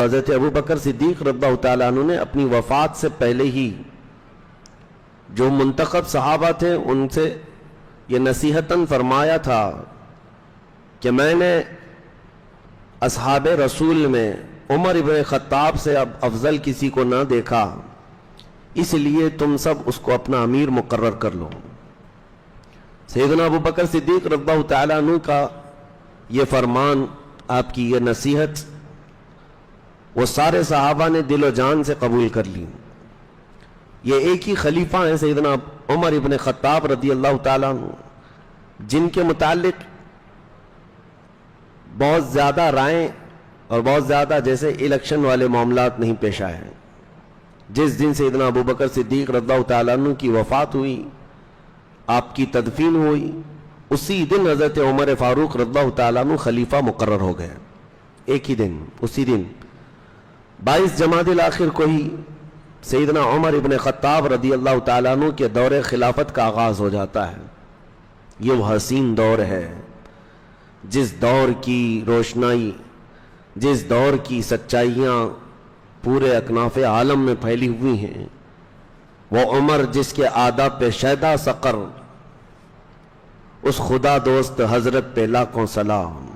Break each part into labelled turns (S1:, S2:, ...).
S1: حضرت ابو بکر صدیق رضی اللہ تعالیٰ عنہ نے اپنی وفات سے پہلے ہی جو منتخب صحابہ تھے ان سے یہ نصیحتاً فرمایا تھا کہ میں نے اصحاب رسول میں عمر ابن خطاب سے اب افضل کسی کو نہ دیکھا، اس لیے تم سب اس کو اپنا امیر مقرر کر لو۔ سیدنا ابو بکر صدیق رضی اللہ تعالیٰ عنہ کا یہ فرمان، آپ کی یہ نصیحت، وہ سارے صحابہ نے دل و جان سے قبول کر لی۔ یہ ایک ہی خلیفہ ہیں سیدنا عمر ابن خطاب رضی اللہ تعالیٰ عنہ، جن کے متعلق بہت زیادہ رائیں اور بہت زیادہ جیسے الیکشن والے معاملات نہیں پیش آئے ہیں۔ جس دن سیدنا ابو بکر صدیق رضی اللہ تعالیٰ عنہ کی وفات ہوئی، آپ کی تدفین ہوئی، اسی دن حضرت عمر فاروق رضی اللہ تعالیٰ عنہ خلیفہ مقرر ہو گئے۔ ایک ہی دن، اسی دن 22 جمادی الاخر کو ہی سیدنا عمر ابن خطاب رضی اللہ تعالیٰ عنہ کے دور خلافت کا آغاز ہو جاتا ہے۔ یہ وہ حسین دور ہے جس دور کی روشنائی، جس دور کی سچائیاں پورے اکناف عالم میں پھیلی ہوئی ہیں۔ وہ عمر جس کے آداب پہ شیدا سقر، اس خدا دوست حضرت پہ لاکھوں سلام۔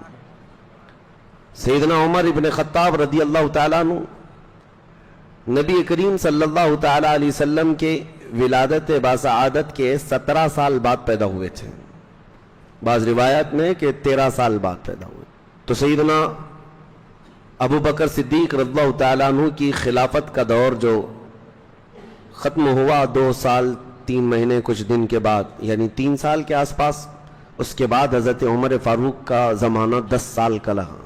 S1: سیدنا عمر ابن خطاب رضی اللہ تعالیٰ عنہ نبی کریم صلی اللہ تعالیٰ علیہ وسلم کے ولادت باسعادت کے 17 سال بعد پیدا ہوئے تھے، بعض روایات میں کہ 13 سال بعد پیدا ہوئے۔ تو سیدنا ابو بکر صدیق رضی اللہ تعالیٰ عنہ کی خلافت کا دور جو ختم ہوا 2 سال 3 مہینے کچھ دن کے بعد، یعنی 3 سال کے آس پاس، اس کے بعد حضرت عمر فاروق کا زمانہ 10 سال کا رہا۔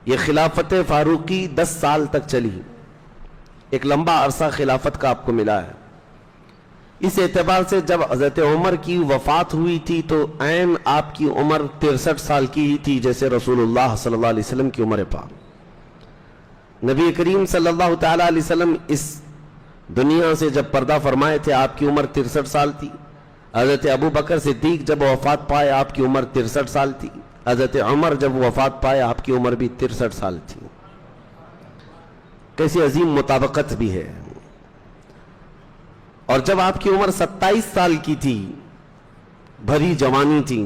S1: یہ خلافت فاروقی 10 سال تک چلی، ایک لمبا عرصہ خلافت کا آپ کو ملا ہے۔ اس اعتبار سے جب حضرت عمر کی وفات ہوئی تھی تو عین آپ کی عمر 63 سال کی ہی تھی، جیسے رسول اللہ صلی اللہ علیہ وسلم کی عمر پاک۔ نبی کریم صلی اللہ تعالیٰ علیہ وسلم اس دنیا سے جب پردہ فرمائے تھے آپ کی عمر 63 سال تھی۔ حضرت ابو بکر صدیق جب وفات پائے آپ کی عمر 63 سال تھی۔ حضرت عمر جب وفات پائے آپ کی عمر بھی 63 سال تھی۔ کیسی عظیم مطابقت بھی ہے۔ اور جب آپ کی عمر 27 سال کی تھی، بھری جوانی تھی،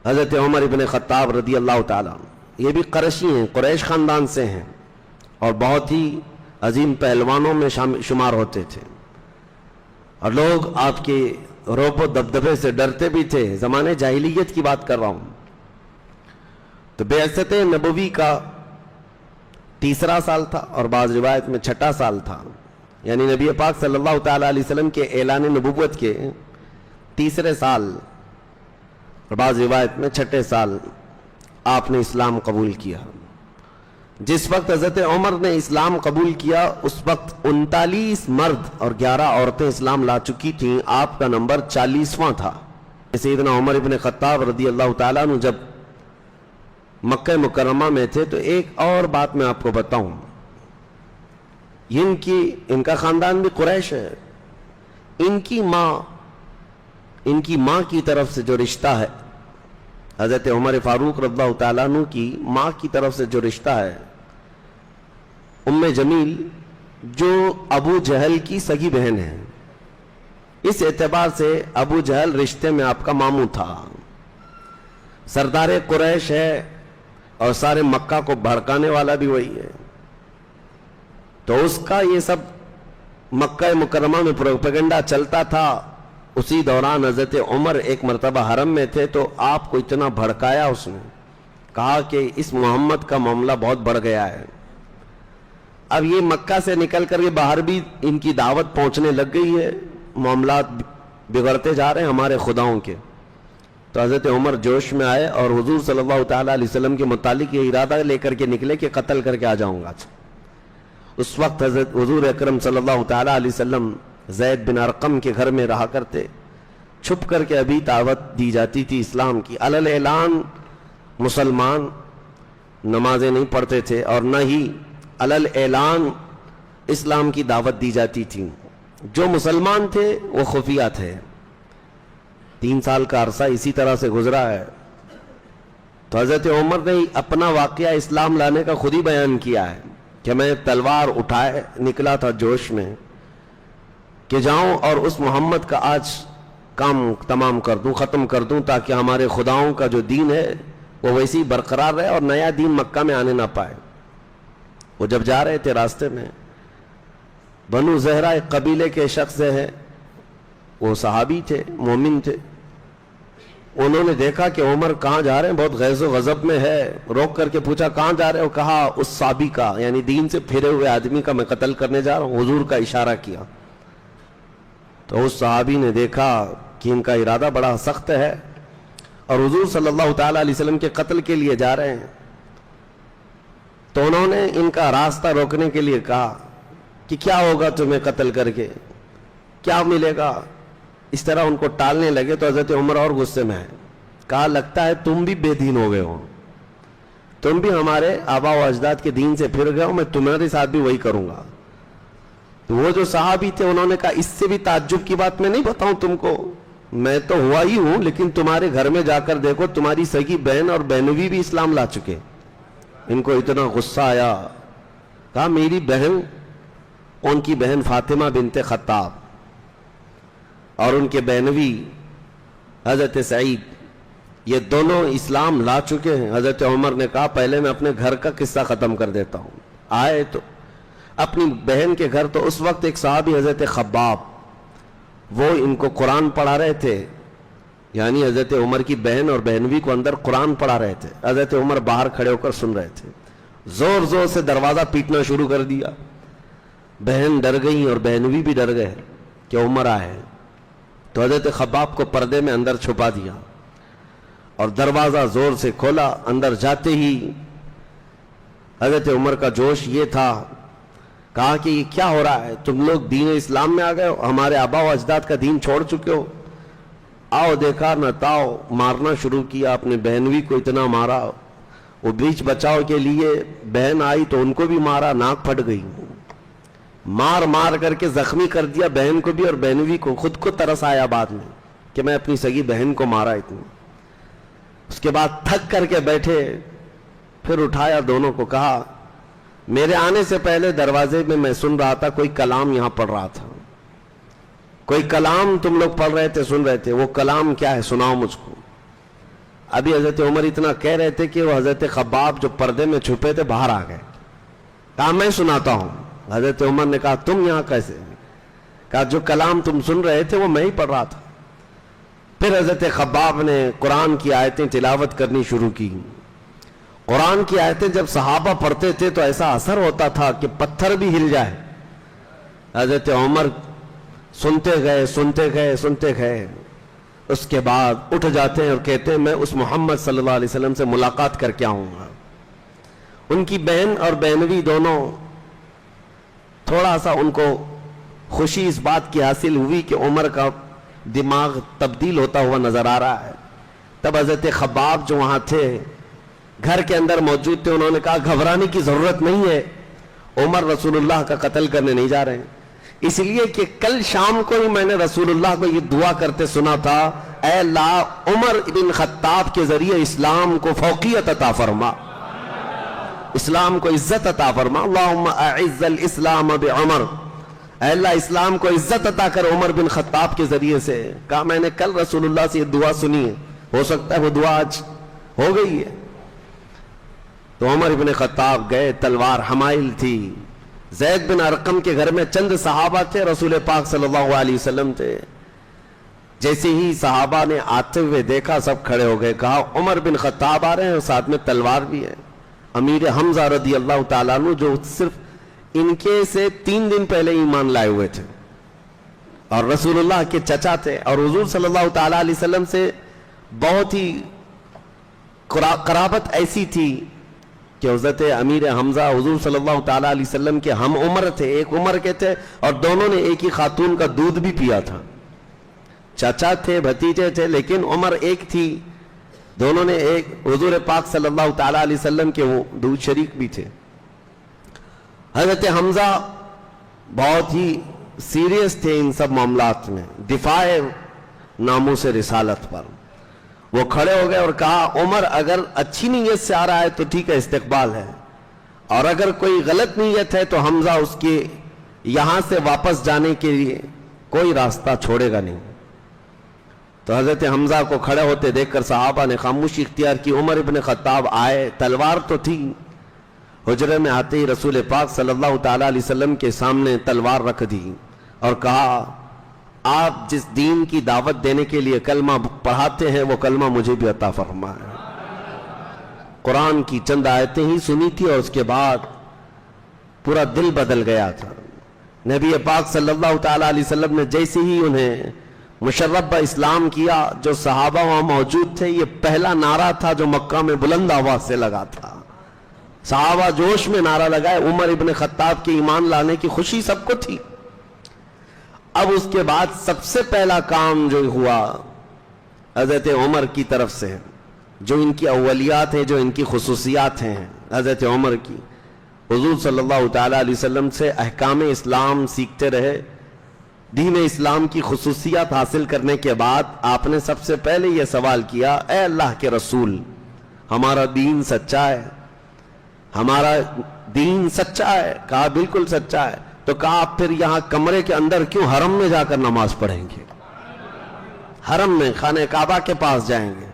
S1: حضرت عمر ابن خطاب رضی اللہ تعالیٰ، یہ بھی قرشی ہیں، قریش خاندان سے ہیں، اور بہت ہی عظیم پہلوانوں میں شمار ہوتے تھے، اور لوگ آپ کے روب و دبدبے سے ڈرتے بھی تھے۔ زمانے جاہلیت کی بات کر رہا ہوں۔ تو بعثت نبوی کا 3 سال تھا، اور بعض روایت میں 6 سال تھا، یعنی نبی پاک صلی اللہ تعالیٰ علیہ وسلم کے اعلان نبوت کے 3 سال، اور بعض روایت میں 6 سال آپ نے اسلام قبول کیا۔ جس وقت حضرت عمر نے اسلام قبول کیا اس وقت 39 مرد اور 11 عورتیں اسلام لا چکی تھیں، آپ کا نمبر 40واں تھا۔ سیدنا عمر ابن خطاب رضی اللہ تعالیٰ عنہ جب مکہ مکرمہ میں تھے تو ایک اور بات میں آپ کو بتاؤں، ان کا خاندان بھی قریش ہے۔ ان کی ماں کی طرف سے جو رشتہ ہے، حضرت عمر فاروق رضی اللہ تعالیٰ عنہ کی ماں کی طرف سے جو رشتہ ہے، ام جمیل، جو ابو جہل کی سگی بہن ہے، اس اعتبار سے ابو جہل رشتے میں آپ کا ماموں تھا، سردار قریش ہے، اور سارے مکہ کو بھڑکانے والا بھی وہی ہے۔ تو اس کا یہ سب مکہ مکرمہ میں پروپیگنڈا چلتا تھا۔ اسی دوران حضرت عمر ایک مرتبہ حرم میں تھے تو آپ کو اتنا بھڑکایا، اس نے کہا کہ اس محمد کا معاملہ بہت بڑھ گیا ہے۔ اب یہ مکہ سے نکل کر کے باہر بھی ان کی دعوت پہنچنے لگ گئی ہے، معاملات بگڑتے جا رہے ہیں ہمارے خداؤں کے۔ تو حضرت عمر جوش میں آئے اور حضور صلی اللہ تعالیٰ علیہ وسلم کے متعلق یہ ارادہ لے کر کے نکلے کہ قتل کر کے آ جاؤں گا۔ اس وقت حضرت حضور اکرم صلی اللہ تعالیٰ علیہ وسلم زید بن ارقم کے گھر میں رہا کرتے، چھپ کر کے ابھی دعوت دی جاتی تھی اسلام کی۔ علل اعلان مسلمان نمازیں نہیں پڑھتے تھے، اور نہ ہی علل اعلان اسلام کی دعوت دی جاتی تھی۔ جو مسلمان تھے وہ خفیہ تھے۔ 3 سال کا عرصہ اسی طرح سے گزرا ہے۔ تو حضرت عمر نے اپنا واقعہ اسلام لانے کا خود ہی بیان کیا ہے کہ میں تلوار اٹھائے نکلا تھا جوش میں کہ جاؤں اور اس محمد کا آج کام تمام کر دوں، ختم کر دوں، تاکہ ہمارے خداؤں کا جو دین ہے وہ ویسے ہی برقرار رہے اور نیا دین مکہ میں آنے نہ پائے۔ وہ جب جا رہے تھے راستے میں بنو زہرہ ایک قبیلے کے شخص ہیں، وہ صحابی تھے، مومن تھے، انہوں نے دیکھا کہ عمر کہاں جا رہے ہیں، بہت غیظ و غضب میں ہے، روک کر کے پوچھا کہاں جا رہے ہو؟ کہا اس صحابی کا، یعنی دین سے پھرے ہوئے آدمی کا میں قتل کرنے جا رہا ہوں، حضور کا اشارہ کیا۔ تو اس صحابی نے دیکھا کہ ان کا ارادہ بڑا سخت ہے اور حضور صلی اللہ تعالی علیہ وسلم کے قتل کے لیے جا رہے ہیں، تو انہوں نے ان کا راستہ روکنے کے لیے کہا کہ کیا ہوگا تمہیں قتل کر کے، کیا ملے گا؟ اس طرح ان کو ٹالنے لگے تو حضرت عمر اور غصے میں ہے، کہا لگتا ہے تم بھی بے دین ہو گئے ہو، تم بھی ہمارے آبا و اجداد کے دین سے پھر گئے ہو، میں تمہارے ساتھ بھی وہی کروں گا۔ تو وہ جو صحابی تھے انہوں نے کہا اس سے بھی تعجب کی بات میں نہیں بتاؤں تم کو، میں تو ہوا ہی ہوں، لیکن تمہارے گھر میں جا کر دیکھو تمہاری سگی بہن اور بہنوی بھی اسلام لا چکے۔ ان کو اتنا غصہ آیا، کہا میری بہن، ان کی بہن فاطمہ بنت خطاب اور ان کے بہنوی حضرت سعید، یہ دونوں اسلام لا چکے ہیں۔ حضرت عمر نے کہا پہلے میں اپنے گھر کا قصہ ختم کر دیتا ہوں۔ آئے تو اپنی بہن کے گھر، تو اس وقت ایک صحابی حضرت خباب، وہ ان کو قرآن پڑھا رہے تھے، یعنی حضرت عمر کی بہن اور بہنوی کو اندر قرآن پڑھا رہے تھے، حضرت عمر باہر کھڑے ہو کر سن رہے تھے۔ زور زور سے دروازہ پیٹنا شروع کر دیا، بہن ڈر گئی اور بہنوی بھی ڈر گئے کہ عمر آئے، تو حضرت خباب کو پردے میں اندر چھپا دیا اور دروازہ زور سے کھولا۔ اندر جاتے ہی حضرت عمر کا جوش یہ تھا، کہا کہ یہ کیا ہو رہا ہے، تم لوگ دین اسلام میں آ گئے ہو، ہمارے آبا و اجداد کا دین چھوڑ چکے ہو، آؤ دیکھا نہ تاؤ، مارنا شروع کیا، اپنے بہنوی کو اتنا مارا، وہ بیچ بچاؤ کے لیے بہن آئی تو ان کو بھی مارا، ناک پھٹ گئی، مار مار کر کے زخمی کر دیا بہن کو بھی اور بہنوی کو۔ خود کو ترس آیا بعد میں کہ میں اپنی سگی بہن کو مارا اتنی۔ اس کے بعد تھک کر کے بیٹھے، پھر اٹھایا دونوں کو، کہا میرے آنے سے پہلے دروازے میں سن رہا تھا کوئی کلام یہاں پڑھ رہا تھا، کوئی کلام تم لوگ پڑھ رہے تھے، سن رہے تھے، وہ کلام کیا ہے سناؤ مجھ کو۔ ابھی حضرت عمر اتنا کہہ رہے تھے کہ وہ حضرت خباب جو پردے میں چھپے تھے باہر آ گئے، کہا میں سناتا ہوں۔ حضرت عمر نے کہا تم یہاں کیسے؟ کہا جو کلام تم سن رہے تھے وہ میں ہی پڑھ رہا تھا۔ پھر حضرت خباب نے قرآن کی آیتیں تلاوت کرنی شروع کی۔ قرآن کی آیتیں جب صحابہ پڑھتے تھے تو ایسا اثر ہوتا تھا کہ پتھر بھی ہل جائے۔ حضرت عمر سنتے گئے سنتے گئے سنتے گئے، اس کے بعد اٹھ جاتے ہیں اور کہتے ہیں میں اس محمد صلی اللہ علیہ وسلم سے ملاقات کر کے آؤں گا۔ ان کی بہن اور بہنوی دونوں، تھوڑا سا ان کو خوشی اس بات کی حاصل ہوئی کہ عمر کا دماغ تبدیل ہوتا ہوا نظر آ رہا ہے۔ تب حضرت خباب جو وہاں تھے، گھر کے اندر موجود تھے، انہوں نے کہا گھبرانے کی ضرورت نہیں ہے، عمر رسول اللہ کا قتل کرنے نہیں جا رہے ہیں، اس لیے کہ کل شام کو ہی میں نے رسول اللہ کو یہ دعا کرتے سنا تھا، اے اللہ عمر بن خطاب کے ذریعے اسلام کو فوقیت عطا فرما، اسلام کو عزت عطا فرما، اللہم اعز الاسلام بعمر، اے اللہ اسلام کو عزت عطا کر عمر بن خطاب کے ذریعے سے۔ کہا میں نے کل رسول اللہ سے یہ دعا سنی ہے، ہو سکتا ہے وہ دعا آج ہو گئی ہے۔ تو عمر بن خطاب گئے، تلوار حمائل تھی، زید بن ارقم کے گھر میں چند صحابہ تھے، رسول پاک صلی اللہ علیہ وسلم تھے۔ جیسے ہی صحابہ نے آتے ہوئے دیکھا سب کھڑے ہو گئے، کہا عمر بن خطاب آ رہے ہیں اور ساتھ میں تلوار بھی ہے۔ امیر حمزہ رضی اللہ تعالیٰ عنہ جو صرف ان کے سے 3 دن پہلے ایمان لائے ہوئے تھے اور رسول اللہ کے چچا تھے، اور حضور صلی اللہ تعالیٰ علیہ وسلم سے بہت ہی قرابت ایسی تھی کہ حضرت امیر حمزہ حضور صلی اللہ تعالیٰ علیہ وسلم کے ہم عمر تھے، ایک عمر کے تھے، اور دونوں نے ایک ہی خاتون کا دودھ بھی پیا تھا، چچا تھے بھتیجے تھے، لیکن عمر ایک تھی، دونوں نے ایک حضور پاک صلی اللہ تعالیٰ علیہ وسلم کے وہ دودھ شریک بھی تھے۔ حضرت حمزہ بہت ہی سیریس تھے ان سب معاملات میں، دفاع ناموس رسالت پر، وہ کھڑے ہو گئے اور کہا عمر اگر اچھی نیت سے آ رہا ہے تو ٹھیک ہے، استقبال ہے، اور اگر کوئی غلط نیت ہے تو حمزہ اس کے یہاں سے واپس جانے کے لیے کوئی راستہ چھوڑے گا نہیں۔ تو حضرت حمزہ کو کھڑے ہوتے دیکھ کر صحابہ نے خاموشی اختیار کی۔ عمر ابن خطاب آئے، تلوار تو تھی، حجرے میں آتے ہی رسول پاک صلی اللہ تعالی علیہ وسلم کے سامنے تلوار رکھ دی اور کہا آپ جس دین کی دعوت دینے کے لیے کلمہ پڑھاتے ہیں وہ کلمہ مجھے بھی عطا فرمائے۔ قرآن کی چند آیتیں ہی سنی تھی اور اس کے بعد پورا دل بدل گیا تھا۔ نبی پاک صلی اللہ تعالی علیہ وسلم نے جیسے ہی انہیں مشرف اسلام کیا، جو صحابہ وہاں موجود تھے، یہ پہلا نعرہ تھا جو مکہ میں بلند آواز سے لگا تھا۔ صحابہ جوش میں نعرہ لگائے، عمر ابن خطاب کے ایمان لانے کی خوشی سب کو تھی۔ اب اس کے بعد سب سے پہلا کام جو ہوا حضرت عمر کی طرف سے، جو ان کی اولیات ہیں، جو ان کی خصوصیات ہیں حضرت عمر کی، حضور صلی اللہ تعالی علیہ وسلم سے احکام اسلام سیکھتے رہے۔ دین اسلام کی خصوصیات حاصل کرنے کے بعد آپ نے سب سے پہلے یہ سوال کیا، اے اللہ کے رسول، ہمارا دین سچا ہے؟ ہمارا دین سچا ہے؟ کہا بالکل سچا ہے۔ تو کہا آپ پھر یہاں کمرے کے اندر کیوں حرم میں جا کر نماز پڑھیں گے؟ حرم میں خانہ کعبہ کے پاس جائیں گے؟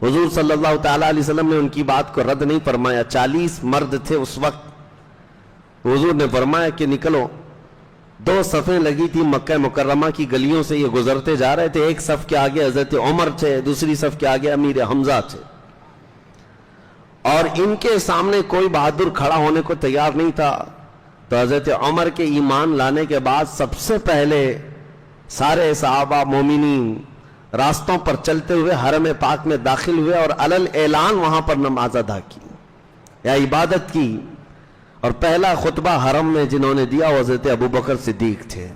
S1: حضور صلی اللہ تعالی علیہ وسلم نے ان کی بات کو رد نہیں فرمایا۔ 40 مرد تھے اس وقت۔ حضور نے فرمایا کہ نکلو۔ 2 صفیں لگی تھی مکہ مکرمہ کی گلیوں سے، یہ گزرتے جا رہے تھے۔ ایک صف کے آگے حضرت عمر تھے، دوسری صف کے آگے امیر حمزہ تھے، اور ان کے سامنے کوئی بہادر کھڑا ہونے کو تیار نہیں تھا۔ تو حضرت عمر کے ایمان لانے کے بعد سب سے پہلے سارے صحابہ مومنین راستوں پر چلتے ہوئے حرم پاک میں داخل ہوئے اور علل اعلان وہاں پر نماز ادا کی یا عبادت کی، اور پہلا خطبہ حرم میں جنہوں نے دیا وہ حضرت ابوبکر صدیق تھے۔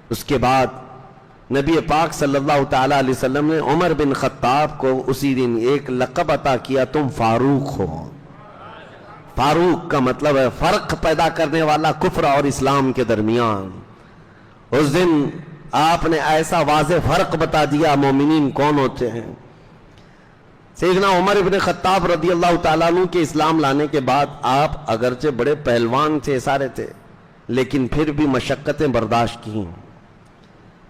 S1: اس کے بعد نبی پاک صلی اللہ تعالی علیہ وسلم نے عمر بن خطاب کو اسی دن ایک لقب عطا کیا، تم فاروق ہو۔ فاروق کا مطلب ہے فرق پیدا کرنے والا کفر اور اسلام کے درمیان۔ اس دن آپ نے ایسا واضح فرق بتا دیا مومنین کون ہوتے ہیں۔ سیدنا عمر ابن خطاب رضی اللہ تعالیٰ عنہ کے اسلام لانے کے بعد آپ اگرچہ بڑے پہلوان تھے، سارے تھے، لیکن پھر بھی مشقتیں برداشت کی،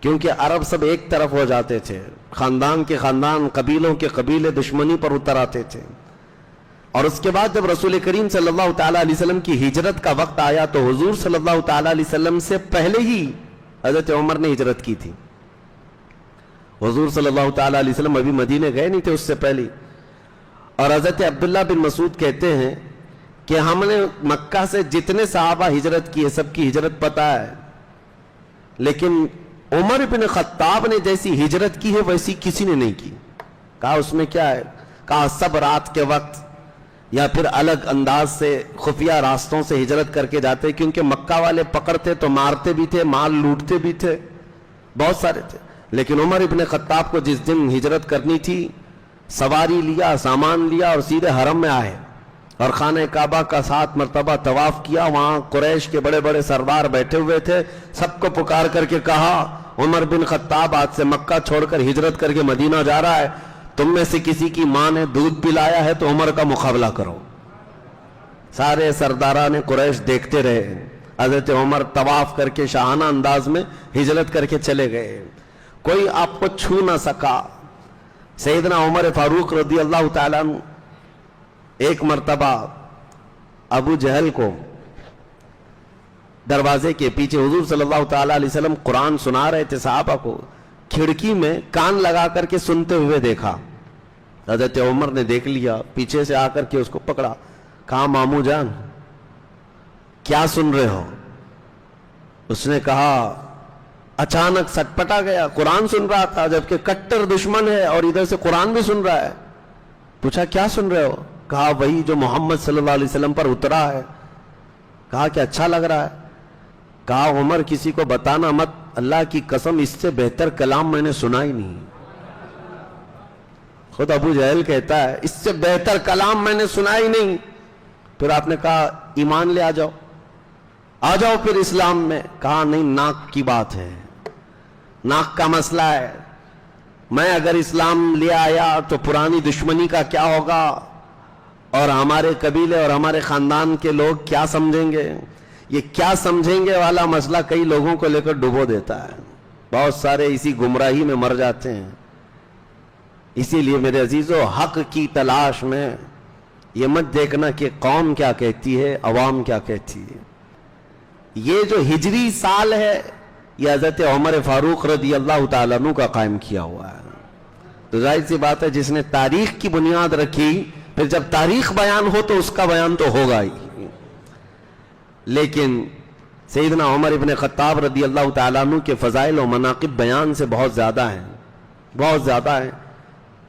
S1: کیونکہ عرب سب ایک طرف ہو جاتے تھے، خاندان کے خاندان، قبیلوں کے قبیلے دشمنی پر اتر آتے تھے۔ اور اس کے بعد جب رسول کریم صلی اللہ تعالیٰ علیہ وسلم کی ہجرت کا وقت آیا تو حضور صلی اللہ تعالیٰ علیہ وسلم سے پہلے ہی حضرت عمر نے ہجرت کی تھی۔ حضور صلی اللہ تعالیٰ علیہ وسلم ابھی مدینے گئے نہیں تھے اس سے پہلے، اور حضرت عبداللہ بن مسعود کہتے ہیں کہ ہم نے مکہ سے جتنے صحابہ ہجرت کی ہے سب کی ہجرت پتہ ہے، لیکن عمر بن خطاب نے جیسی ہجرت کی ہے ویسی کسی نے نہیں کی۔ کہا اس میں کیا ہے؟ کہا سب رات کے وقت یا پھر الگ انداز سے خفیہ راستوں سے ہجرت کر کے جاتے، کیونکہ مکہ والے پکڑتے تو مارتے بھی تھے، مال لوٹتے بھی تھے، بہت سارے تھے، لیکن عمر ابن خطاب کو جس دن ہجرت کرنی تھی سواری لیا، سامان لیا اور سیدھے حرم میں آئے اور خانہ کعبہ کا 7 مرتبہ طواف کیا۔ وہاں قریش کے بڑے بڑے سردار بیٹھے ہوئے تھے، سب کو پکار کر کے کہا عمر بن خطاب آج سے مکہ چھوڑ کر ہجرت کر کے مدینہ جا رہا ہے، تم میں سے کسی کی ماں نے دودھ پلایا ہے تو عمر کا مقابلہ کرو۔ سارے سرداران قریش دیکھتے رہے، حضرت عمر طواف کر کے شاہانہ انداز میں ہجرت کر کے چلے گئے، کوئی آپ کو چھو نہ سکا۔ سیدنا عمر فاروق رضی اللہ تعالیٰ عنہ ایک مرتبہ ابو جہل کو دروازے کے پیچھے حضور صلی اللہ تعالیٰ علیہ وسلم قرآن سنا رہے تھے صحابہ کو، کھڑکی میں کان لگا کر کے سنتے ہوئے دیکھا۔ حضرت عمر نے دیکھ لیا، پیچھے سے آ کر کے اس کو پکڑا، کہا مامو جان کیا سن رہے ہو؟ اس نے کہا اچانک سٹپٹا گیا، قرآن سن رہا تھا جبکہ کٹر دشمن ہے اور ادھر سے قرآن بھی سن رہا ہے۔ پوچھا کیا سن رہے ہو؟ کہا وہی جو محمد صلی اللہ علیہ وسلم پر اترا ہے۔ کہا کہ اچھا لگ رہا ہے؟ کہا عمر کسی کو بتانا مت، اللہ کی قسم اس سے بہتر کلام میں نے سنا ہی نہیں۔ خود ابو جہل کہتا ہے اس سے بہتر کلام میں نے سنا ہی نہیں۔ پھر آپ نے کہا ایمان لے آ جاؤ پھر اسلام میں۔ کہا نہیں، ناک کی بات ہے، ناک کا مسئلہ ہے، میں اگر اسلام لے آیا تو پرانی دشمنی کا کیا ہوگا اور ہمارے قبیلے اور ہمارے خاندان کے لوگ کیا سمجھیں گے. یہ کیا سمجھیں گے والا مسئلہ کئی لوگوں کو لے کر ڈبو دیتا ہے. بہت سارے اسی گمراہی میں مر جاتے ہیں. اسی لیے میرے عزیزو، حق کی تلاش میں یہ مت دیکھنا کہ قوم کیا کہتی ہے، عوام کیا کہتی ہے. یہ جو ہجری سال ہے یہ حضرت عمر فاروق رضی اللہ تعالیٰ عنہ کا قائم کیا ہوا ہے. تو ظاہر سی بات ہے جس نے تاریخ کی بنیاد رکھی، پھر جب تاریخ بیان ہو تو اس کا بیان تو ہوگا ہی. لیکن سیدنا عمر ابن خطاب رضی اللہ تعالیٰ عنہ کے فضائل و مناقب بیان سے بہت زیادہ ہیں، بہت زیادہ ہیں.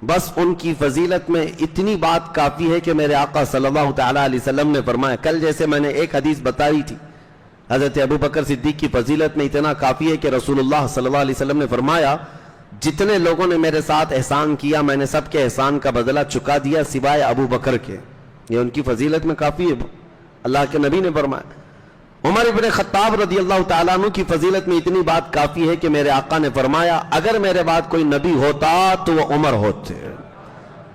S1: بس ان کی فضیلت میں اتنی بات کافی ہے کہ میرے آقا صلی اللہ تعالیٰ علیہ وسلم نے فرمایا، کل جیسے میں نے ایک حدیث بتائی تھی حضرت ابو بکر صدیق کی فضیلت میں اتنا کافی ہے کہ رسول اللہ صلی اللہ علیہ وسلم نے فرمایا، جتنے لوگوں نے میرے ساتھ احسان کیا میں نے سب کے احسان کا بدلہ چکا دیا سوائے ابو بکر کے. یہ ان کی فضیلت میں کافی ہے. اللہ کے نبی نے فرمایا. عمر ابن خطاب رضی اللہ تعالیٰ عنہ کی فضیلت میں اتنی بات کافی ہے کہ میرے آقا نے فرمایا، اگر میرے بعد کوئی نبی ہوتا تو وہ عمر ہوتے،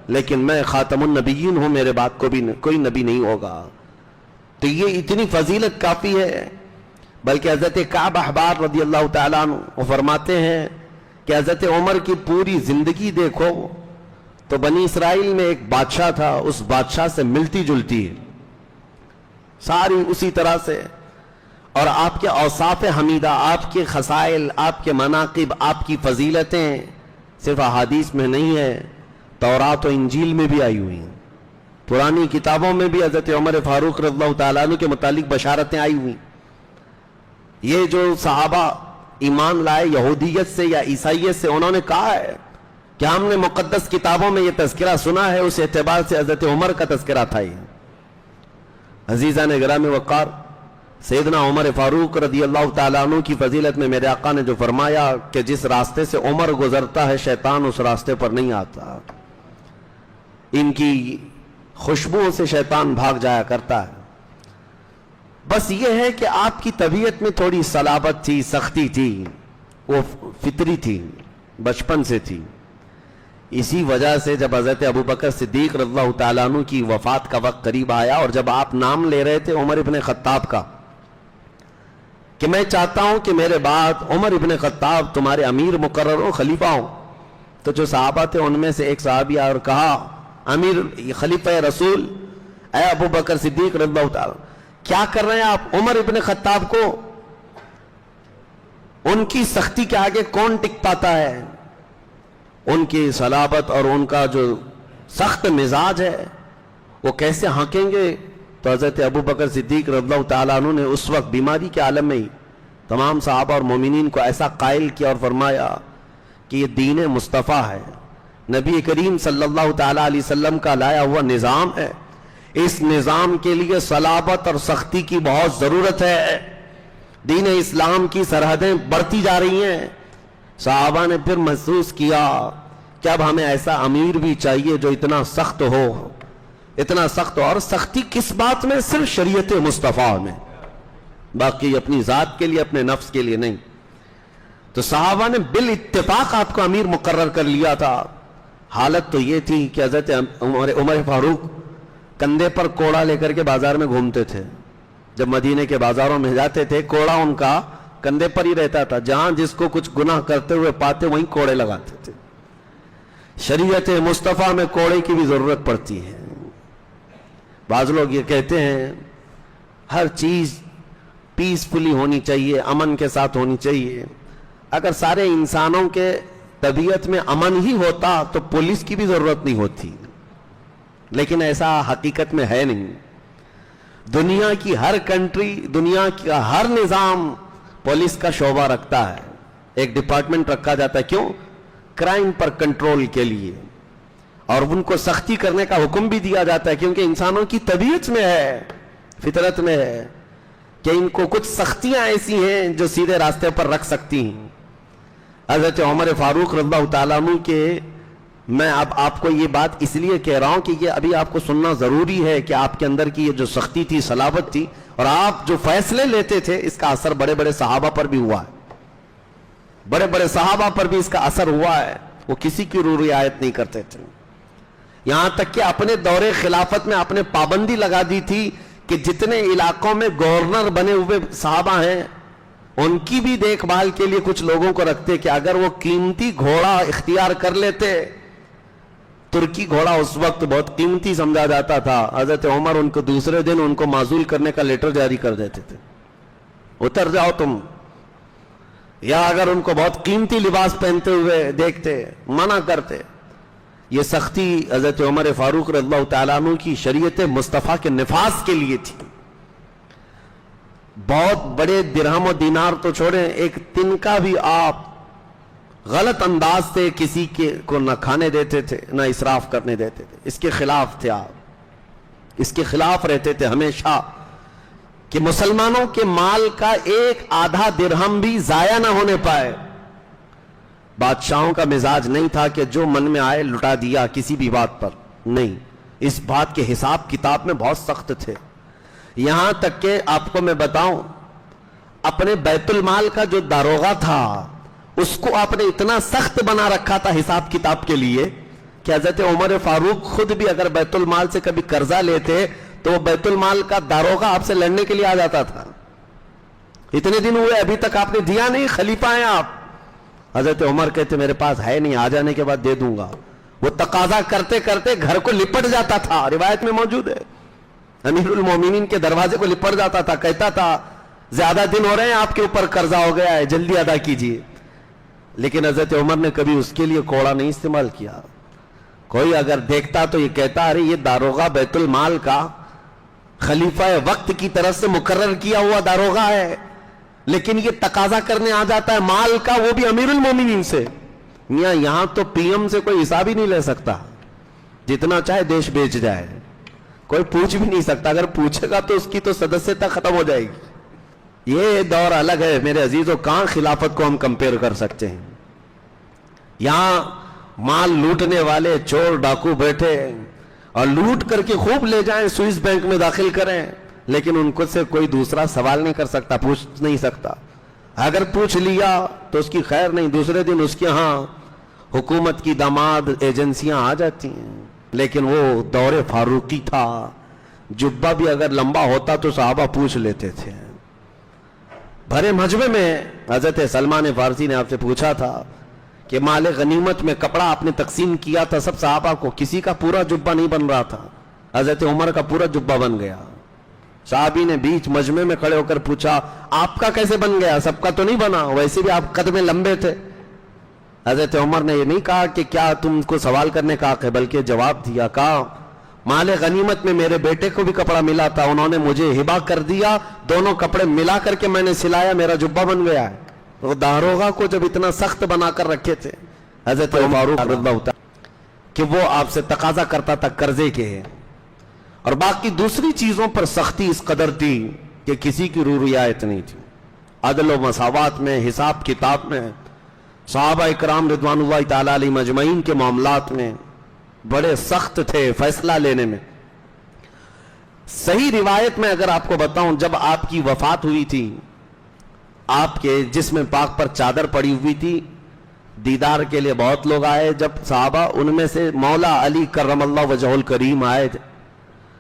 S1: لیکن میں خاتم النبیین ہوں، میرے بعد کوئی نبی نہیں ہوگا. تو یہ اتنی فضیلت کافی ہے. بلکہ حضرت کعب احبار رضی اللہ تعالیٰ عنہ وہ فرماتے ہیں کہ حضرت عمر کی پوری زندگی دیکھو تو بنی اسرائیل میں ایک بادشاہ تھا، اس بادشاہ سے ملتی جلتی ہے ساری اسی طرح سے. اور آپ کے اوصاف حمیدہ، آپ کے خصائل، آپ کے مناقب، آپ کی فضیلتیں صرف احادیث میں نہیں ہے، تورات و انجیل میں بھی آئی ہوئی ہیں. پرانی کتابوں میں بھی حضرت عمر فاروق رضی اللہ تعالیٰ عنہ کے متعلق بشارتیں آئی ہوئی. یہ جو صحابہ ایمان لائے یہودیت سے یا عیسائیت سے، انہوں نے کہا ہے کہ ہم نے مقدس کتابوں میں یہ تذکرہ سنا ہے، اس اعتبار سے حضرت عمر کا تذکرہ تھا. یہ عزیزان گرامی وقار، سیدنا عمر فاروق رضی اللہ تعالیٰ عنہ کی فضیلت میں میرے آقا نے جو فرمایا کہ جس راستے سے عمر گزرتا ہے شیطان اس راستے پر نہیں آتا، ان کی خوشبوؤں سے شیطان بھاگ جایا کرتا ہے. بس یہ ہے کہ آپ کی طبیعت میں تھوڑی صلابت تھی، سختی تھی، وہ فطری تھی، بچپن سے تھی. اسی وجہ سے جب حضرت ابو بکر صدیق رضی اللہ تعالیٰ عنہ کی وفات کا وقت قریب آیا اور جب آپ نام لے رہے تھے عمر ابن خطاب کا کہ میں چاہتا ہوں کہ میرے بعد عمر ابن خطاب تمہارے امیر مقرر ہو، خلیفہ ہو، تو جو صحابہ تھے ان میں سے ایک صحابی اور کہا، امیر خلیفہ رسول اے ابو بکر صدیق رضی اللہ تعالیٰ، کیا کر رہے ہیں آپ؟ عمر ابن خطاب کو ان کی سختی کے آگے کون ٹک پاتا ہے؟ ان کی صلابت اور ان کا جو سخت مزاج ہے وہ کیسے ہانکیں گے؟ تو حضرت ابو بکر صدیق رضی اللہ تعالیٰ عنہ نے اس وقت بیماری کے عالم میں ہی تمام صحابہ اور مومنین کو ایسا قائل کیا اور فرمایا کہ یہ دین مصطفیٰ ہے، نبی کریم صلی اللہ تعالیٰ علیہ وسلم کا لایا ہوا نظام ہے، اس نظام کے لیے صلابت اور سختی کی بہت ضرورت ہے. دین اسلام کی سرحدیں بڑھتی جا رہی ہیں. صحابہ نے پھر محسوس کیا کہ اب ہمیں ایسا امیر بھی چاہیے جو اتنا سخت ہو، اتنا سخت ہو. اور سختی کس بات میں؟ صرف شریعت مصطفیٰ میں، باقی اپنی ذات کے لیے، اپنے نفس کے لیے نہیں. تو صحابہ نے بالاتفاق آپ کو امیر مقرر کر لیا تھا. حالت تو یہ تھی کہ حضرت عمر فاروق کندھے پر کوڑا لے کر کے بازار میں گھومتے تھے. جب مدینے کے بازاروں میں جاتے تھے کوڑا ان کا کندھے پر ہی رہتا تھا، جہاں جس کو کچھ گناہ کرتے ہوئے پاتے وہیں کوڑے لگاتے تھے. شریعت مصطفیٰ میں کوڑے کی بھی ضرورت پڑتی ہے. بعض لوگ یہ کہتے ہیں ہر چیز پیسفلی ہونی چاہیے، امن کے ساتھ ہونی چاہیے. اگر سارے انسانوں کے طبیعت میں امن ہی ہوتا تو پولیس کی بھی ضرورت نہیں ہوتی، لیکن ایسا حقیقت میں ہے نہیں. دنیا کی ہر کنٹری، دنیا کا ہر نظام پولیس کا شعبہ رکھتا ہے، ایک ڈپارٹمنٹ رکھا جاتا ہے. کیوں؟ کرائم پر کنٹرول کے لیے. اور ان کو سختی کرنے کا حکم بھی دیا جاتا ہے کیونکہ انسانوں کی طبیعت میں ہے، فطرت میں ہے کہ ان کو کچھ سختیاں ایسی ہیں جو سیدھے راستے پر رکھ سکتی ہیں. حضرت عمر فاروق رضی اللہ تعالیٰ عنہ کے، میں اب آپ کو یہ بات اس لیے کہہ رہا ہوں کہ یہ ابھی آپ کو سننا ضروری ہے کہ آپ کے اندر کی یہ جو سختی تھی، صلابت تھی، اور آپ جو فیصلے لیتے تھے، اس کا اثر بڑے بڑے صحابہ پر بھی ہوا ہے. بڑے بڑے صحابہ پر بھی اس کا اثر ہوا ہے. وہ کسی کی رعایت نہیں کرتے تھے. یہاں تک کہ اپنے دور خلافت میں آپ نے پابندی لگا دی تھی کہ جتنے علاقوں میں گورنر بنے ہوئے صحابہ ہیں ان کی بھی دیکھ بھال کے لیے کچھ لوگوں کو رکھتے کہ اگر وہ قیمتی گھوڑا اختیار کر لیتے. ترکی گھوڑا اس وقت بہت قیمتی سمجھا جاتا تھا. حضرت عمر ان کو دوسرے دن ان کو معزول کرنے کا لیٹر جاری کر دیتے تھے, اتر جاؤ تم. یا اگر ان کو بہت قیمتی لباس پہنتے ہوئے دیکھتے منع کرتے. یہ سختی حضرت عمر فاروق رضی اللہ تعالیٰ عنہ کی شریعت مصطفیٰ کے نفاذ کے لیے تھی. بہت بڑے درہم و دینار تو چھوڑیں, ایک تنکا بھی آپ غلط انداز سے کسی کو نہ کھانے دیتے تھے نہ اسراف کرنے دیتے تھے. اس کے خلاف تھے آپ, اس کے خلاف رہتے تھے ہمیشہ کہ مسلمانوں کے مال کا ایک آدھا درہم بھی ضائع نہ ہونے پائے. بادشاہوں کا مزاج نہیں تھا کہ جو من میں آئے لٹا دیا کسی بھی بات پر, نہیں, اس بات کے حساب کتاب میں بہت سخت تھے. یہاں تک کہ آپ کو میں بتاؤں, اپنے بیت المال کا جو داروغہ تھا اس کو آپ نے اتنا سخت بنا رکھا تھا حساب کتاب کے لیے کہ حضرت عمر فاروق خود بھی اگر بیت المال سے کبھی قرضہ لیتے تو وہ بیت المال کا داروغہ آپ سے لڑنے کے لیے آ جاتا تھا. اتنے دن ہوئے ابھی تک آپ نے دیا نہیں, خلیفہ ہیں آپ. حضرت عمر کہتے میرے پاس ہے نہیں, آ جانے کے بعد دے دوں گا. وہ تقاضا کرتے کرتے گھر کو لپٹ جاتا تھا, روایت میں موجود ہے. امیر المومنین کے دروازے کو لپٹ جاتا تھا, کہتا تھا زیادہ دن ہو رہے ہیں آپ کے اوپر قرضہ ہو گیا ہے, جلدی ادا کیجیے. لیکن حضرت عمر نے کبھی اس کے لیے کوڑا نہیں استعمال کیا. کوئی اگر دیکھتا تو یہ کہتا ارے یہ داروغہ بیت المال کا خلیفہ وقت کی طرف سے مقرر کیا ہوا داروغہ ہے, لیکن یہ تقاضا کرنے آ جاتا ہے مال کا, وہ بھی امیر المومنین سے. یہاں تو پی ایم سے کوئی حساب ہی نہیں لے سکتا, جتنا چاہے دیش بیچ جائے, کوئی پوچھ بھی نہیں سکتا. اگر پوچھے گا تو اس کی تو سدسیتا ختم ہو جائے گی. یہ دور الگ ہے میرے عزیزوں, کہاں خلافت کو ہم کمپیئر کر سکتے ہیں. یہاں مال لوٹنے والے چور ڈاکو بیٹھے اور لوٹ کر کے خوب لے جائیں, سوئس بینک میں داخل کریں, لیکن ان کو سے کوئی دوسرا سوال نہیں کر سکتا, پوچھ نہیں سکتا. اگر پوچھ لیا تو اس کی خیر نہیں, دوسرے دن اس کے ہاں حکومت کی داماد ایجنسیاں آ جاتی ہیں. لیکن وہ دور فاروقی تھا, جبہ بھی اگر لمبا ہوتا تو صحابہ پوچھ لیتے تھے. بھرے مجمع میں حضرت سلمان فارسی نے آپ سے پوچھا تھا کہ مال غنیمت میں کپڑا آپ نے تقسیم کیا تھا سب صحابہ کو, کسی کا پورا جبہ نہیں بن رہا تھا. حضرت عمر کا پورا جبہ بن گیا. صحابی نے بیچ مجمع میں کھڑے ہو کر پوچھا آپ کا کیسے بن گیا, سب کا تو نہیں بنا, ویسے بھی آپ قد میں لمبے تھے. حضرت عمر نے یہ نہیں کہا کہ کیا تم کو سوال کرنے کا حق ہے, بلکہ جواب دیا, کہا مال غنیمت میں میرے بیٹے کو بھی کپڑا ملا تھا, انہوں نے مجھے ہبہ کر دیا, دونوں کپڑے ملا کر کے میں نے سلایا, میرا جبہ بن گیا ہے. وہ داروغہ کو جب اتنا سخت بنا کر رکھے تھے حضرت فاروق رضی اللہ تعالیٰ کہ وہ آپ سے تقاضا کرتا تھا قرضے کے, اور باقی دوسری چیزوں پر سختی اس قدر تھی کہ کسی کی رعایت نہیں تھی. عدل و مساوات میں, حساب کتاب میں, صحابہ اکرام رضوان اللہ تعالیٰ علیہ مجمعین کے معاملات میں بڑے سخت تھے فیصلہ لینے میں. صحیح روایت میں اگر آپ کو بتاؤں, جب آپ کی وفات ہوئی تھی, آپ کے جسم پاک پر چادر پڑی ہوئی تھی, دیدار کے لیے بہت لوگ آئے. جب صحابہ, ان میں سے مولا علی کرم اللہ وجہ الکریم آئے تھے,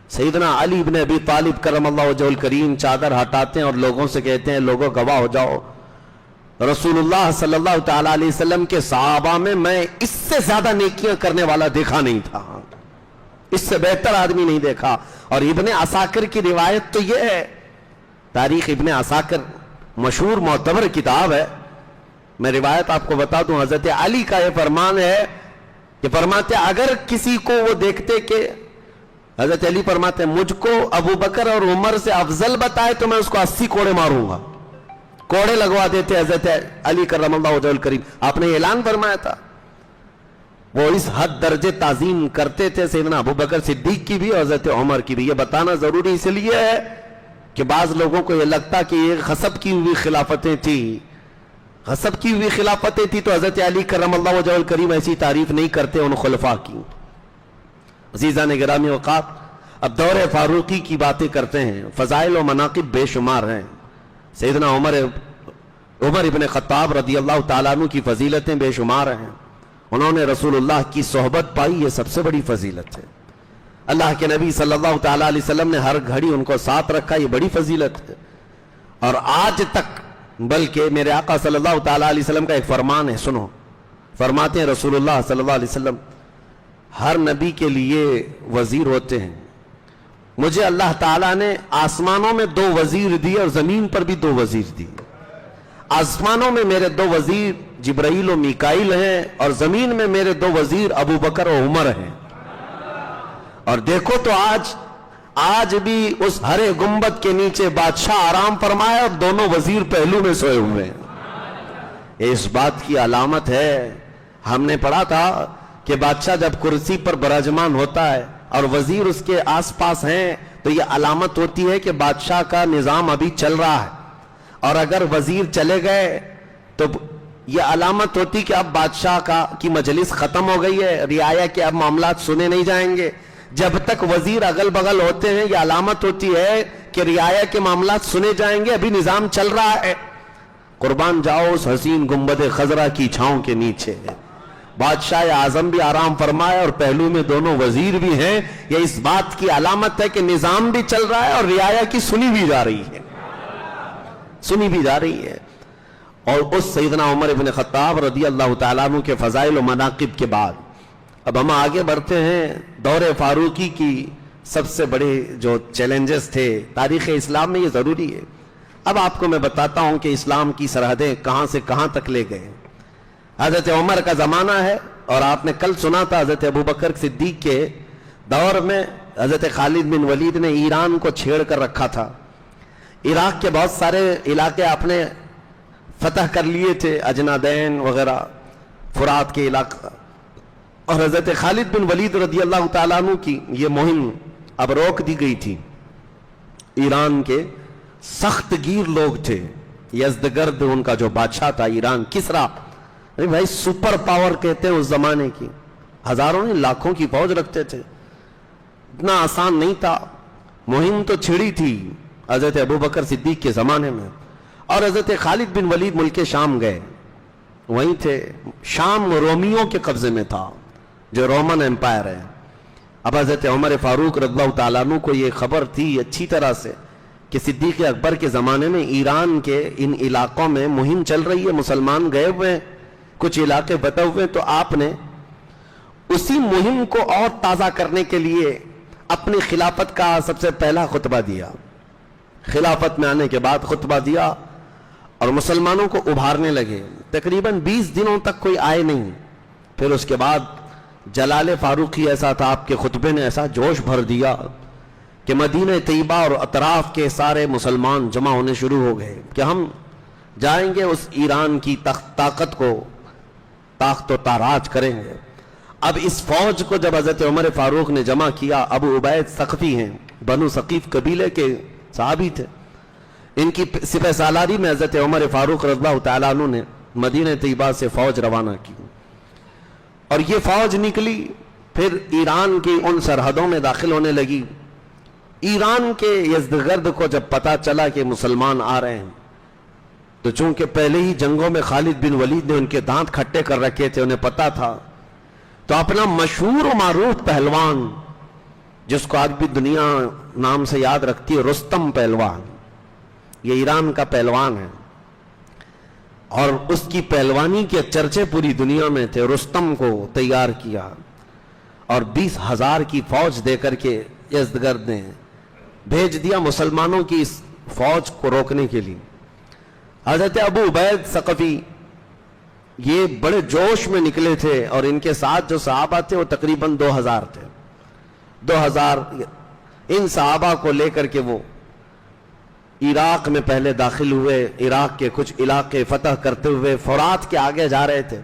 S1: سیدنا علی ابن ابی طالب کرم اللہ وجہ الکریم چادر ہٹاتے ہیں اور لوگوں سے کہتے ہیں لوگوں گواہ ہو جاؤ, رسول اللہ صلی اللہ تعالی علیہ وسلم کے صحابہ میں اس سے زیادہ نیکیاں کرنے والا دیکھا نہیں تھا, اس سے بہتر آدمی نہیں دیکھا. اور ابن عساکر کی روایت تو یہ ہے, تاریخ ابن عساکر مشہور معتبر کتاب ہے, میں روایت آپ کو بتا دوں. حضرت علی کا یہ فرمان ہے کہ فرماتے اگر کسی کو وہ دیکھتے کہ حضرت علی فرماتے ہیں مجھ کو ابو بکر اور عمر سے افضل بتائے تو میں اس کو 80 کوڑے ماروں گا. کوڑے لگوا دیتے حضرت علی کرم اللہ وجہ الکریم. آپ نے اعلان فرمایا تھا. وہ اس حد درجے تعظیم کرتے تھے سیدنا ابو بکر صدیق کی بھی اور حضرت عمر کی بھی. یہ بتانا ضروری اس لیے ہے کہ بعض لوگوں کو یہ لگتا کہ یہ غصب کی ہوئی خلافتیں تھی, غصب کی ہوئی خلافتیں تھی تو حضرت علی کرم اللہ وجہ الکریم ایسی تعریف نہیں کرتے ان خلفاء کی. عزیزان گرامی اوقات, اب دور فاروقی کی باتیں کرتے ہیں. فضائل و مناقب بے شمار ہیں. سیدنا عمر ابن خطاب رضی اللہ تعالیٰ عنہ کی فضیلتیں بے شمار ہیں. انہوں نے رسولullah کی صحبت پائی, یہ سب سے بڑی فضیلت ہے. اللہ کے نبی صلی اللہ تعالیٰ علیہ وسلم نے ہر گھڑی ان کو ساتھ رکھا, یہ بڑی فضیلت ہے. اور آج تک بلکہ میرے آقا صلی اللہ تعالیٰ علیہ وسلم کا ایک فرمان ہے, سنو. فرماتے ہیں رسولullah صلی اللہ علیہ وسلم, ہر نبی کے لیے وزیر ہوتے ہیں. مجھے اللہ تعالیٰ نے آسمانوں میں 2 وزیر دیے اور زمین پر بھی 2 وزیر دیے. آسمانوں میں میرے 2 وزیر جبرائیل و میکائیل ہیں, اور زمین میں میرے 2 وزیر ابو بکر و عمر ہیں. اور دیکھو تو آج بھی اس ہرے گنبد کے نیچے بادشاہ آرام فرمایا اور دونوں وزیر پہلو میں سوئے ہوئے ہیں. اس بات کی علامت ہے, ہم نے پڑھا تھا کہ بادشاہ جب کرسی پر براجمان ہوتا ہے اور وزیر اس کے آس پاس ہیں تو یہ علامت ہوتی ہے کہ بادشاہ کا نظام ابھی چل رہا ہے. اور اگر وزیر چلے گئے تو یہ علامت ہوتی کہ اب بادشاہ کی مجلس ختم ہو گئی ہے, رعایا کے اب معاملات سنے نہیں جائیں گے. جب تک وزیر اگل بغل ہوتے ہیں یہ علامت ہوتی ہے کہ رعایا کے معاملات سنے جائیں گے, ابھی نظام چل رہا ہے. قربان جاؤ اس حسین گنبد خضرا کی چھاؤں کے نیچے بادشاہ اعظم بھی آرام فرمائے اور پہلو میں دونوں وزیر بھی ہیں. یہ اس بات کی علامت ہے کہ نظام بھی چل رہا ہے اور رعایا کی سنی بھی جا رہی ہے, سنی بھی جا رہی ہے. اور اس سیدنا عمر بن خطاب رضی اللہ تعالیٰ عنہ کے فضائل و مناقب کے بعد اب ہم آگے بڑھتے ہیں. دور فاروقی کی سب سے بڑے جو چیلنجز تھے تاریخ اسلام میں, یہ ضروری ہے. اب آپ کو میں بتاتا ہوں کہ اسلام کی سرحدیں کہاں سے کہاں تک لے گئے. حضرت عمر کا زمانہ ہے, اور آپ نے کل سنا تھا حضرت ابوبکر صدیق کے دور میں حضرت خالد بن ولید نے ایران کو چھیڑ کر رکھا تھا. عراق کے بہت سارے علاقے آپ نے فتح کر لیے تھے, اجنادین وغیرہ, فرات کے علاقہ. اور حضرت خالد بن ولید رضی اللہ تعالیٰ عنہ کی یہ مہم اب روک دی گئی تھی. ایران کے سخت گیر لوگ تھے, یزدگرد ان کا جو بادشاہ تھا ایران, کسرا, بھائی سپر پاور کہتے ہیں اس زمانے کی, ہزاروں نہیں لاکھوں کی فوج رکھتے تھے. اتنا آسان نہیں تھا. مہم تو چھڑی تھی حضرت ابوبکر صدیق کے زمانے میں, اور حضرت خالد بن ولید ملک شام گئے, وہیں تھے. شام رومیوں کے قبضے میں تھا, جو رومن امپائر ہے. اب حضرت عمر فاروق رضی اللہ تعالیٰ عنہ کو یہ خبر تھی اچھی طرح سے کہ صدیق اکبر کے زمانے میں ایران کے ان علاقوں میں مہم چل رہی ہے, مسلمان گئے ہوئے ہیں, کچھ علاقے بٹے ہوئے. تو آپ نے اسی مہم کو اور تازہ کرنے کے لیے اپنی خلافت کا سب سے پہلا خطبہ دیا. خلافت میں آنے کے بعد خطبہ دیا اور مسلمانوں کو ابھارنے لگے. تقریباً 20 دنوں تک کوئی آئے نہیں. پھر اس کے بعد جلال فاروقی ایسا تھا, آپ کے خطبے نے ایسا جوش بھر دیا کہ مدینہ طیبہ اور اطراف کے سارے مسلمان جمع ہونے شروع ہو گئے کہ ہم جائیں گے اس ایران کی طاقت کو طاقت و تاراج کریں گے. اب اس فوج کو جب حضرت عمر فاروق نے جمع کیا, ابو عبید ثقفی ہیں, بنو ثقیف قبیلے کے صحابی تھے, ان کی سپہ سالاری میں حضرت عمر فاروق رضی اللہ تعالیٰ عنہ نے مدینہ طیبہ سے فوج روانہ کی. اور یہ فوج نکلی, پھر ایران کی ان سرحدوں میں داخل ہونے لگی. ایران کے یزدگرد کو جب پتا چلا کہ مسلمان آ رہے ہیں تو چونکہ پہلے ہی جنگوں میں خالد بن ولید نے ان کے دانت کھٹے کر رکھے تھے, انہیں پتا تھا, تو اپنا مشہور و معروف پہلوان جس کو آج بھی دنیا نام سے یاد رکھتی ہے, رستم پہلوان, یہ ایران کا پہلوان ہے اور اس کی پہلوانی کے چرچے پوری دنیا میں تھے. رستم کو تیار کیا اور 20,000 کی فوج دے کر کے یزدگرد نے بھیج دیا مسلمانوں کی اس فوج کو روکنے کے لیے. حضرت ابو عبید ثقفی یہ بڑے جوش میں نکلے تھے, اور ان کے ساتھ جو صحابہ تھے وہ تقریباً 2,000 تھے. 2,000 ان صحابہ کو لے کر کے وہ عراق میں پہلے داخل ہوئے. عراق کے کچھ علاقے فتح کرتے ہوئے فرات کے آگے جا رہے تھے.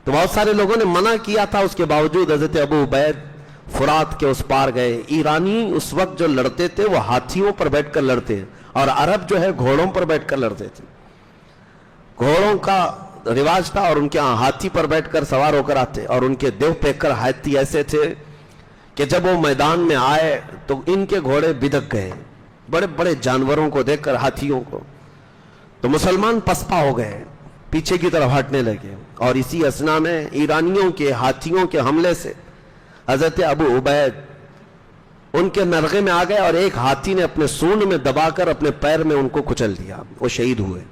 S1: تو بہت سارے لوگوں نے منع کیا تھا, اس کے باوجود حضرت ابو عبید فرات کے اس پار گئے. ایرانی اس وقت جو لڑتے تھے وہ ہاتھیوں پر بیٹھ کر لڑتے, اور عرب جو ہے گھوڑوں پر بیٹھ کر لڑتے تھے. گھوڑوں کا رواج تھا اور ان کے ہاتھی پر بیٹھ کر سوار ہو کر آتے, اور ان کے دیو پیکر ہاتھی ایسے تھے کہ جب وہ میدان میں آئے تو ان کے گھوڑے بدک گئے. بڑے بڑے جانوروں کو دیکھ کر, ہاتھیوں کو, تو مسلمان پسپا ہو گئے. پیچھے کی طرف ہٹنے لگے، اور اسی اسنا میں ایرانیوں کے ہاتھیوں کے حملے سے حضرت ابو عبید ان کے نرغے میں آ گئے، اور ایک ہاتھی نے اپنے سونڈ میں دبا کر اپنے پیر میں ان کو کچل دیا، وہ شہید ہوئے۔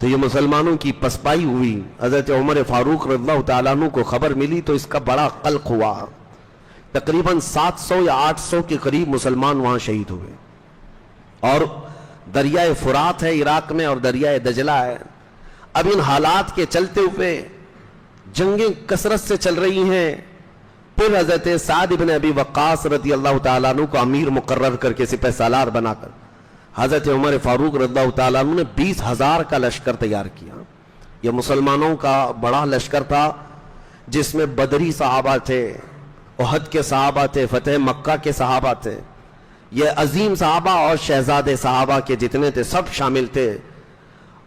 S1: تو یہ مسلمانوں کی پسپائی ہوئی۔ حضرت عمر فاروق رضی اللہ تعالیٰ عنہ کو خبر ملی تو اس کا بڑا قلق ہوا، تقریباً 700 یا 800 کے قریب مسلمان وہاں شہید ہوئے، اور دریائے فرات ہے عراق میں اور دریائے دجلہ ہے۔ اب ان حالات کے چلتے ہوئے جنگیں کثرت سے چل رہی ہیں، پھر حضرت سعد بن ابی وقاص رضی اللہ تعالیٰ عنہ کو امیر مقرر کر کے سپہ سالار بنا کر حضرت عمر فاروق رضی اللہ تعالیٰ عنہ نے 20,000 کا لشکر تیار کیا۔ یہ مسلمانوں کا بڑا لشکر تھا، جس میں بدری صحابہ تھے، احد کے صحابہ تھے، فتح مکہ کے صحابہ تھے، یہ عظیم صحابہ اور شہزادے صحابہ کے جتنے تھے سب شامل تھے،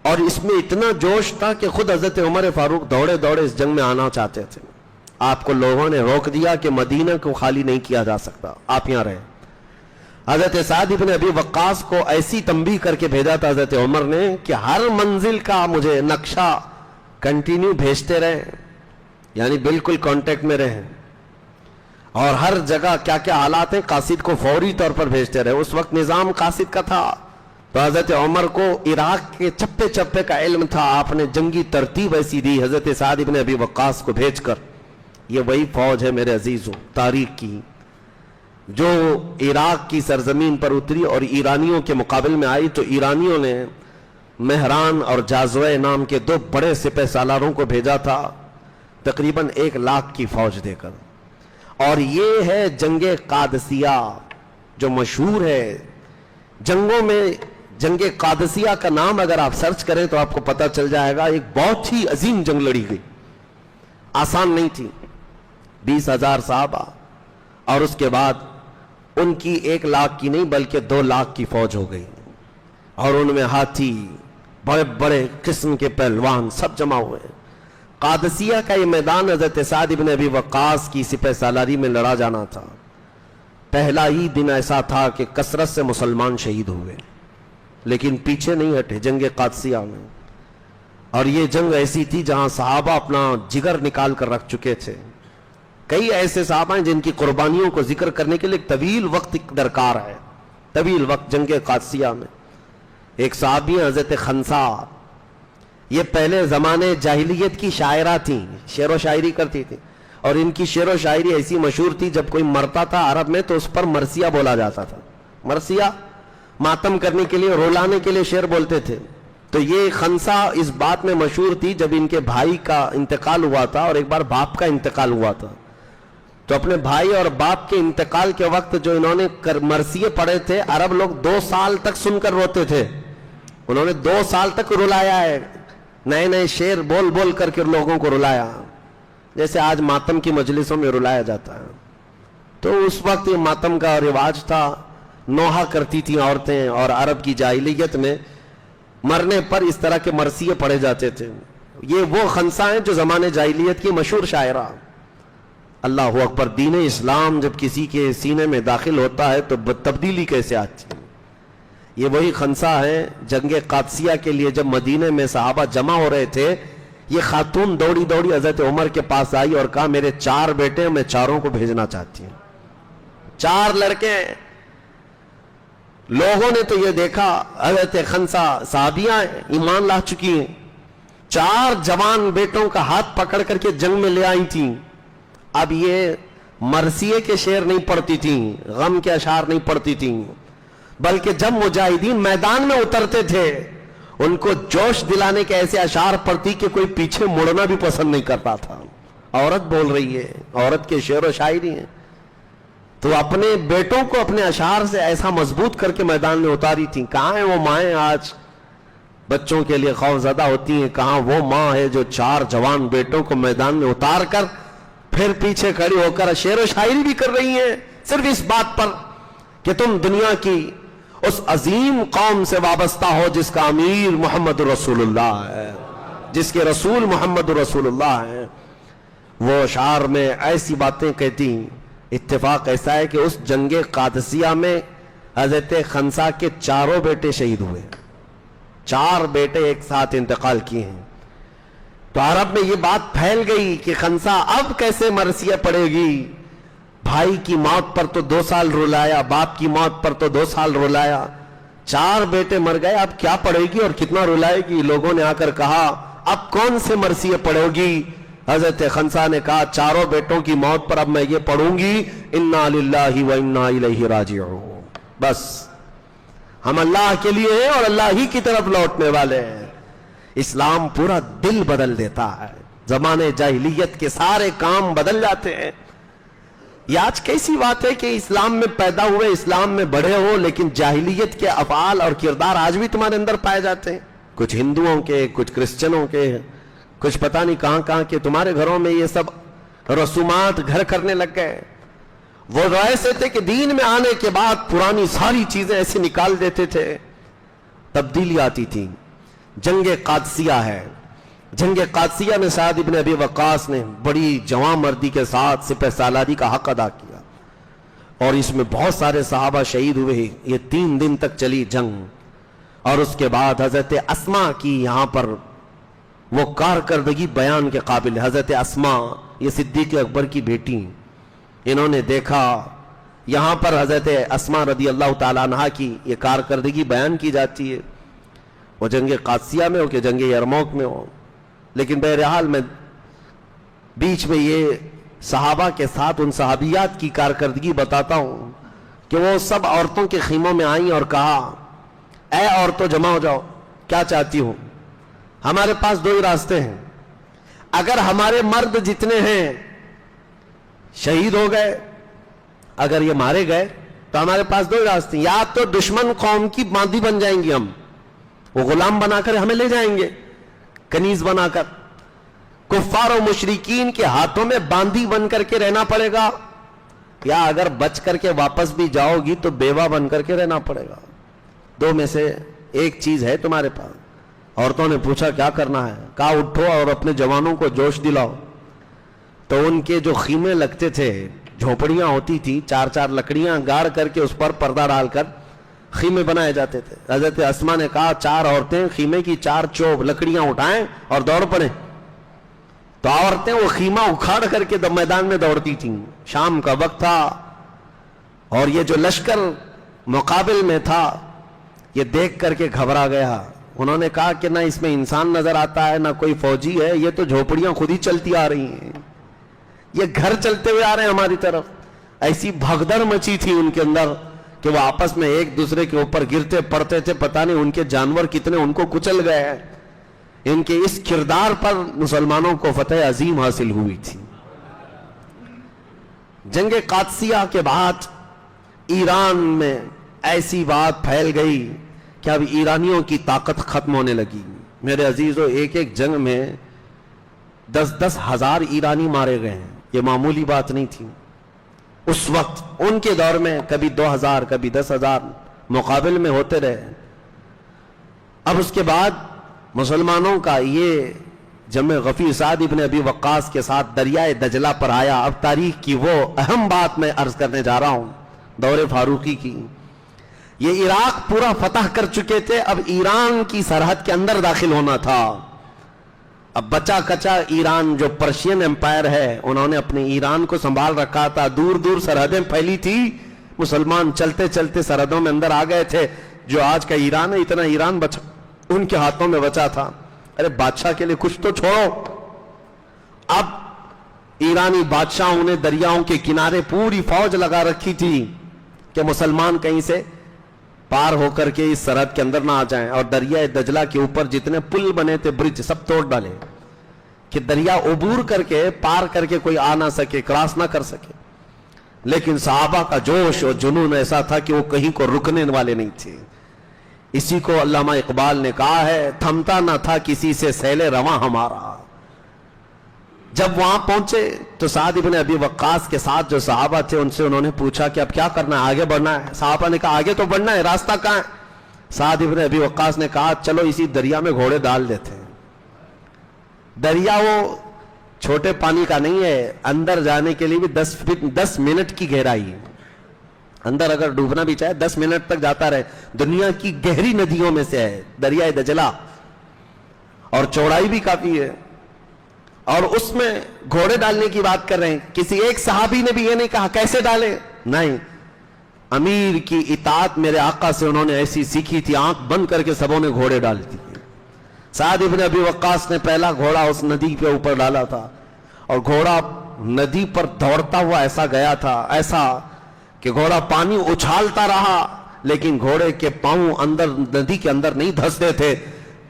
S1: اور اس میں اتنا جوش تھا کہ خود حضرت عمر فاروق دوڑے دوڑے اس جنگ میں آنا چاہتے تھے۔ آپ کو لوگوں نے روک دیا کہ مدینہ کو خالی نہیں کیا جا سکتا، آپ یہاں رہے۔ حضرت سعد بن ابی وقاص کو ایسی تنبیہ کر کے بھیجا تھا حضرت عمر نے کہ ہر منزل کا مجھے نقشہ کنٹینیو بھیجتے رہیں، یعنی بالکل کانٹیکٹ میں رہیں، اور ہر جگہ کیا کیا حالات ہیں قاصد کو فوری طور پر بھیجتے رہے۔ اس وقت نظام قاصد کا تھا، تو حضرت عمر کو عراق کے چپے چپے کا علم تھا، آپ نے جنگی ترتیب ایسی دی حضرت سعد بن ابی وقاص کو بھیج کر، یہ وہی فوج ہے میرے عزیزوں تاریخ کی جو عراق کی سرزمین پر اتری اور ایرانیوں کے مقابل میں آئی۔ تو ایرانیوں نے مہران اور جازوہ نام کے 2 بڑے سپہ سالاروں کو بھیجا تھا، تقریباً 1 لاکھ کی فوج دے کر، اور یہ ہے جنگ قادسیہ جو مشہور ہے جنگوں میں۔ جنگ قادسیہ کا نام اگر آپ سرچ کریں تو آپ کو پتہ چل جائے گا، ایک بہت ہی عظیم جنگ لڑی گئی، آسان نہیں تھی۔ 20,000 صحابہ، اور اس کے بعد ان کی 1 لاکھ کی نہیں بلکہ 2 لاکھ کی فوج ہو گئی، اور ان میں ہاتھی، بڑے بڑے قسم کے پہلوان سب جمع ہوئے۔ قادسیہ کا یہ میدان حضرت سعد بن ابی وقاص کی سپہ سالاری میں لڑا جانا تھا۔ پہلا ہی دن ایسا تھا کہ کثرت سے مسلمان شہید ہوئے، لیکن پیچھے نہیں ہٹے جنگ قادسیہ میں، اور یہ جنگ ایسی تھی جہاں صحابہ اپنا جگر نکال کر رکھ چکے تھے۔ کئی ایسے صحابہ ہیں جن کی قربانیوں کو ذکر کرنے کے لیے طویل وقت درکار ہے، طویل وقت۔ جنگ قادسیہ میں ایک صحابی حضرت خنسا، یہ پہلے زمانے جاہلیت کی شاعرہ تھیں، شعر و شاعری کرتی تھی، اور ان کی شعر و شاعری ایسی مشہور تھی جب کوئی مرتا تھا عرب میں تو اس پر مرثیہ بولا جاتا تھا۔ مرثیہ ماتم کرنے کے لیے، رولانے کے لیے شعر بولتے تھے۔ تو یہ خنسا اس بات میں مشہور تھی جب ان کے بھائی کا انتقال ہوا تھا، اور ایک بار باپ کا انتقال ہوا تھا، تو اپنے بھائی اور باپ کے انتقال کے وقت جو انہوں نے مرثیے پڑھے تھے، عرب لوگ 2 سال تک سن کر روتے تھے۔ انہوں نے 2 سال تک رلایا ہے، نئے نئے شعر بول بول کر کے لوگوں کو رلایا، جیسے آج ماتم کی مجلسوں میں رلایا جاتا ہے۔ تو اس وقت یہ ماتم کا رواج تھا، نوحہ کرتی تھیں عورتیں، اور عرب کی جاہلیت میں مرنے پر اس طرح کے مرثیے پڑھے جاتے تھے۔ یہ وہ خنسا ہیں جو زمانے جاہلیت کی مشہور شاعرہ۔ اللہ اکبر! دین اسلام جب کسی کے سینے میں داخل ہوتا ہے تو تبدیلی کیسے آتی ہے۔ یہ وہی خنسا ہے جنگ قادسیہ کے لیے جب مدینے میں صحابہ جمع ہو رہے تھے، یہ خاتون دوڑی دوڑی حضرت عمر کے پاس آئی اور کہا میرے 4 بیٹے ہیں، میں چاروں کو بھیجنا چاہتی ہوں۔ 4 لڑکے ہیں۔ لوگوں نے تو یہ دیکھا حضرت خنسا صحابیاں ایمان لا چکی ہیں، 4 جوان بیٹوں کا ہاتھ پکڑ کر کے جنگ میں لے آئی تھیں۔ اب یہ مرثیے کے شعر نہیں پڑھتی تھیں، غم کے اشعار نہیں پڑھتی تھیں، بلکہ جب مجاہدین میدان میں اترتے تھے ان کو جوش دلانے کے ایسے اشعار پڑھتی کہ کوئی پیچھے مڑنا بھی پسند نہیں کرتا تھا۔ عورت بول رہی ہے، عورت کے شعر و شاعری ہیں، تو اپنے بیٹوں کو اپنے اشعار سے ایسا مضبوط کر کے میدان میں اتاری تھیں۔ کہاں ہیں وہ مائیں آج بچوں کے لیے خوف زدہ ہوتی ہیں؟ کہاں وہ ماں ہے جو 4 جوان بیٹوں کو میدان میں اتار کر پھر پیچھے کھڑی ہو کر شعر و شاعری بھی کر رہی ہیں، صرف اس بات پر کہ تم دنیا کی اس عظیم قوم سے وابستہ ہو جس کا امیر محمد رسول اللہ ہے، جس کے رسول محمد رسول اللہ ہے۔ وہ اشعار میں ایسی باتیں کہتی۔ اتفاق ایسا ہے کہ اس جنگ قادسیہ میں حضرت خنسا کے 4 بیٹے شہید ہوئے، 4 بیٹے ایک ساتھ انتقال کیے ہیں. تو عرب میں یہ بات پھیل گئی کہ خنسا اب کیسے مرثیہ پڑے گی. بھائی کی موت پر تو 2 سال رلایا, باپ کی موت پر تو 2 سال رلایا, 4 بیٹے مر گئے, اب کیا پڑے گی اور کتنا رلائے گی. لوگوں نے آ کر کہا اب کون سے مرثیہ پڑھو گی. حضرت خنسا نے کہا 4 بیٹوں کی موت پر اب میں یہ پڑھوں گی انا للہ و انا الیہ راجعون. بس ہم اللہ کے لیے ہیں اور اللہ ہی کی طرف لوٹنے والے ہیں. اسلام پورا دل بدل دیتا ہے. زمانے جاہلیت کے سارے کام بدل جاتے ہیں. یہ آج کیسی بات ہے کہ اسلام میں پیدا ہوئے, اسلام میں بڑھے ہو, لیکن جاہلیت کے افعال اور کردار آج بھی تمہارے اندر پائے جاتے ہیں. کچھ ہندوؤں کے, کچھ کرسچنوں کے, کچھ پتہ نہیں کہاں کہاں کے. تمہارے گھروں میں یہ سب رسومات گھر کرنے لگ گئے. وہ ایسے تھے کہ دین میں آنے کے بعد پرانی ساری چیزیں ایسے نکال دیتے تھے. تبدیلی آتی تھی. جنگ قادسیہ ہے. جنگ قادسیہ میں سعد ابن ابی وقاص نے بڑی جواں مردی کے ساتھ سپہ سالاری کا حق ادا کیا, اور اس میں بہت سارے صحابہ شہید ہوئے. یہ 3 دن تک چلی جنگ, اور اس کے بعد حضرت اسماء کی یہاں پر وہ کارکردگی بیان کے قابل. حضرت اسماء یہ صدیق اکبر کی بیٹی, انہوں نے دیکھا یہاں پر حضرت اسماء رضی اللہ تعالیٰ عنہ کی یہ کارکردگی بیان کی جاتی ہے. وہ جنگ قادسیہ میں ہو کہ جنگ یرموک میں ہو, لیکن بہرحال میں بیچ میں یہ صحابہ کے ساتھ ان صحابیات کی کارکردگی بتاتا ہوں کہ وہ سب عورتوں کے خیموں میں آئیں اور کہا اے عورتوں جمع ہو جاؤ, کیا چاہتی ہوں, ہمارے پاس 2 ہی راستے ہیں. اگر ہمارے مرد جتنے ہیں شہید ہو گئے, اگر یہ مارے گئے تو ہمارے پاس 2 ہی راستے ہیں. یا تو دشمن قوم کی باندی بن جائیں گے ہم, وہ غلام بنا کر ہمیں لے جائیں گے کنیز بنا کر, کفار و مشرکین کے ہاتھوں میں باندی بن کر کے رہنا پڑے گا, یا اگر بچ کر کے واپس بھی جاؤ گی تو بیوہ بن کر کے رہنا پڑے گا. 2 میں سے ایک چیز ہے تمہارے پاس. عورتوں نے پوچھا کیا کرنا ہے. کہا اٹھو اور اپنے جوانوں کو جوش دلاؤ. تو ان کے جو خیمے لگتے تھے, جھوپڑیاں ہوتی تھی, 4 لکڑیاں گاڑ کر کے اس پر پردہ ڈال کر خیمے بنائے جاتے تھے. حضرت اسماء نے کہا 4 عورتیں خیمے کی 4 چوب لکڑیاں اٹھائیں اور دوڑ پڑیں. تو عورتیں وہ خیمہ اکھاڑ کر کے میدان میں دوڑتی تھیں. شام کا وقت تھا اور یہ جو لشکر مقابل میں تھا یہ دیکھ کر کے گھبرا گیا. انہوں نے کہا کہ نہ اس میں انسان نظر آتا ہے, نہ کوئی فوجی ہے, یہ تو جھوپڑیاں خود ہی چلتی آ رہی ہیں, یہ گھر چلتے ہوئے آ رہے ہیں ہماری طرف. ایسی بھگدڑ مچی تھی ان کے اندر کہ وہ آپس میں ایک دوسرے کے اوپر گرتے پڑتے تھے. پتہ نہیں ان کے جانور کتنے ان کو کچل گئے ہیں. ان کے اس کردار پر مسلمانوں کو فتح عظیم حاصل ہوئی تھی. جنگ قادسیہ کے بعد ایران میں ایسی بات پھیل گئی کہ اب ایرانیوں کی طاقت ختم ہونے لگی. میرے عزیزو, ایک جنگ میں 10 ہزار ایرانی مارے گئے ہیں. یہ معمولی بات نہیں تھی. اس وقت ان کے دور میں کبھی 2000 کبھی 10,000 مقابل میں ہوتے رہے. اب اس کے بعد مسلمانوں کا یہ جمع غفیر سعد ابن ابی وقاص کے ساتھ دریائے دجلہ پر آیا. اب تاریخ کی وہ اہم بات میں عرض کرنے جا رہا ہوں, دور فاروقی کی. یہ عراق پورا فتح کر چکے تھے, اب ایران کی سرحد کے اندر داخل ہونا تھا. اب بچا کچا ایران جو پرشین امپائر ہے انہوں نے اپنے ایران کو سنبھال رکھا تھا. دور دور سرحدیں پھیلی تھی, مسلمان چلتے چلتے سرحدوں میں اندر آ گئے تھے. جو آج کا ایران ہے اتنا ایران بچا ان کے ہاتھوں میں بچا تھا. ارے بادشاہ کے لیے کچھ تو چھوڑو. اب ایرانی بادشاہوں نے دریاؤں کے کنارے پوری فوج لگا رکھی تھی کہ مسلمان کہیں سے پار ہو کر کے اس سرحد کے اندر نہ آ جائیں, اور دریائے دجلہ کے اوپر جتنے پل بنے تھے, برج, سب توڑ ڈالے کہ دریا عبور کر کے پار کر کے کوئی آ نہ سکے, کراس نہ کر سکے. لیکن صحابہ کا جوش اور جنون ایسا تھا کہ وہ کہیں کو رکنے والے نہیں تھے. اسی کو علامہ اقبال نے کہا ہے, تھمتا نہ تھا کسی سے سیل رواں ہمارا. جب وہاں پہنچے تو سعد ابن ابی وقاص کے ساتھ جو صحابہ تھے ان سے انہوں نے پوچھا کہ اب کیا کرنا ہے, آگے بڑھنا ہے؟ صحابہ نے کہا آگے تو بڑھنا ہے, راستہ کہاں ہے؟ سعد ابن ابی وقاص نے کہا چلو اسی دریا میں گھوڑے ڈال دیتے ہیں. دریا وہ چھوٹے پانی کا نہیں ہے, اندر جانے کے لیے بھی 10 منٹ کی گہرائی ہے. اندر اگر ڈوبنا بھی چاہے 10 منٹ تک جاتا رہے. دنیا کی گہری ندیوں میں سے ہے دریائے دجلہ, اور چوڑائی بھی کافی ہے, اور اس میں گھوڑے ڈالنے کی بات کر رہے ہیں. کسی ایک صحابی نے بھی یہ نہیں کہا کیسے ڈالے, نہیں, امیر کی اطاعت میرے آقا سے انہوں نے ایسی سیکھی تھی, آنکھ بند کر کے سبوں نے گھوڑے ڈال دی. سعد ابن ابی وقاص نے پہلا گھوڑا اس ندی پہ اوپر ڈالا تھا, اور گھوڑا ندی پر دوڑتا ہوا ایسا گیا تھا, ایسا کہ گھوڑا پانی اچھالتا رہا لیکن گھوڑے کے پاؤں اندر ندی کے اندر نہیں دھستے تھے.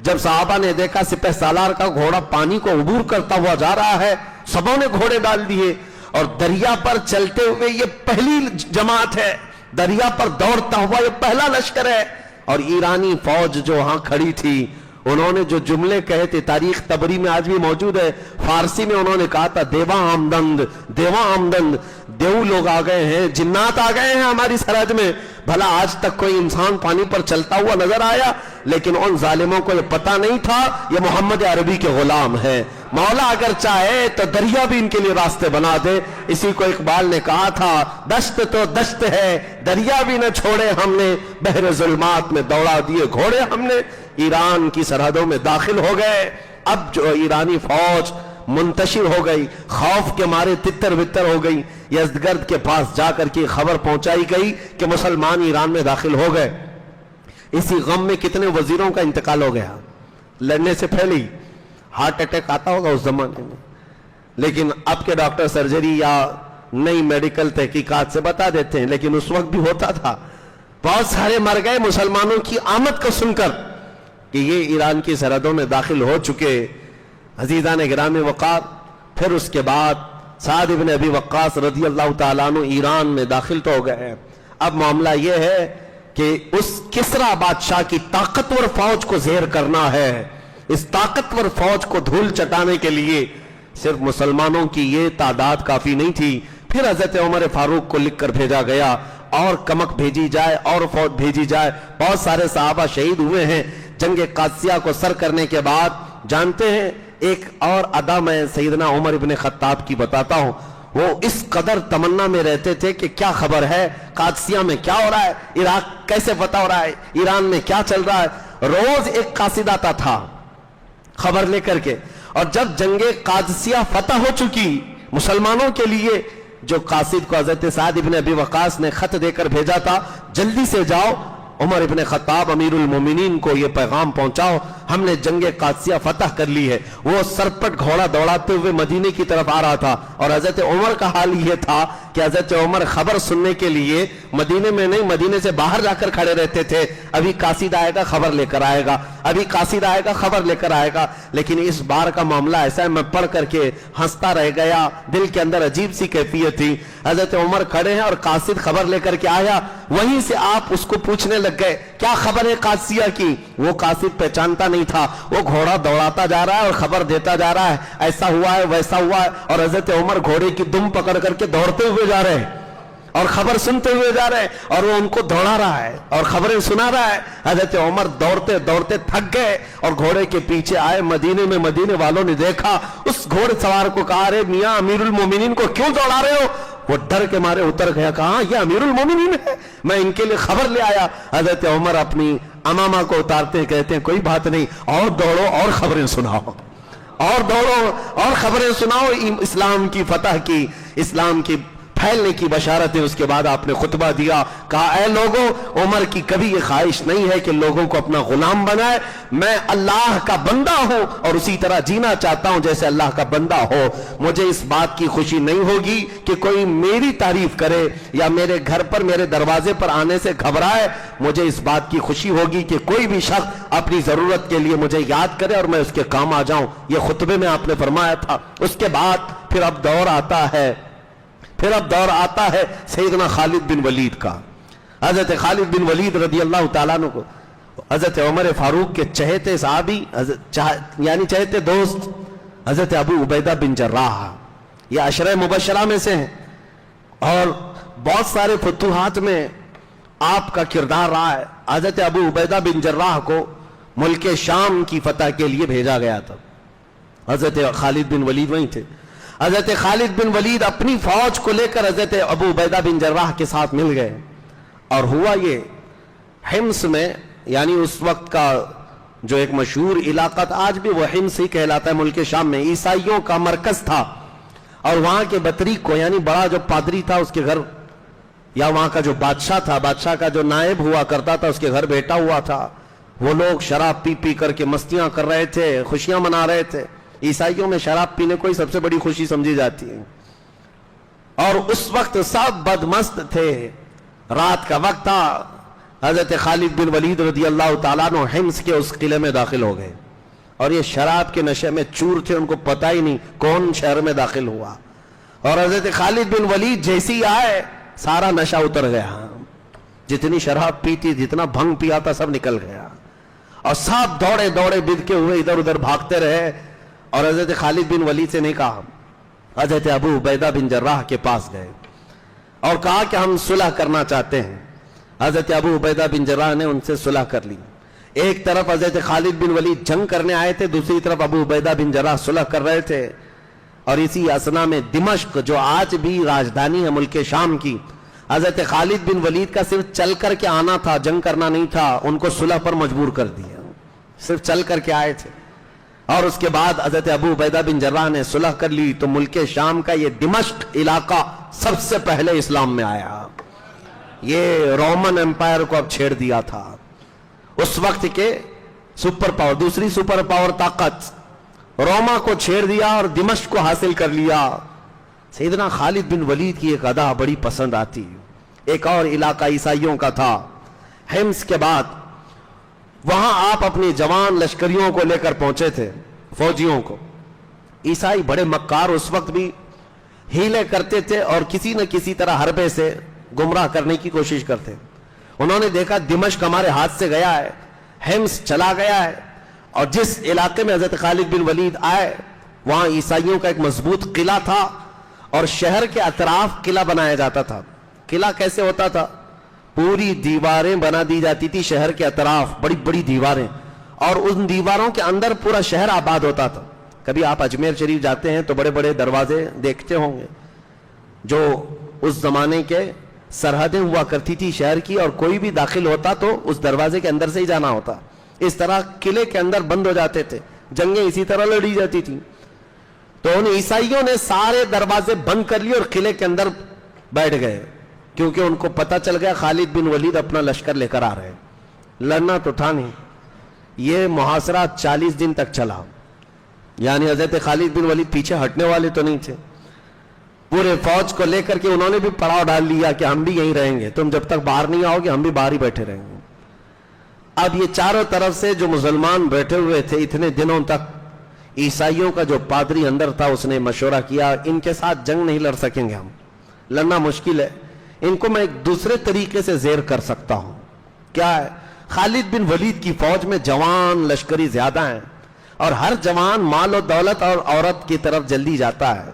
S1: جب صحابہ نے دیکھا سپہ سالار کا گھوڑا پانی کو عبور کرتا ہوا جا رہا ہے, سبوں نے گھوڑے ڈال دیے, اور دریا پر چلتے ہوئے یہ پہلی جماعت ہے, دریا پر دوڑتا ہوا یہ پہلا لشکر ہے. اور ایرانی فوج جو وہاں کھڑی تھی, انہوں نے جو جملے کہے تھے, تاریخ طبری میں آج بھی موجود ہے, فارسی میں انہوں نے کہا تھا دیوا آمدند, دیوا آمدند, دیو لوگ آ گئے ہیں, جنات آ گئے ہیں ہماری سرحد میں. بھلا آج تک کوئی انسان پانی پر چلتا ہوا نظر آیا؟ لیکن ان ظالموں کو یہ پتا نہیں تھا یہ محمد عربی کے غلام ہیں. مولا اگر چاہے تو دریا بھی ان کے لیے راستے بنا دے. اسی کو اقبال نے کہا تھا, دشت تو دشت ہے دریا بھی نہ چھوڑے ہم نے, بحر ظلمات میں دوڑا دیے گھوڑے ہم نے. ایران کی سرحدوں میں داخل ہو گئے. اب جو ایرانی فوج منتشر ہو گئی, خوف کے مارے تتر بتر ہو گئی. یزدگرد کے پاس جا کر کے خبر پہنچائی گئی کہ مسلمان ایران میں داخل ہو گئے. اسی غم میں کتنے وزیروں کا انتقال ہو گیا, لڑنے سے پہلے ہی. ہارٹ اٹیک آتا ہوگا اس زمانے میں, لیکن اب کے ڈاکٹر سرجری یا نئی میڈیکل تحقیقات سے بتا دیتے ہیں, لیکن اس وقت بھی ہوتا تھا. بہت سارے مر گئے مسلمانوں کی آمد کو سن کر کہ یہ ایران کی سرحدوں میں داخل ہو چکے. عزیزان گرامی وقار, پھر اس کے بعد سعد ابن ابی وقاص رضی اللہ تعالیٰ عنہ ایران میں داخل تو ہو گئے. اب معاملہ یہ ہے کہ اس کسرا بادشاہ کی طاقتور فوج کو زیر کرنا ہے. اس طاقتور فوج کو دھول چٹانے کے لیے صرف مسلمانوں کی یہ تعداد کافی نہیں تھی. پھر حضرت عمر فاروق کو لکھ کر بھیجا گیا, اور کمک بھیجی جائے, اور فوج بھیجی جائے. بہت سارے صحابہ شہید ہوئے ہیں. جنگ قادسیہ کو سر کرنے کے بعد جانتے ہیں, ایک اور ادا میں سیدنا عمر ابن خطاب کی بتاتا ہوں. وہ اس قدر تمنا میں رہتے تھے کہ کیا خبر ہے, قادسیہ میں کیا ہو رہا ہے, عراق کیسے فتح ہو رہا ہے, ایران میں کیا چل رہا ہے. روز ایک قاصد آتا تھا خبر لے کر کے, اور جب جنگ قادسیہ فتح ہو چکی مسلمانوں کے لیے, جو قاصد کو حضرت سعد ابن ابی وقاص نے خط دے کر بھیجا تھا, جلدی سے جاؤ عمر ابن خطاب امیر المومنین کو یہ پیغام پہنچاؤ, ہم نے جنگ قادسیہ فتح کر لی ہے. وہ سرپٹ گھوڑا دوڑاتے ہوئے مدینے کی طرف آ رہا تھا, اور حضرت عمر کا حال یہ تھا کہ حضرت عمر خبر سننے کے لیے مدینے میں نہیں, مدینے سے باہر جا کر کھڑے رہتے تھے. ابھی قاصد آئے گا خبر لے کر آئے گا, ابھی قاصد آئے گا خبر لے کر آئے گا. لیکن اس بار کا معاملہ ایسا ہے, میں پڑھ کر کے ہنستا رہ گیا, دل کے اندر عجیب سی کیفیت تھی. حضرت عمر کھڑے ہیں اور قاصد خبر لے کر کے آیا, وہیں سے آپ اس کو پوچھنے لگ گئے کیا خبر ہے قادسیہ کی. وہ قاصد پہچانتا نہیں تھا, وہ گھوڑا دوڑاتا جا رہا ہے اور خبر دیتا جا رہا ہے, ایسا ہوا ہے ویسا ہوا ہے. اور حضرت عمر گھوڑے کی دم پکڑ کر کے دوڑتے ہوئے جا رہے ہیں اور خبر سنتے ہوئے جا رہے ہیں, اور وہ ان کو دوڑا رہا ہے اور خبریں سنا رہا ہے. حضرت عمر دوڑتے دوڑتے تھک گئے اور گھوڑے کے پیچھے آئے. مدینے میں مدینے والوں نے دیکھا, اس گھوڑ سوار کو کہا, ارے میاں امیر المومنین کو کیوں دوڑا رہے ہو؟ وہ ڈر کے مارے اتر گیا, کہا یہ امیر المومنین ہے, میں ان کے لیے خبر لے آیا. حضرت عمر اپنی امامہ کو اتارتے ہیں, کہتے ہیں کوئی بات نہیں, اور دوڑو اور خبریں سناؤ, اور دوڑو اور خبریں سناؤ اسلام کی فتح کی, اسلام کی پھیلنے کی بشارت ہے. اس کے بعد آپ نے خطبہ دیا, کہا اے لوگوں, عمر کی کبھی یہ خواہش نہیں ہے کہ لوگوں کو اپنا غلام بنائے. میں اللہ کا بندہ ہوں اور اسی طرح جینا چاہتا ہوں جیسے اللہ کا بندہ ہو. مجھے اس بات کی خوشی نہیں ہوگی کہ کوئی میری تعریف کرے یا میرے گھر پر میرے دروازے پر آنے سے گھبرائے. مجھے اس بات کی خوشی ہوگی کہ کوئی بھی شخص اپنی ضرورت کے لیے مجھے یاد کرے اور میں اس کے کام آ جاؤں. یہ خطبے میں آپ نے فرمایا تھا. اس کے بعد پھر اب دور آتا ہے سیدنا خالد بن ولید کا. حضرت خالد بن ولید رضی اللہ تعالیٰ عنہ کو حضرت عمر فاروق کے چہتے صحابی یعنی چہتے دوست حضرت ابو عبیدہ بن جراح, یہ عشرہ مبشرہ میں سے ہیں, اور بہت سارے فتوحات میں آپ کا کردار رہا ہے. حضرت ابو عبیدہ بن جراح کو ملک شام کی فتح کے لیے بھیجا گیا تھا. حضرت خالد بن ولید وہیں تھے. حضرت خالد بن ولید اپنی فوج کو لے کر حضرت ابو عبیدہ بن جراح کے ساتھ مل گئے. اور ہوا یہ حمص میں، یعنی اس وقت کا جو ایک مشہور علاقہ تھا، آج بھی وہ حمص ہی کہلاتا ہے، ملک شام میں عیسائیوں کا مرکز تھا، اور وہاں کے بطریق کو، یعنی بڑا جو پادری تھا اس کے گھر، یا وہاں کا جو بادشاہ تھا، بادشاہ کا جو نائب ہوا کرتا تھا اس کے گھر بیٹا ہوا تھا، وہ لوگ شراب پی پی کر کے مستیاں کر رہے تھے، خوشیاں منا رہے تھے۔ عیسائیوں میں شراب پینے کو ہی سب سے بڑی خوشی سمجھی جاتی ہے، اور اس وقت سب بدمست تھے، رات کا وقت تھا۔ حضرت خالد بن ولید رضی اللہ تعالیٰ عنہ حمص کے اس قلعے میں داخل ہو گئے، اور یہ شراب کے نشے میں چور تھے، ان کو پتہ ہی نہیں کون شہر میں داخل ہوا، اور حضرت خالد بن ولید جیسے ہی آئے سارا نشہ اتر گیا، جتنی شراب پیتی، جتنا بھنگ پیا تھا سب نکل گیا، اور سب دوڑے دوڑے بد کے ہوئے ادھر ادھر بھاگتے رہے، اور حضرت خالد بن ولید سے نہیں کہا، حضرت ابو عبیدہ بن جراح کے پاس گئے اور کہا کہ ہم صلح کرنا چاہتے ہیں۔ حضرت ابو عبیدہ بن جراح نے ان سے صلح کر لی۔ ایک طرف حضرت خالد بن ولید جنگ کرنے آئے تھے، دوسری طرف ابو عبیدہ بن جراح صلح کر رہے تھے، اور اسی اثنا میں دمشق جو آج بھی راجدھانی ہے ملک شام کی، حضرت خالد بن ولید کا صرف چل کر کے آنا تھا، جنگ کرنا نہیں تھا، ان کو صلح پر مجبور کر دیا، صرف چل کر کے آئے تھے، اور اس کے بعد حضرت ابو عبیدہ بن جراح نے صلح کر لی، تو ملک شام کا یہ دمشق علاقہ سب سے پہلے اسلام میں آیا۔ یہ رومن امپائر کو اب چھیڑ دیا تھا، اس وقت کے سپر پاور، دوسری سپر پاور طاقت روما کو چھیڑ دیا اور دمشق کو حاصل کر لیا۔ سیدنا خالد بن ولید کی ایک ادا بڑی پسند آتی، ایک اور علاقہ عیسائیوں کا تھا حمص کے بعد، وہاں آپ اپنی جوان لشکریوں کو لے کر پہنچے تھے، فوجیوں کو۔ عیسائی بڑے مکار اس وقت بھی ہیلے کرتے تھے اور کسی نہ کسی طرح حربے سے گمراہ کرنے کی کوشش کرتے۔ انہوں نے دیکھا دمشق ہمارے ہاتھ سے گیا ہے، حمص چلا گیا ہے، اور جس علاقے میں حضرت خالد بن ولید آئے وہاں عیسائیوں کا ایک مضبوط قلعہ تھا، اور شہر کے اطراف قلعہ بنایا جاتا تھا۔ قلعہ کیسے ہوتا تھا؟ پوری دیواریں بنا دی جاتی تھی شہر کے اطراف، بڑی بڑی دیواریں، اور ان دیواروں کے اندر پورا شہر آباد ہوتا تھا۔ کبھی آپ اجمیر شریف جاتے ہیں تو بڑے بڑے دروازے دیکھتے ہوں گے، جو اس زمانے کے سرحدیں ہوا کرتی تھی شہر کی، اور کوئی بھی داخل ہوتا تو اس دروازے کے اندر سے ہی جانا ہوتا۔ اس طرح قلعے کے اندر بند ہو جاتے تھے، جنگیں اسی طرح لڑی جاتی تھی۔ تو ان عیسائیوں نے سارے دروازے بند کر لیے اور قلعے کے اندر بیٹھ گئے، کیونکہ ان کو پتہ چل گیا خالد بن ولید اپنا لشکر لے کر آ رہے ہیں۔ لڑنا تو تھا نہیں۔ یہ محاصرہ 40 دن تک چلا، یعنی حضرت خالد بن ولید پیچھے ہٹنے والے تو نہیں تھے، پورے فوج کو لے کر کے انہوں نے بھی پڑاؤ ڈال لیا کہ ہم بھی یہیں رہیں گے، تم جب تک باہر نہیں آؤ گے ہم بھی باہر ہی بیٹھے رہیں گے۔ اب یہ چاروں طرف سے جو مسلمان بیٹھے ہوئے تھے اتنے دنوں تک، عیسائیوں کا جو پادری اندر تھا اس نے مشورہ کیا ان کے ساتھ جنگ نہیں لڑ سکیں گے، ہم لڑنا مشکل ہے، ان کو میں ایک دوسرے طریقے سے زیر کر سکتا ہوں۔ کیا ہے؟ خالد بن ولید کی فوج میں جوان لشکری زیادہ ہیں، اور ہر جوان مال و دولت اور عورت کی طرف جلدی جاتا ہے۔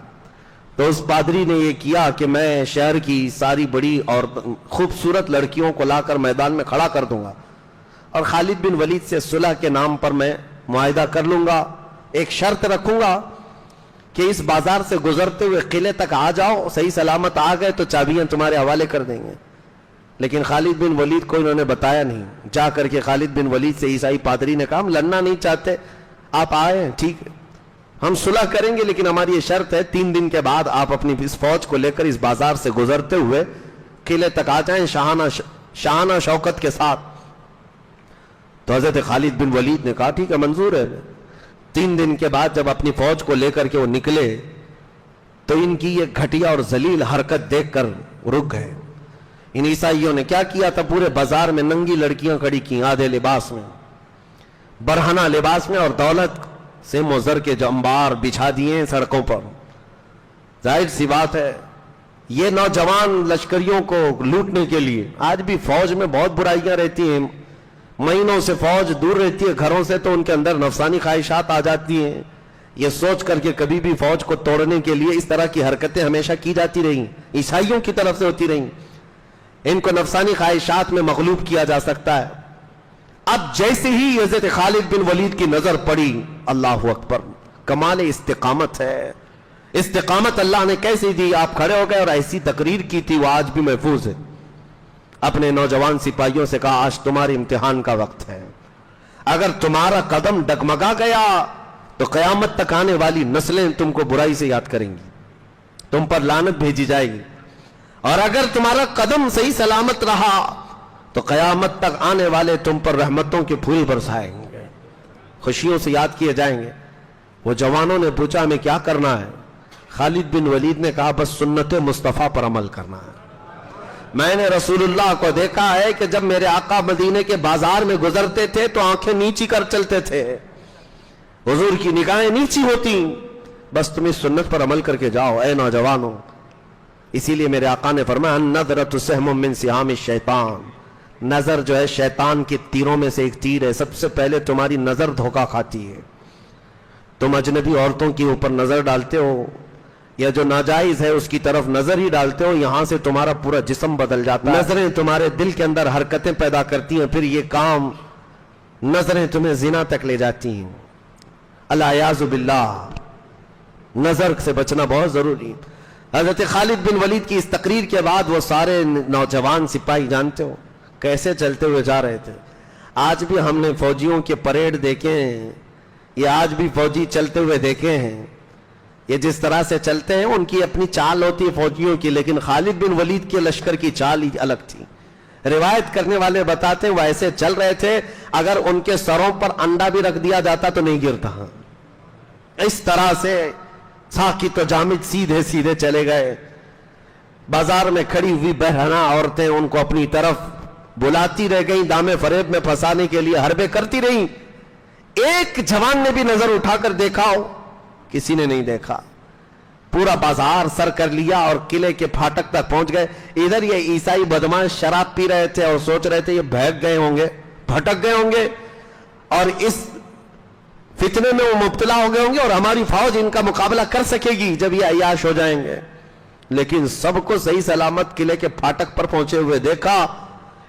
S1: تو اس پادری نے یہ کیا کہ میں شہر کی ساری بڑی اور خوبصورت لڑکیوں کو لا کر میدان میں کھڑا کر دوں گا، اور خالد بن ولید سے صلح کے نام پر میں معاہدہ کر لوں گا، ایک شرط رکھوں گا کہ اس بازار سے گزرتے ہوئے قلعے تک آ جاؤ، صحیح سلامت آ گئے تو چابیاں تمہارے حوالے کر دیں گے۔ لیکن خالد بن ولید کو انہوں نے بتایا نہیں۔ جا کر کے خالد بن ولید سے عیسائی پادری نے کہا ہم لڑنا نہیں چاہتے، آپ آئے ہیں ٹھیک ہے، ہم صلح کریں گے، لیکن ہماری یہ شرط ہے 3 دن کے بعد آپ اپنی اس فوج کو لے کر اس بازار سے گزرتے ہوئے قلعے تک آ جائیں شاہانہ شوکت کے ساتھ۔ تو حضرت خالد بن ولید نے کہا ٹھیک ہے، منظور ہے۔ 3 دن کے بعد جب اپنی فوج کو لے کر کے وہ نکلے تو ان کی یہ گھٹیا اور ذلیل حرکت دیکھ کر رک گئے۔ ان عیسائیوں نے کیا کیا تھا؟ پورے بازار میں ننگی لڑکیاں کھڑی کی، آدھے لباس میں، برہنہ لباس میں، اور دولت سے مزر کے جو انبار بچھا دیے ہیں سڑکوں پر۔ ظاہر سی بات ہے یہ نوجوان لشکریوں کو لوٹنے کے لیے، آج بھی فوج میں بہت برائیاں رہتی ہیں، مہینوں سے فوج دور رہتی ہے گھروں سے تو ان کے اندر نفسانی خواہشات آ جاتی ہیں، یہ سوچ کر کے کبھی بھی فوج کو توڑنے کے لیے اس طرح کی حرکتیں ہمیشہ کی جاتی رہیں، عیسائیوں کی طرف سے ہوتی رہیں۔ ان کو نفسانی خواہشات میں مغلوب کیا جا سکتا ہے۔ اب جیسے ہی حضرت خالد بن ولید کی نظر پڑی، اللہ اکبر، کمال استقامت ہے۔ استقامت اللہ نے کیسے دی؟ آپ کھڑے ہو گئے اور ایسی تقریر کی تھی وہ آج بھی محفوظ ہے۔ اپنے نوجوان سپاہیوں سے کہا آج تمہارے امتحان کا وقت ہے، اگر تمہارا قدم ڈگمگا گیا تو قیامت تک آنے والی نسلیں تم کو برائی سے یاد کریں گی، تم پر لعنت بھیجی جائے گی، اور اگر تمہارا قدم صحیح سلامت رہا تو قیامت تک آنے والے تم پر رحمتوں کے پھول برسائیں گے، خوشیوں سے یاد کیے جائیں گے۔ وہ جوانوں نے پوچھا ہمیں کیا کرنا ہے؟ خالد بن ولید نے کہا بس سنت مصطفیٰ پر عمل کرنا ہے۔ میں نے رسول اللہ کو دیکھا ہے کہ جب میرے آقا مدینے کے بازار میں گزرتے تھے تو آنکھیں نیچی کر چلتے تھے، حضور کی نگاہیں نیچی ہوتی، بس تم اس سنت پر عمل کر کے جاؤ اے نوجوانوں۔ اسی لیے میرے آقا نے فرمایا النظرۃ سہم من سہام الشیطان، نظر جو ہے شیطان کے تیروں میں سے ایک تیر ہے، سب سے پہلے تمہاری نظر دھوکہ کھاتی ہے۔ تم اجنبی عورتوں کے اوپر نظر ڈالتے ہو یا جو ناجائز ہے اس کی طرف نظر ہی ڈالتے ہو، یہاں سے تمہارا پورا جسم بدل جاتا ہے، نظریں تمہارے دل کے اندر حرکتیں پیدا کرتی ہیں، پھر یہ کام نظریں تمہیں زنا تک لے جاتی ہیں۔ العیاذ باللہ، نظر سے بچنا بہت ضروری۔ حضرت خالد بن ولید کی اس تقریر کے بعد وہ سارے نوجوان سپاہی جانتے ہو کیسے چلتے ہوئے جا رہے تھے۔ آج بھی ہم نے فوجیوں کے پریڈ دیکھے ہیں، یہ آج بھی فوجی چلتے ہوئے دیکھے ہیں، یہ جس طرح سے چلتے ہیں ان کی اپنی چال ہوتی ہے فوجیوں کی، لیکن خالد بن ولید کے لشکر کی چال ہی الگ تھی۔ روایت کرنے والے بتاتے ہیں وہ ایسے چل رہے تھے اگر ان کے سروں پر انڈا بھی رکھ دیا جاتا تو نہیں گرتا، اس طرح سے ساکت و جامد سیدھے سیدھے چلے گئے۔ بازار میں کھڑی ہوئی بہرحنا عورتیں ان کو اپنی طرف بلاتی رہ گئیں، دامے فریب میں پھنسانے کے لیے حربے کرتی رہیں۔ ایک جوان نے بھی نظر اٹھا کر دیکھا ہو؟ کسی نے نہیں دیکھا۔ پورا بازار سر کر لیا اور قلعے کے پھاٹک تک پہنچ گئے۔ ادھر یہ عیسائی بدماش شراب پی رہے تھے اور سوچ رہے تھے یہ بہک گئے ہوں گے، بھٹک گئے ہوں گے، اور اس فتنے میں وہ مبتلا ہو گئے ہوں گے اور ہماری فوج ان کا مقابلہ کر سکے گی جب یہ عیاش ہو جائیں گے۔ لیکن سب کو صحیح سلامت قلعے کے پھاٹک پر پہنچے ہوئے دیکھا۔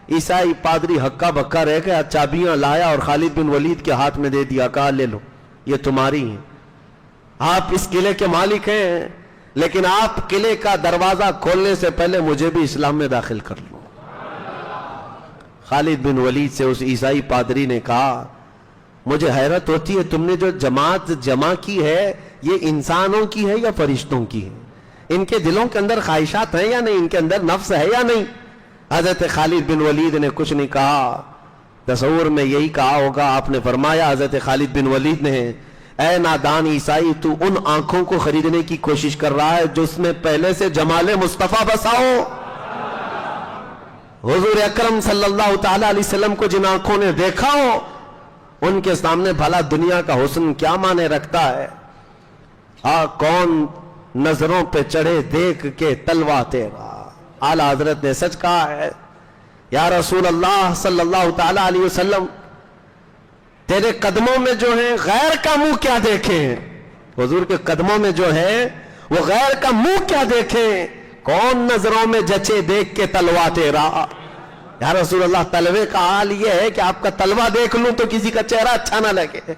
S1: عیسائی پادری ہکا بکا رہ گیا، چابیاں لایا اور خالد بن ولید کے ہاتھ میں دے دیا، کہا لے لو یہ تمہاری ہیں، آپ اس قلعے کے مالک ہیں، لیکن آپ قلعے کا دروازہ کھولنے سے پہلے مجھے بھی اسلام میں داخل کر لو۔ خالد بن ولید سے اس عیسائی پادری نے کہا مجھے حیرت ہوتی ہے تم نے جو جماعت جمع کی ہے یہ انسانوں کی ہے یا فرشتوں کی ہے؟ ان کے دلوں کے اندر خواہشات ہیں یا نہیں؟ ان کے اندر نفس ہے یا نہیں؟ حضرت خالد بن ولید نے کچھ نہیں کہا۔ تصور میں یہی کہا ہوگا، آپ نے فرمایا حضرت خالد بن ولید نے اے نادان عیسائی تو ان آنکھوں کو خریدنے کی کوشش کر رہا ہے جس میں پہلے سے جمال مصطفیٰ بسا ہو۔ حضور اکرم صلی اللہ تعالی علیہ وسلم کو جن آنکھوں نے دیکھا ہو ان کے سامنے بھلا دنیا کا حسن کیا معنی رکھتا ہے؟ کون نظروں پہ چڑھے دیکھ کے تلوا تیرا، اعلیٰ حضرت نے سچ کہا ہے۔ یا رسول اللہ صلی اللہ تعالی علیہ وسلم تیرے قدموں میں جو ہے غیر کا منہ کیا دیکھیں؟ حضور کے قدموں میں جو ہے وہ غیر کا منہ کیا دیکھیں؟ کون نظروں میں جچے دیکھ کے تلوا تیرا۔ یا رسول اللہ تلوے کا حال یہ ہے کہ آپ کا تلوا دیکھ لوں تو کسی کا چہرہ اچھا نہ لگے۔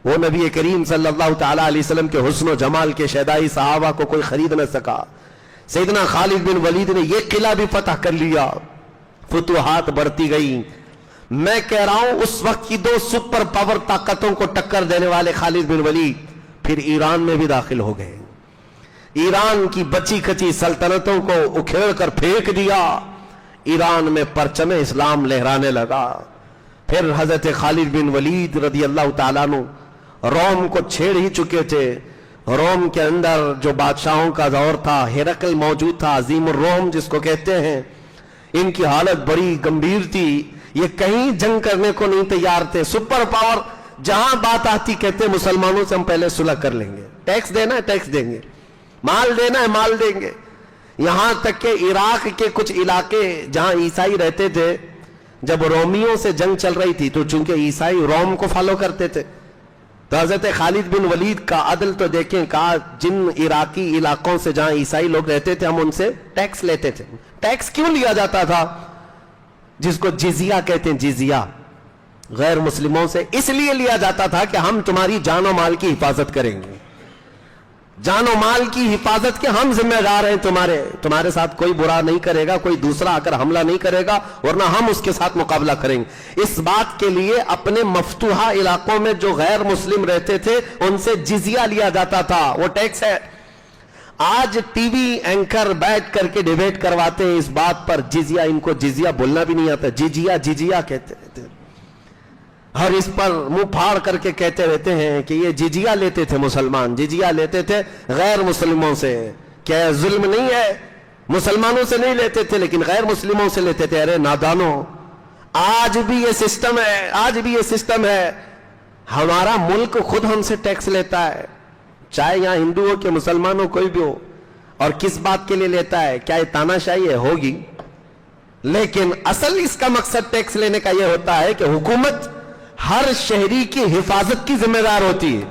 S1: وہ نبی کریم صلی اللہ تعالی علیہ وسلم کے حسن و جمال کے شیدائی صحابہ کو کوئی خرید نہ سکا۔ سیدنا خالد بن ولید نے یہ قلعہ بھی فتح کر لیا، فتوحات بڑھتی گئی۔ میں کہہ رہا ہوں اس وقت کی دو سپر پاور طاقتوں کو ٹکر دینے والے خالد بن ولید پھر ایران میں بھی داخل ہو گئے، ایران کی بچی کچی سلطنتوں کو اکھیڑ کر پھینک دیا، ایران میں پرچم اسلام لہرانے لگا۔ پھر حضرت خالد بن ولید رضی اللہ تعالیٰ عنہ روم کو چھیڑ ہی چکے تھے۔ روم کے اندر جو بادشاہوں کا دور تھا، ہرقل موجود تھا، عظیم الروم جس کو کہتے ہیں، ان کی حالت بڑی گمبھیر تھی، یہ کہیں جنگ کرنے کو نہیں تیار تھے۔ سپر پاور جہاں بات آتی کہتے مسلمانوں سے ہم پہلے صلح کر لیں گے، ٹیکس دینا ہے ٹیکس دیں گے، مال دینا ہے مال دیں گے۔ یہاں تک کہ عراق کے کچھ علاقے جہاں عیسائی رہتے تھے، جب رومیوں سے جنگ چل رہی تھی تو چونکہ عیسائی روم کو فالو کرتے تھے تو حضرت خالد بن ولید کا عدل تو دیکھیں، کہا جن عراقی علاقوں سے جہاں عیسائی لوگ رہتے تھے ہم ان سے ٹیکس لیتے تھے۔ ٹیکس کیوں لیا جاتا تھا؟ جس کو جزیہ کہتے ہیں، جزیہ غیر مسلموں سے اس لیے لیا جاتا تھا کہ ہم تمہاری جان و مال کی حفاظت کریں گے۔ جان و مال کی حفاظت کے ہم ذمہ دار ہیں، تمہارے ساتھ کوئی برا نہیں کرے گا، کوئی دوسرا آ کر حملہ نہیں کرے گا، ورنہ ہم اس کے ساتھ مقابلہ کریں گے۔ اس بات کے لیے اپنے مفتوحہ علاقوں میں جو غیر مسلم رہتے تھے ان سے جزیہ لیا جاتا تھا، وہ ٹیکس ہے۔ آج ٹی وی اینکر بیٹھ کر کے ڈیبیٹ کرواتے ہیں اس بات پر، جزیہ، ان کو جزیہ بولنا بھی نہیں آتا، جزیہ کہتے رہتے ہیں، اور اس پر منہ پھاڑ کر کے کہتے رہتے ہیں کہ یہ جزیہ لیتے تھے مسلمان، جزیہ لیتے تھے غیر مسلموں سے۔ کیا ظلم نہیں ہے؟ مسلمانوں سے نہیں لیتے تھے لیکن غیر مسلموں سے لیتے تھے۔ ارے نادانو، آج بھی یہ سسٹم ہے، ہمارا ملک خود ہم سے ٹیکس لیتا ہے، چاہے یہاں ہندو ہو کہ مسلمان ہو، کوئی بھی ہو، اور کس بات کے لیے لیتا ہے؟ کیا یہ تاناشاہی ہے؟ ہوگی، لیکن اصل اس کا مقصد ٹیکس لینے کا یہ ہوتا ہے کہ حکومت ہر شہری کی حفاظت کی ذمہ دار ہوتی ہے،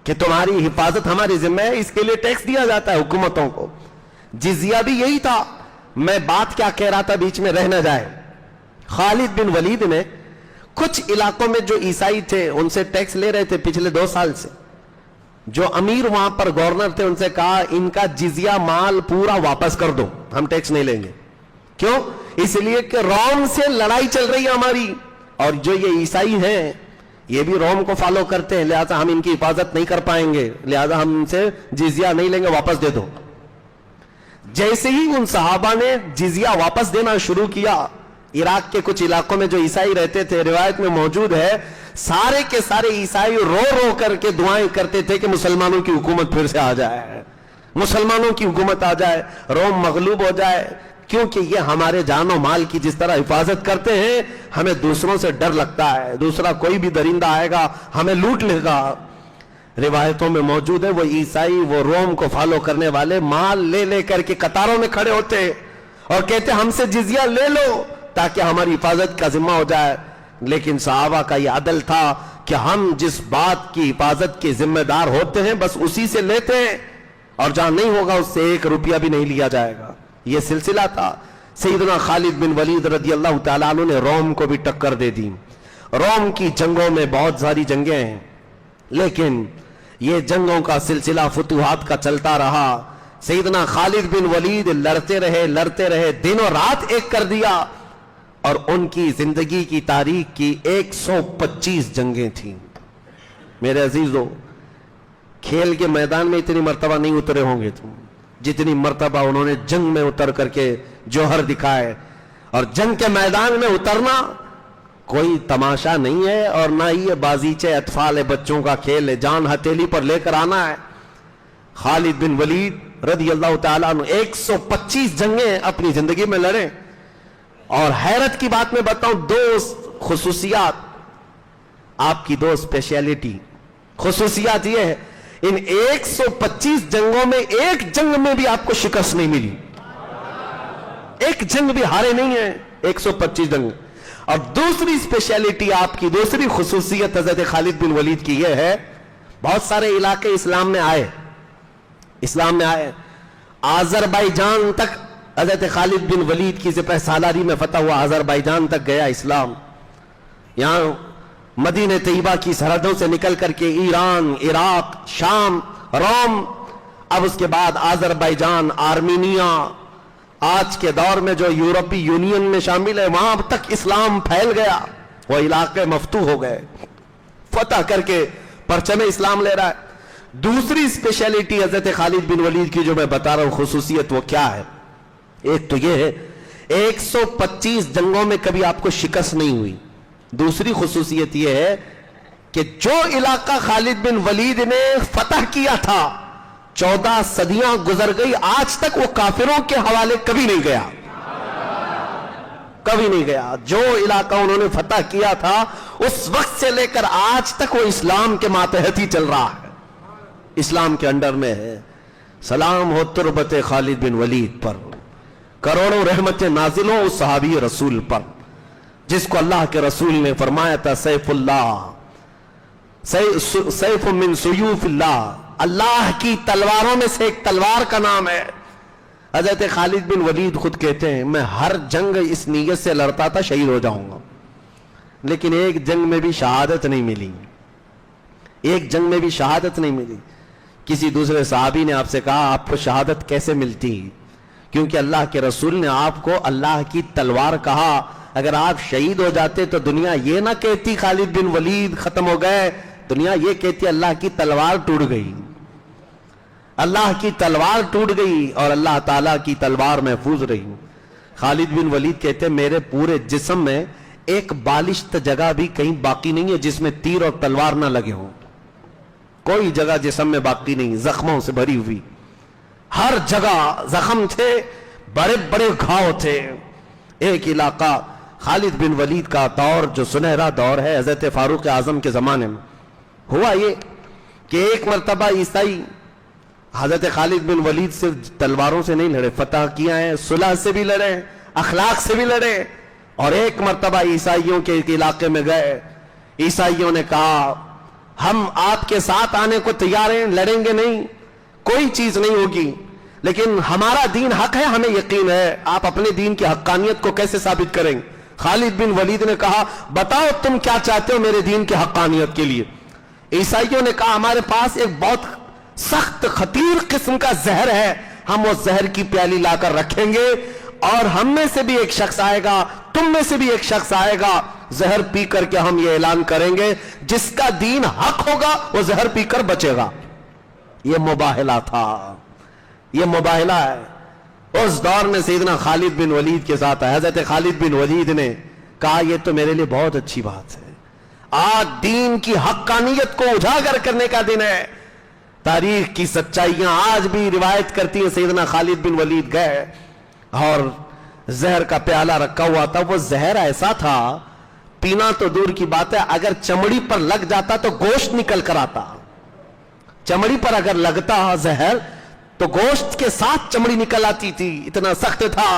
S1: کہ تمہاری حفاظت ہماری ذمہ ہے، اس کے لیے ٹیکس دیا جاتا ہے حکومتوں کو۔ جزیہ بھی یہی تھا۔ میں بات کیا کہہ رہا تھا، بیچ میں رہ نہ جائے۔ خالد بن ولید نے کچھ علاقوں میں جو عیسائی تھے ان سے ٹیکس لے رہے تھے پچھلے 2 سال سے، جو امیر وہاں پر گورنر تھے ان سے کہا ان کا جزیہ مال پورا واپس کر دو، ہم ٹیکس نہیں لیں گے۔ کیوں؟ اس لیے کہ روم سے لڑائی چل رہی ہے ہماری، اور جو یہ عیسائی ہیں یہ بھی روم کو فالو کرتے ہیں، لہذا ہم ان کی حفاظت نہیں کر پائیں گے، لہذا ہم ان سے جزیہ نہیں لیں گے، واپس دے دو۔ جیسے ہی ان صحابہ نے جزیہ واپس دینا شروع کیا، عراق کے کچھ علاقوں میں جو عیسائی رہتے تھے، روایت میں موجود ہے، سارے کے سارے عیسائی رو رو کر کے دعائیں کرتے تھے کہ مسلمانوں کی حکومت پھر سے آ جائے، مسلمانوں کی حکومت آ جائے، روم مغلوب ہو جائے، کیونکہ یہ ہمارے جان و مال کی جس طرح حفاظت کرتے ہیں، ہمیں دوسروں سے ڈر لگتا ہے، دوسرا کوئی بھی درندہ آئے گا ہمیں لوٹ لے گا۔ روایتوں میں موجود ہے وہ عیسائی، وہ روم کو فالو کرنے والے مال لے لے کر کے قطاروں میں کھڑے ہوتے اور کہتے ہم سے جزیہ لے لو تاکہ ہماری حفاظت کا ذمہ ہو جائے۔ لیکن صحابہ کا یہ عدل تھا کہ ہم جس بات کی حفاظت کے ذمہ دار ہوتے ہیں بس اسی سے لیتے ہیں، اور جہاں نہیں ہوگا اس سے 1 روپیہ بھی نہیں لیا جائے گا۔ یہ سلسلہ تھا۔ سیدنا خالد بن ولید رضی اللہ تعالیٰ عنہ نے روم کو بھی ٹکر دے دی۔ روم کی جنگوں میں بہت ساری جنگیں ہیں، لیکن یہ جنگوں کا سلسلہ فتوحات کا چلتا رہا۔ سیدنا خالد بن ولید لڑتے رہے، دن و رات ایک کر دیا، اور ان کی زندگی کی تاریخ کی 125 جنگیں تھیں۔ میرے عزیزو، کھیل کے میدان میں اتنی مرتبہ نہیں اترے ہوں گے تم جتنی مرتبہ انہوں نے جنگ میں اتر کر کے جوہر دکھائے۔ اور جنگ کے میدان میں اترنا کوئی تماشا نہیں ہے، اور نہ ہی یہ بازیچے اطفال بچوں کا کھیل ہے، جان ہتھیلی پر لے کر آنا ہے۔ خالد بن ولید رضی اللہ تعالیٰ عنہ 125 جنگیں اپنی زندگی میں لڑے، اور حیرت کی بات میں بتاؤں، 2 خصوصیات آپ کی، 2 اسپیشلٹی خصوصیات یہ ہے، ان 125 جنگوں میں ایک جنگ میں بھی آپ کو شکست نہیں ملی، ایک جنگ بھی ہارے نہیں ہیں 125 جنگ۔ اور دوسری اسپیشلٹی آپ کی، دوسری خصوصیت حضرت خالد بن ولید کی یہ ہے، بہت سارے علاقے اسلام میں آئے، آذربائیجان تک حضرت خالد بن ولید کی سپہ سالاری میں فتح ہوا، آذربائیجان تک گیا اسلام۔ یہاں مدینہ طیبہ کی سرحدوں سے نکل کر کے ایران، عراق، شام، روم، اب اس کے بعد آذربائیجان، آرمینیا، آج کے دور میں جو یورپی یونین میں شامل ہے، وہاں تک اسلام پھیل گیا، وہ علاقے مفتوح ہو گئے، فتح کر کے پرچم اسلام لے رہا ہے۔ دوسری اسپیشلٹی حضرت خالد بن ولید کی جو میں بتا رہا ہوں خصوصیت، وہ کیا ہے؟ ایک تو یہ ہے 125 جنگوں میں کبھی آپ کو شکست نہیں ہوئی۔ دوسری خصوصیت یہ ہے کہ جو علاقہ خالد بن ولید نے فتح کیا تھا، 14 صدیاں گزر گئی، آج تک وہ کافروں کے حوالے کبھی نہیں گیا، کبھی نہیں گیا۔ جو علاقہ انہوں نے فتح کیا تھا اس وقت سے لے کر آج تک وہ اسلام کے ماتحت ہی چل رہا ہے، اسلام کے انڈر میں ہے۔ سلام ہو تربت خالد بن ولید پر، کروڑوں رحمتیں نازل ہوں اس صحابی رسول پر، جس کو اللہ کے رسول نے فرمایا تھا سیف اللہ، سیف من سیوف اللہ، اللہ کی تلواروں میں سے ایک تلوار کا نام ہے۔ حضرت خالد بن ولید خود کہتے ہیں میں ہر جنگ اس نیت سے لڑتا تھا شہید ہو جاؤں گا، لیکن ایک جنگ میں بھی شہادت نہیں ملی، ایک جنگ میں بھی شہادت نہیں ملی، کسی دوسرے صحابی نے آپ سے کہا آپ کو شہادت کیسے ملتی؟ کیونکہ اللہ کے رسول نے آپ کو اللہ کی تلوار کہا، اگر آپ شہید ہو جاتے تو دنیا یہ نہ کہتی خالد بن ولید ختم ہو گئے، دنیا یہ کہتی اللہ کی تلوار ٹوٹ گئی، اللہ کی تلوار ٹوٹ گئی اور اللہ تعالیٰ کی تلوار محفوظ رہی۔ خالد بن ولید کہتے میرے پورے جسم میں ایک بالشت جگہ بھی کہیں باقی نہیں ہے جس میں تیر اور تلوار نہ لگے ہوں، کوئی جگہ جسم میں باقی نہیں، زخموں سے بھری ہوئی، ہر جگہ زخم تھے، بڑے بڑے گھاؤ تھے۔ ایک علاقہ خالد بن ولید کا دور جو سنہرا دور ہے حضرت فاروق اعظم کے زمانے میں، ہوا یہ کہ ایک مرتبہ عیسائی حضرت خالد بن ولید سے تلواروں سے نہیں لڑے، فتح کیا ہے، صلح سے بھی لڑے، اخلاق سے بھی لڑے، اور ایک مرتبہ عیسائیوں کے ایک علاقے میں گئے، عیسائیوں نے کہا ہم آپ کے ساتھ آنے کو تیار ہیں، لڑیں گے نہیں، کوئی چیز نہیں ہوگی، لیکن ہمارا دین حق ہے، ہمیں یقین ہے، آپ اپنے دین کی حقانیت کو کیسے ثابت کریں؟ خالد بن ولید نے کہا بتاؤ تم کیا چاہتے ہو میرے دین کی حقانیت کے لیے؟ عیسائیوں نے کہا ہمارے پاس ایک بہت سخت خطیر قسم کا زہر ہے، ہم وہ زہر کی پیالی لا کر رکھیں گے اور ہم میں سے بھی ایک شخص آئے گا، تم میں سے بھی ایک شخص آئے گا، زہر پی کر کے ہم یہ اعلان کریں گے جس کا دین حق ہوگا وہ زہر پی کر بچے گا۔ یہ مباہلہ تھا، یہ مباہلہ ہے۔ اس دور میں سیدنا خالد بن ولید کے ساتھ حضرت خالد بن ولید نے کہا یہ تو میرے لیے بہت اچھی بات ہے، آج دین کی حقانیت کو اجاگر کرنے کا دن ہے۔ تاریخ کی سچائیاں آج بھی روایت کرتی ہیں سیدنا خالد بن ولید گئے اور زہر کا پیالہ رکھا ہوا تھا، وہ زہر ایسا تھا پینا تو دور کی بات ہے، اگر چمڑی پر لگ جاتا تو گوشت نکل کر آتا، چمڑی پر اگر لگتا زہر تو گوشت کے ساتھ چمڑی نکل آتی تھی، اتنا سخت تھا۔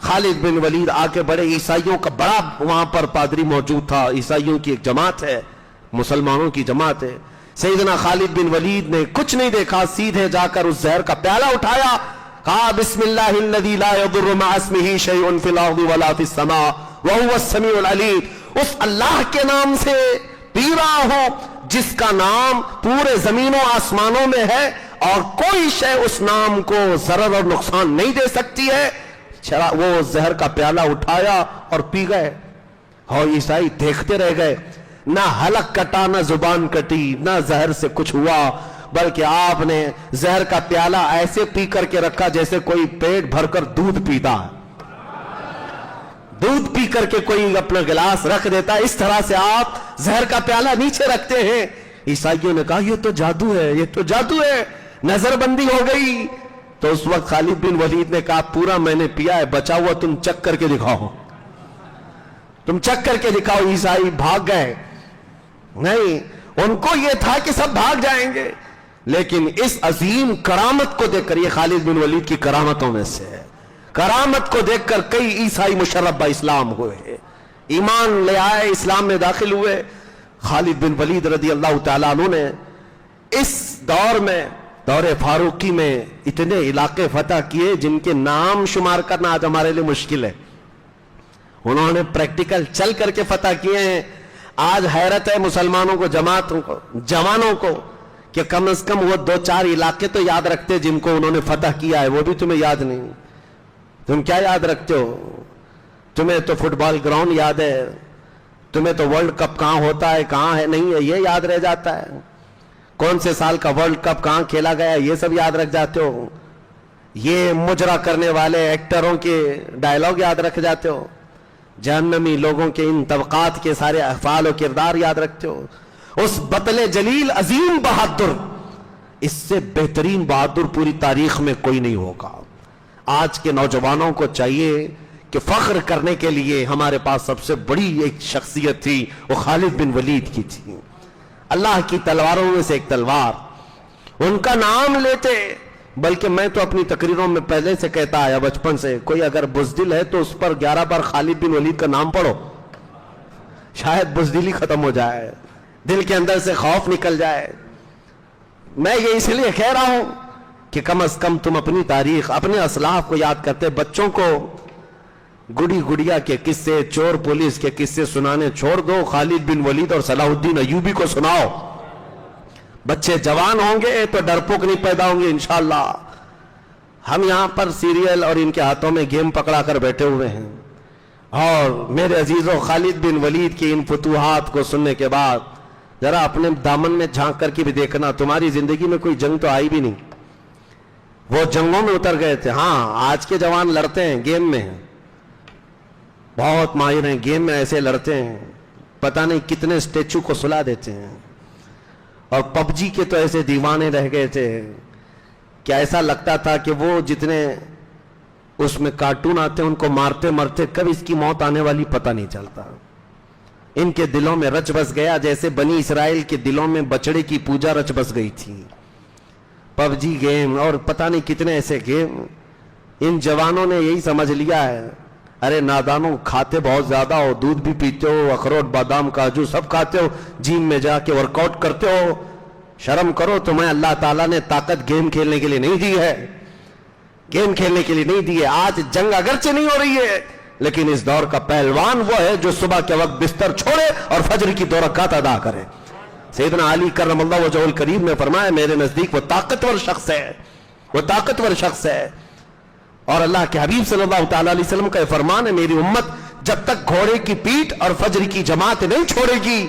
S1: خالد بن ولید آگے بڑے، عیسائیوں کا بڑا وہاں پر پادری موجود تھا، عیسائیوں کی ایک جماعت ہے، مسلمانوں کی جماعت ہے۔ سیدنا خالد بن ولید نے کچھ نہیں دیکھا، سیدھے جا کر اس زہر کا پیالہ اٹھایا، کہا بسم اللہ الذی لا یضر مع اسمہ شیء فی الارض ولا فی السماء وہو السمیع العلیم، اس اللہ کے نام سے پی رہا ہوں جس کا نام پورے زمین و آسمانوں میں ہے اور کوئی شے اس نام کو ضرر اور نقصان نہیں دے سکتی ہے۔ وہ زہر کا پیالہ اٹھایا اور پی گئے، اور عیسائی دیکھتے رہ گئے، نہ حلق کٹا نہ زبان کٹی نہ زہر سے کچھ ہوا، بلکہ آپ نے زہر کا پیالہ ایسے پی کر کے رکھا جیسے کوئی پیٹ بھر کر دودھ پیتا ہے، دودھ پی کر کے کوئی اپنا گلاس رکھ دیتا ہے، اس طرح سے آپ زہر کا پیالہ نیچے رکھتے ہیں۔ عیسائیوں نے کہا یہ تو جادو ہے، یہ تو جادو ہے، نظر بندی ہو گئی۔ تو اس وقت خالد بن ولید نے کہا پورا میں نے پیا ہے، بچا ہوا تم چک کر کے دکھاؤ، تم چک کر کے دکھاؤ۔ عیسائی بھاگ گئے، نہیں ان کو یہ تھا کہ سب بھاگ جائیں گے، لیکن اس عظیم کرامت کو دیکھ کر، یہ خالد بن ولید کی کرامتوں میں سے ہے، کرامت کو دیکھ کر کئی عیسائی مشرف با اسلام ہوئے، ایمان لے آئے، اسلام میں داخل ہوئے۔ خالد بن ولید رضی اللہ تعالیٰ عنہ نے اس دور میں، دور فاروقی میں، اتنے علاقے فتح کیے جن کے نام شمار کرنا آج ہمارے لیے مشکل ہے، انہوں نے پریکٹیکل چل کر کے فتح کیے ہیں۔ آج حیرت ہے مسلمانوں کو، جماعتوں کو، جوانوں کو کہ کم از کم وہ 2-4 علاقے تو یاد رکھتے جن کو انہوں نے فتح کیا ہے، وہ بھی تمہیں یاد نہیں۔ تم کیا یاد رکھتے ہو؟ تمہیں تو فٹ بال گراؤنڈ یاد ہے، تمہیں تو ورلڈ کپ کہاں ہوتا ہے کہاں ہے نہیں ہے یہ یاد رہ جاتا ہے، کون سے سال کا ورلڈ کپ کہاں کھیلا گیا یہ سب یاد رکھ جاتے ہو، یہ مجرا کرنے والے ایکٹروں کے ڈائلاگ یاد رکھ جاتے ہو، جہنمی لوگوں کے ان طبقات کے سارے افعال و کردار یاد رکھتے ہو۔ اس بطل جلیل عظیم بہادر، اس سے بہترین بہادر پوری تاریخ میں کوئی نہیں ہوگا۔ آج کے نوجوانوں کو چاہیے کہ فخر کرنے کے لیے ہمارے پاس سب سے بڑی ایک شخصیت تھی، وہ خالد بن ولید کی تھی، اللہ کی تلواروں میں سے ایک تلوار، ان کا نام لیتے۔ بلکہ میں تو اپنی تقریروں میں پہلے سے کہتا آیا بچپن سے، کوئی اگر بزدل ہے تو اس پر 11 بار خالد بن ولید کا نام پڑھو، شاید بزدلی ختم ہو جائے، دل کے اندر سے خوف نکل جائے۔ میں یہ اس لیے کہہ رہا ہوں کہ کم از کم تم اپنی تاریخ، اپنے اسلاف کو یاد کرتے، بچوں کو گڑی گڑیا کے قصے، چور پولیس کے قصے سنانے چھوڑ دو، خالد بن ولید اور صلاح الدین ایوبی کو سناؤ، بچے جوان ہوں گے تو ڈرپوک نہیں پیدا ہوں گے انشاءاللہ. ہم یہاں پر سیریل اور ان کے ہاتھوں میں گیم پکڑا کر بیٹھے ہوئے ہیں, اور میرے عزیزوں خالد بن ولید کی ان فتوحات کو سننے کے بعد ذرا اپنے دامن میں جھانک کر کے بھی دیکھنا, تمہاری زندگی میں کوئی جنگ تو آئی بھی نہیں. وہ جنگوں میں اتر گئے تھے. ہاں آج کے جوان لڑتے ہیں, گیم میں ہیں, بہت ماہر ہیں گیم میں, ایسے لڑتے ہیں پتہ نہیں کتنے اسٹیچو کو سلا دیتے ہیں. اور پب جی کے تو ایسے دیوانے رہ گئے تھے کہ ایسا لگتا تھا کہ وہ جتنے اس میں کارٹون آتے ہیں ان کو مارتے مرتے کب اس کی موت آنے والی پتہ نہیں چلتا. ان کے دلوں میں رچ بس گیا جیسے بنی اسرائیل کے دلوں میں بچڑے کی پوجا رچ بس گئی تھی. پب جی گیم اور پتہ نہیں کتنے ایسے گیم. ان جوانوں نے یہی سمجھ لیا ہے, ارے نادانوں, کھاتے بہت زیادہ ہو, دودھ بھی پیتے ہو, اخروٹ بادام کاجو سب کھاتے ہو, جیم میں جا کے ورک آؤٹ کرتے ہو, شرم کرو, تمہیں اللہ تعالیٰ نے طاقت گیم کھیلنے کے لیے نہیں دی ہے, گیم کھیلنے کے لیے نہیں دی ہے. آج جنگ اگرچہ نہیں ہو رہی ہے لیکن اس دور کا پہلوان وہ ہے جو صبح کے وقت بستر چھوڑے اور فجر کی 2 رکعت ادا کرے. سیدنا علی کرم اللہ وجہہ الکریم نے فرمایا میرے نزدیک وہ طاقتور شخص ہے, وہ طاقتور شخص ہے. اور اللہ کے حبیب صلی اللہ تعالی علیہ وسلم کا فرمان ہے میری امت جب تک گھوڑے کی پیٹھ اور فجر کی جماعت نہیں چھوڑے گی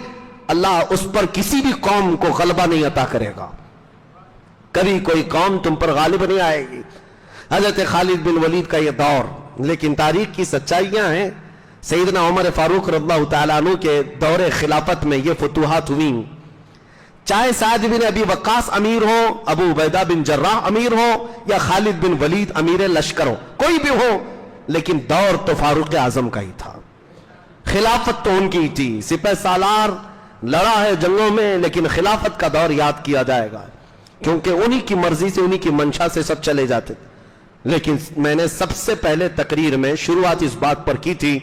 S1: اللہ اس پر کسی بھی قوم کو غلبہ نہیں عطا کرے گا, کبھی کوئی قوم تم پر غالب نہیں آئے گی. حضرت خالد بن ولید کا یہ دور, لیکن تاریخ کی سچائیاں ہیں. سیدنا عمر فاروق رضی اللہ تعالیٰ عنہ کے دور خلافت میں یہ فتوحات ہوئیں. چاہے سعد بن ابی وقاص امیر ہو, ابو عبیدہ بن جراح امیر ہو, یا خالد بن ولید امیر لشکر ہو, کوئی بھی ہو, لیکن دور تو فاروق اعظم کا ہی تھا, خلافت تو ان کی تھی. سپہ سالار لڑا ہے جنگوں میں لیکن خلافت کا دور یاد کیا جائے گا کیونکہ انہی کی مرضی سے انہی کی منشا سے سب چلے جاتے تھے. لیکن میں نے سب سے پہلے تقریر میں شروعات اس بات پر کی تھی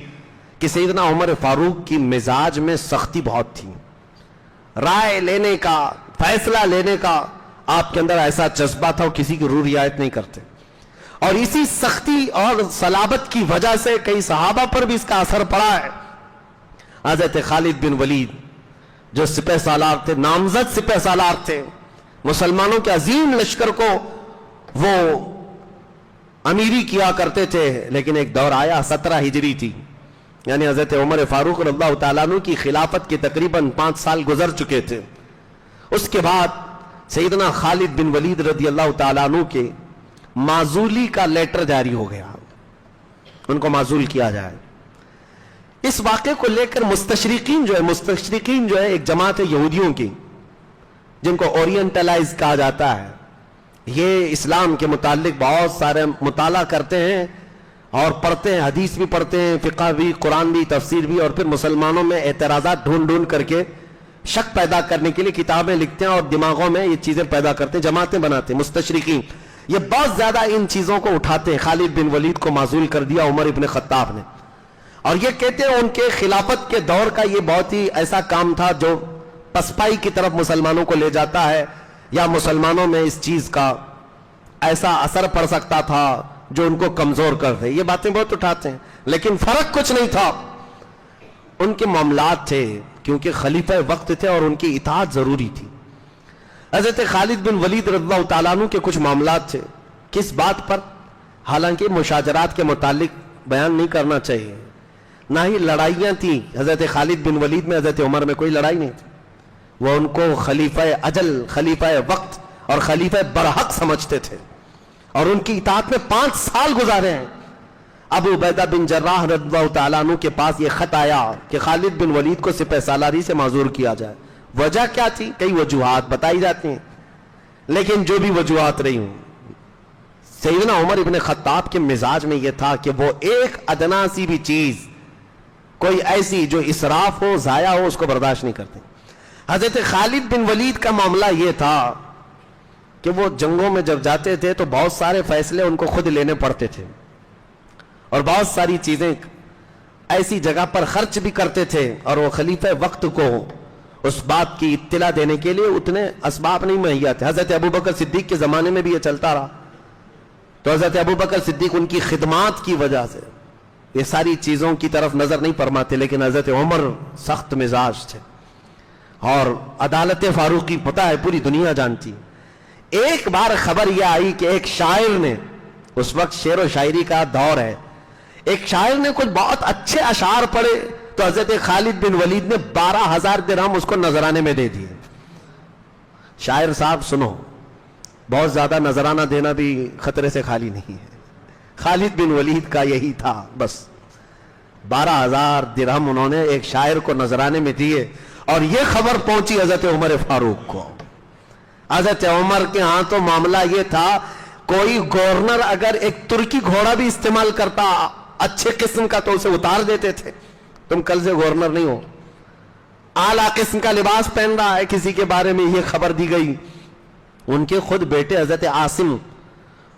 S1: کہ سیدنا عمر فاروق کی مزاج میں سختی بہت تھی. رائے لینے کا, فیصلہ لینے کا آپ کے اندر ایسا جذبہ تھا, وہ کسی کی روح رعایت نہیں کرتے. اور اسی سختی اور صلابت کی وجہ سے کئی صحابہ پر بھی اس کا اثر پڑا ہے. حضرت خالد بن ولید جو سپہ سالار تھے, نامزد سپہ سالار تھے, مسلمانوں کے عظیم لشکر کو وہ امیری کیا کرتے تھے. لیکن ایک دور آیا 17 ہجری تھی, یعنی حضرت عمر فاروق رضی اللہ تعالیٰ عنہ کی خلافت کے تقریباً 5 سال گزر چکے تھے. اس کے بعد سیدنا خالد بن ولید رضی اللہ تعالیٰ عنہ کے معزولی کا لیٹر جاری ہو گیا, ان کو معزول کیا جائے. اس واقعے کو لے کر مستشرقین جو ہے ایک جماعت یہودیوں کی جن کو اورینٹلائز کہا جاتا ہے, یہ اسلام کے متعلق بہت سارے مطالعہ کرتے ہیں اور پڑھتے ہیں, حدیث بھی پڑھتے ہیں, فقہ بھی, قرآن بھی, تفسیر بھی, اور پھر مسلمانوں میں اعتراضات ڈھونڈ کر کے شک پیدا کرنے کے لیے کتابیں لکھتے ہیں اور دماغوں میں یہ چیزیں پیدا کرتے ہیں, جماعتیں بناتے ہیں. مستشرقین یہ بہت زیادہ ان چیزوں کو اٹھاتے ہیں. خالد بن ولید کو معزول کر دیا عمر ابن خطاب نے, اور یہ کہتے ہیں ان کے خلافت کے دور کا یہ بہت ہی ایسا کام تھا جو پسپائی کی طرف مسلمانوں کو لے جاتا ہے, یا مسلمانوں میں اس چیز کا ایسا اثر پڑ سکتا تھا جو ان کو کمزور کر دے. یہ باتیں بہت اٹھاتے ہیں, لیکن فرق کچھ نہیں تھا. ان کے معاملات تھے کیونکہ خلیفہ وقت تھے اور ان کی اطاعت ضروری تھی. حضرت خالد بن ولید رضی اللہ تعالیٰ عنہ کے کچھ معاملات تھے. کس بات پر؟ حالانکہ مشاجرات کے متعلق بیان نہیں کرنا چاہیے, نہ ہی لڑائیاں تھیں. حضرت خالد بن ولید میں حضرت عمر میں کوئی لڑائی نہیں تھی. وہ ان کو خلیفہ اجل, خلیفہ وقت اور خلیفہ برحق سمجھتے تھے, اور ان کی اطاعت میں 5 سال گزارے ہیں. ابو عبیدہ بن جراح رضی اللہ تعالیٰ عنہ کے پاس یہ خط آیا کہ خالد بن ولید کو سپہ سالاری سے معزور کیا جائے. وجہ کیا تھی؟ کئی وجوہات بتائی جاتی ہیں, لیکن جو بھی وجوہات رہی ہوں, سیدنا عمر ابن خطاب کے مزاج میں یہ تھا کہ وہ ایک ادنا سی بھی چیز, کوئی ایسی جو اسراف ہو, ضائع ہو, اس کو برداشت نہیں کرتے. حضرت خالد بن ولید کا معاملہ یہ تھا کہ وہ جنگوں میں جب جاتے تھے تو بہت سارے فیصلے ان کو خود لینے پڑتے تھے, اور بہت ساری چیزیں ایسی جگہ پر خرچ بھی کرتے تھے, اور وہ خلیفہ وقت کو اس بات کی اطلاع دینے کے لیے اتنے اسباب نہیں مہیا تھے. حضرت ابوبکر صدیق کے زمانے میں بھی یہ چلتا رہا, تو حضرت ابوبکر صدیق ان کی خدمات کی وجہ سے یہ ساری چیزوں کی طرف نظر نہیں فرماتے, لیکن حضرت عمر سخت مزاج تھے. اور عدالت فاروقی پتہ ہے پوری دنیا جانتی. ایک بار خبر یہ آئی کہ ایک شاعر نے, اس وقت شعر و شاعری کا دور ہے, ایک شاعر نے کچھ بہت اچھے اشعار پڑھے تو حضرت خالد بن ولید نے 12,000 درہم اس کو نذرانے میں دے دیے. شاعر صاحب سنو, بہت زیادہ نذرانہ دینا بھی خطرے سے خالی نہیں ہے. خالد بن ولید کا یہی تھا, بس 12,000 درہم انہوں نے ایک شاعر کو نذرانے میں دیے. اور یہ خبر پہنچی حضرت عمر فاروق کو. حضرت عمر کے ہاں تو معاملہ یہ تھا, کوئی گورنر اگر ایک ترکی گھوڑا بھی استعمال کرتا اچھے قسم کا تو اسے اتار دیتے تھے. تم کل سے گورنر نہیں ہو, اعلیٰ قسم کا لباس پہن رہا ہے. کسی کے بارے میں یہ خبر دی گئی. ان کے خود بیٹے حضرت عاصم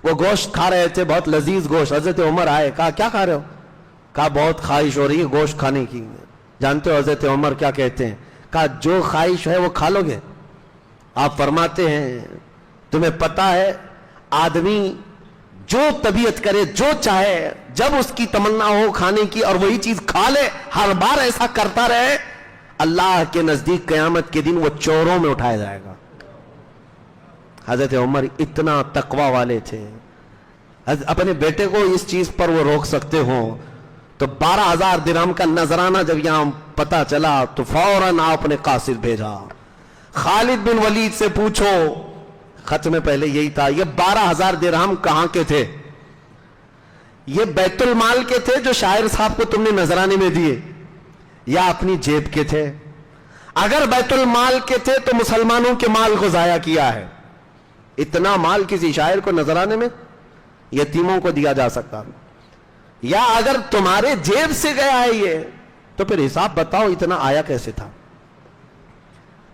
S1: وہ گوشت کھا رہے تھے, بہت لذیذ گوشت. حضرت عمر آئے, کہا کیا کھا رہے ہو؟ کہا بہت خواہش ہو رہی ہے گوشت کھانے کی. جانتے ہو حضرت عمر کیا کہتے ہیں؟ کہا جو خواہش ہے وہ کھا لو گے. آپ فرماتے ہیں تمہیں پتا ہے آدمی جو طبیعت کرے جو چاہے, جب اس کی تمنا ہو کھانے کی اور وہی چیز کھا لے, ہر بار ایسا کرتا رہے, اللہ کے نزدیک قیامت کے دن وہ چوروں میں اٹھایا جائے گا. حضرت عمر اتنا تقوی والے تھے, اپنے بیٹے کو اس چیز پر وہ روک سکتے ہوں. تو 12,000 درہم کا نذرانہ جب یہاں پتا چلا تو فوراً آپ نے قاصد بھیجا, خالد بن ولید سے پوچھو. خط میں پہلے یہی تھا, یہ 12,000 درہم کہاں کے تھے؟ یہ بیت المال کے تھے جو شاعر صاحب کو تم نے نذرانے میں دیے, یا اپنی جیب کے تھے؟ اگر بیت المال کے تھے تو مسلمانوں کے مال کو ضائع کیا ہے. اتنا مال کسی شاعر کو نذرانے میں, یتیموں کو دیا جا سکتا. یا اگر تمہارے جیب سے گیا ہے یہ, تو پھر حساب بتاؤ اتنا آیا کیسے تھا؟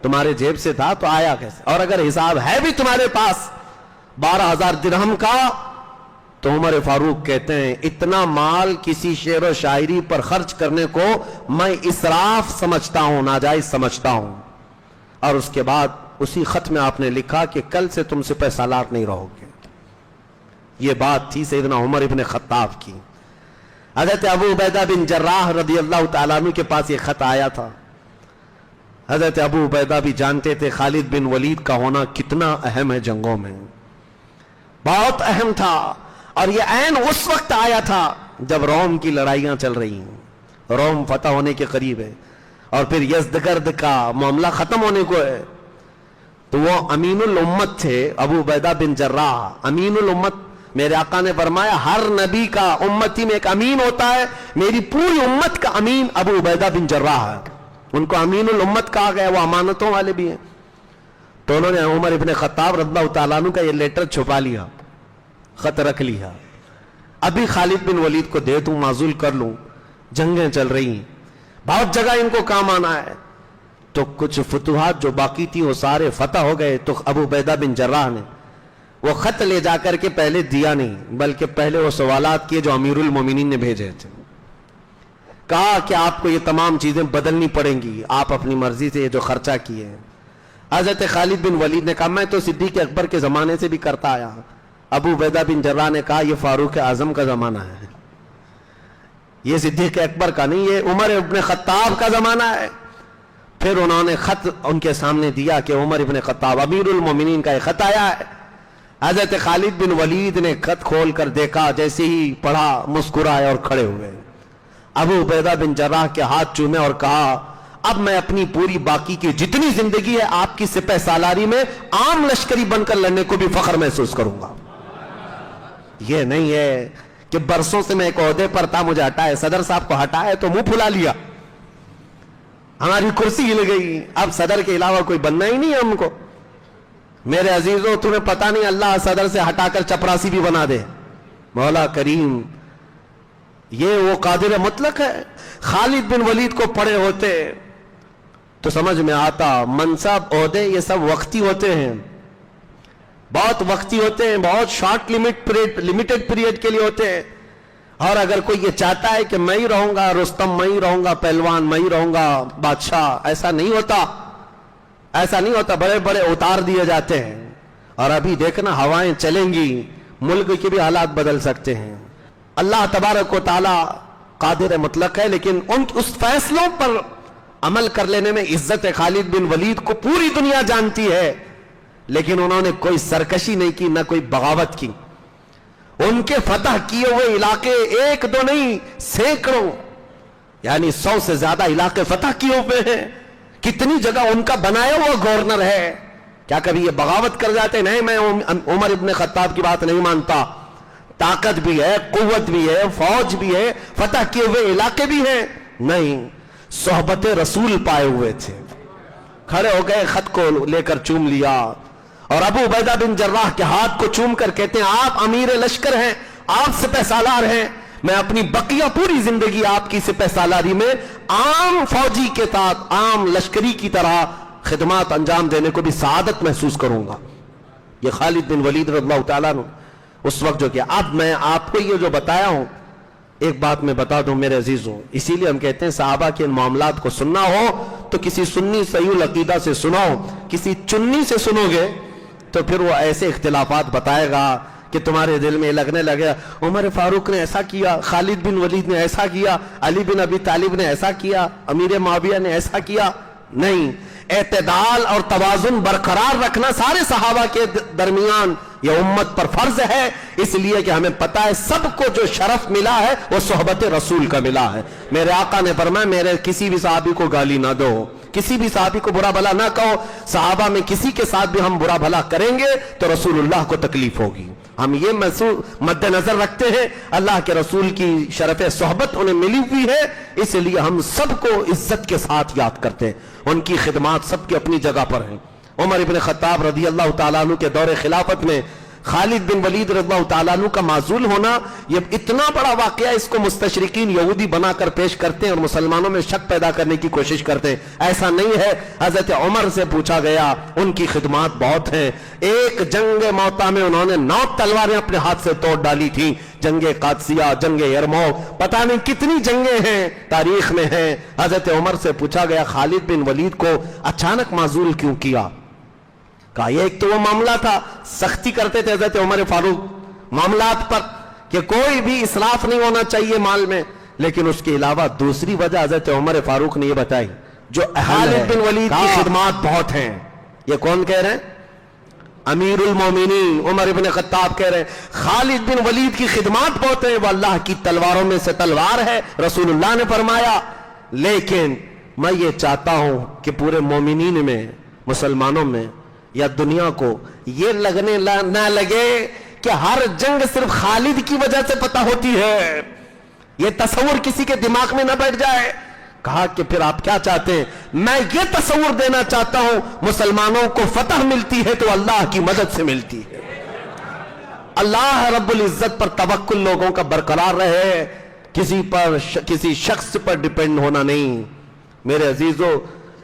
S1: تمہارے جیب سے تھا تو آیا کیسے؟ اور اگر حساب ہے بھی تمہارے پاس 12,000 درہم کا, تو عمر فاروق کہتے ہیں اتنا مال کسی شعر و شاعری پر خرچ کرنے کو میں اسراف سمجھتا ہوں, ناجائز سمجھتا ہوں. اور اس کے بعد اسی خط میں آپ نے لکھا کہ کل سے تم سپہ سالار نہیں رہو گے. یہ بات تھی سیدنا عمر ابن خطاب کی. حضرت ابو عبیدہ بن جراح رضی اللہ تعالیٰ عنہ کے پاس یہ خط آیا تھا. حضرت ابو عبیدہ بھی جانتے تھے خالد بن ولید کا ہونا کتنا اہم ہے جنگوں میں, بہت اہم تھا. اور یہ عین اس وقت آیا تھا جب روم کی لڑائیاں چل رہی ہیں, روم فتح ہونے کے قریب ہے, اور پھر یزدگرد کا معاملہ ختم ہونے کو ہے. تو وہ امین الامت تھے ابو عبیدہ بن جراح, امین الامت. میرے آقا نے فرمایا ہر نبی کا امتی میں ایک امین ہوتا ہے, میری پوری امت کا امین ابو عبیدہ بن جراح ہے. ان کو امین الامت کہا گیا, وہ امانتوں والے بھی ہیں. تو انہوں نے عمر ابن خطاب رضی اللہ تعالیٰ عنہ کا یہ لیٹر چھپا لیا, خط رکھ لیا, ابھی خالد بن ولید کو دے دوں, معزول کر لوں, جنگیں چل رہی ہیں, بہت جگہ ان کو کام آنا ہے. تو کچھ فتوحات جو باقی تھی وہ سارے فتح ہو گئے. تو ابو عبیدہ بن جراح نے وہ خط لے جا کر کے پہلے دیا نہیں, بلکہ پہلے وہ سوالات کیے جو امیر المومنین نے بھیجے تھے. کہا کہ آپ کو یہ تمام چیزیں بدلنی پڑیں گی, آپ اپنی مرضی سے یہ جو خرچہ کیے ہیں. حضرت خالد بن ولید نے کہا میں تو صدیق اکبر کے زمانے سے بھی کرتا آیا. ابو عبیدہ بن جراح نے کہا یہ فاروق اعظم کا زمانہ ہے, یہ صدیق اکبر کا نہیں, یہ عمر ابن خطاب کا زمانہ ہے. پھر انہوں نے خط ان کے سامنے دیا کہ عمر ابن خطاب امیر المومنین کا ایک خط آیا ہے. حضرت خالد بن ولید نے خط کھول کر دیکھا, جیسے ہی پڑھا مسکرائے اور کھڑے ہوئے. ابو عبیدہ بن جراح کے ہاتھ چومے اور کہا اب میں اپنی پوری باقی کی جتنی زندگی ہے آپ کی سپہ سالاری میں عام لشکری بن کر لڑنے کو بھی فخر محسوس کروں گا. یہ نہیں ہے کہ برسوں سے میں ایک عہدے پر تھا, مجھے ہٹائے, صدر صاحب کو ہٹائے تو منہ پھلا لیا, ہماری کرسی ہل گئی, اب صدر کے علاوہ کوئی بننا ہی نہیں ہے ہم کو. میرے عزیزوں تمہیں پتہ نہیں, اللہ صدر سے ہٹا کر چپراسی بھی بنا دے, مولا کریم. یہ وہ قادر مطلق ہے. خالد بن ولید کو پڑے ہوتے تو سمجھ میں آتا, منصب عہدے یہ سب وقتی ہوتے ہیں, بہت وقتی ہوتے ہیں, بہت شارٹ لمیٹڈ پیریڈ کے لیے ہوتے ہیں. اور اگر کوئی یہ چاہتا ہے کہ میں ہی رہوں گا رستم, میں ہی رہوں گا پہلوان, میں ہی رہوں گا بادشاہ, ایسا نہیں ہوتا, ایسا نہیں ہوتا. بڑے بڑے اتار دیے جاتے ہیں. اور ابھی دیکھنا ہوائیں چلیں گی, ملک کے بھی حالات بدل سکتے ہیں. اللہ تبارک و تعالی قادر مطلق ہے, لیکن اس فیصلوں پر عمل کر لینے میں عزت خالد بن ولید کو پوری دنیا جانتی ہے، لیکن انہوں نے کوئی سرکشی نہیں کی، نہ کوئی بغاوت کی. ان کے فتح کیے ہوئے علاقے ایک دو نہیں، سینکڑوں، یعنی 100 سے زیادہ علاقے فتح کیے ہوئے ہیں. کتنی جگہ ان کا بنایا ہوا گورنر ہے. کیا کبھی یہ بغاوت کر جاتے؟ نہیں، میں عمر ابن خطاب کی بات نہیں مانتا. طاقت بھی ہے، قوت بھی ہے، فوج بھی ہے، فتح کیے ہوئے علاقے بھی ہیں. نہیں، صحبت رسول پائے ہوئے تھے. کھڑے ہو گئے، خط کو لے کر چوم لیا، اور ابو عبیدہ بن جراح کے ہاتھ کو چوم کر کہتے ہیں آپ امیر لشکر ہیں، آپ سپہ سالار ہیں، میں اپنی بقیہ پوری زندگی آپ کی سپہ سالاری میں عام فوجی کے ساتھ، عام لشکری کی طرح خدمات انجام دینے کو بھی سعادت محسوس کروں گا. یہ خالد بن ولید رضی اللہ تعالیٰ عنہ اس وقت جو کیا. اب میں آپ کو یہ جو بتایا ہوں، ایک بات میں بتا دوں میرے عزیزوں، اسی لیے ہم کہتے ہیں صحابہ کے ان معاملات کو سننا ہو تو کسی سنی صحیح العقیدہ سے سنو. کسی چنی سے سنو گے تو پھر وہ ایسے اختلافات بتائے گا کہ تمہارے دل میں لگنے لگے عمر فاروق نے ایسا کیا، خالد بن ولید نے ایسا کیا، علی بن ابی طالب نے ایسا کیا، امیر معاویہ نے ایسا کیا. نہیں، اعتدال اور توازن برقرار رکھنا سارے صحابہ کے درمیان یہ امت پر فرض ہے، اس لیے کہ ہمیں پتا ہے سب کو جو شرف ملا ہے وہ صحبت رسول کا ملا ہے. میرے آقا نے فرمایا میرے کسی بھی صحابی کو گالی نہ دو، کسی بھی صحابی کو برا بھلا نہ کہو. صحابہ میں کسی کے ساتھ بھی ہم برا بھلا کریں گے تو رسول اللہ کو تکلیف ہوگی. ہم یہ مد نظر رکھتے ہیں، اللہ کے رسول کی شرف صحبت انہیں ملی ہوئی ہے، اس لیے ہم سب کو عزت کے ساتھ یاد کرتے ہیں. ان کی خدمات سب کی اپنی جگہ پر ہیں. عمر ابن خطاب رضی اللہ تعالیٰ عنہ کے دور خلافت میں خالد بن ولید رضی اللہ تعالیٰ عنہ کا معزول ہونا یہ اتنا بڑا واقعہ، اس کو مستشرقین یہودی بنا کر پیش کرتے ہیں اور مسلمانوں میں شک پیدا کرنے کی کوشش کرتے ہیں. ایسا نہیں ہے. حضرت عمر سے پوچھا گیا، ان کی خدمات بہت ہیں. ایک جنگ موتا میں انہوں نے 9 تلواریں اپنے ہاتھ سے توڑ ڈالی تھیں. جنگ قادسیہ، جنگ یرموک، پتہ نہیں کتنی جنگیں ہیں تاریخ میں ہیں. حضرت عمر سے پوچھا گیا خالد بن ولید کو اچانک معزول کیوں کیا؟ کہا یہ ایک تو وہ معاملہ تھا، سختی کرتے تھے حضرت عمر فاروق معاملات پر کہ کوئی بھی اسراف نہیں ہونا چاہیے مال میں، لیکن اس کے علاوہ دوسری وجہ حضرت عمر فاروق نے یہ بتائی جو خالد بن ولید کی خدمات بہت ہیں. یہ کون کہہ رہے ہیں؟ امیر المومنین عمر بن خطاب کہہ رہے ہیں خالد بن ولید کی خدمات بہت ہیں، وہ اللہ کی تلواروں میں سے تلوار ہے، رسول اللہ نے فرمایا. لیکن میں یہ چاہتا ہوں کہ پورے مومنین میں، مسلمانوں میں یا دنیا کو یہ لگنے نہ لگے کہ ہر جنگ صرف خالد کی وجہ سے پتہ ہوتی ہے، یہ تصور کسی کے دماغ میں نہ بیٹھ جائے. کہا کہ پھر آپ کیا چاہتے ہیں؟ میں یہ تصور دینا چاہتا ہوں مسلمانوں کو فتح ملتی ہے تو اللہ کی مدد سے ملتی ہے. اللہ رب العزت پر توکل لوگوں کا برقرار رہے، کسی شخص پر ڈیپینڈ ہونا نہیں. میرے عزیزو،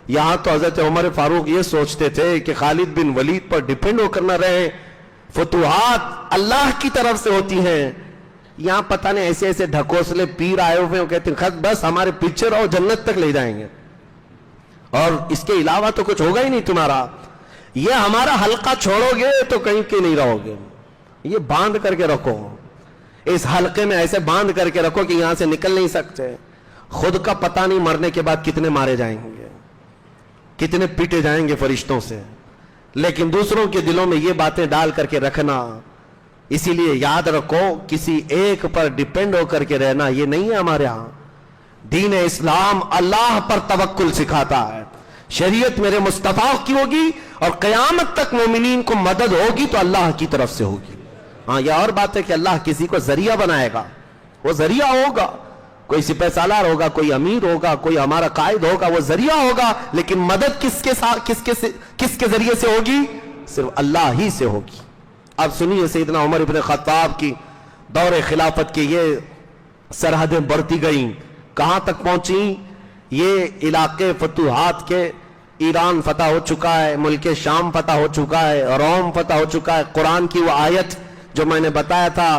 S1: یہاں تو حضرت عمر فاروق یہ سوچتے تھے کہ خالد بن ولید پر ڈیپینڈ ہو کر نہ رہے، فتوحات اللہ کی طرف سے ہوتی ہیں. یہاں پتہ نہیں ایسے ایسے ڈھکوسلے پیر آئے ہوئے ہیں، کہتے ہیں بس ہمارے پیچھے رہو جنت تک لے جائیں گے، اور اس کے علاوہ تو کچھ ہوگا ہی نہیں تمہارا. یہ ہمارا حلقہ چھوڑو گے تو کہیں کے نہیں رہو گے. یہ باندھ کر کے رکھو، اس حلقے میں ایسے باندھ کر کے رکھو کہ یہاں سے نکل نہیں سکتے. خود کا پتہ نہیں مرنے کے بعد کتنے مارے جائیں گے، کتنے پیٹے جائیں گے فرشتوں سے، لیکن دوسروں کے دلوں میں یہ باتیں ڈال کر کے رکھنا. اسی لیے یاد رکھو کسی ایک پر ڈیپینڈ ہو کر کے رہنا یہ نہیں ہے ہمارے ہاں. دین اسلام اللہ پر توکل سکھاتا ہے. شریعت میرے مصطفیٰ کی ہوگی اور قیامت تک مومنین کو مدد ہوگی تو اللہ کی طرف سے ہوگی. ہاں یہ اور بات ہے کہ اللہ کسی کو ذریعہ بنائے گا، وہ ذریعہ ہوگا، کوئی سپہ سالار ہوگا، کوئی امیر ہوگا، کوئی ہمارا قائد ہوگا، وہ ذریعہ ہوگا، لیکن مدد کس کے ذریعے سے ہوگی؟ صرف اللہ ہی سے ہوگی. اب سنیے سیدنا عمر بن خطاب کی دور خلافت کی یہ سرحدیں بڑھتی گئیں، کہاں تک پہنچیں؟ یہ علاقے فتوحات کے، ایران فتح ہو چکا ہے، ملک شام فتح ہو چکا ہے، روم فتح ہو چکا ہے. قرآن کی وہ آیت جو میں نے بتایا تھا،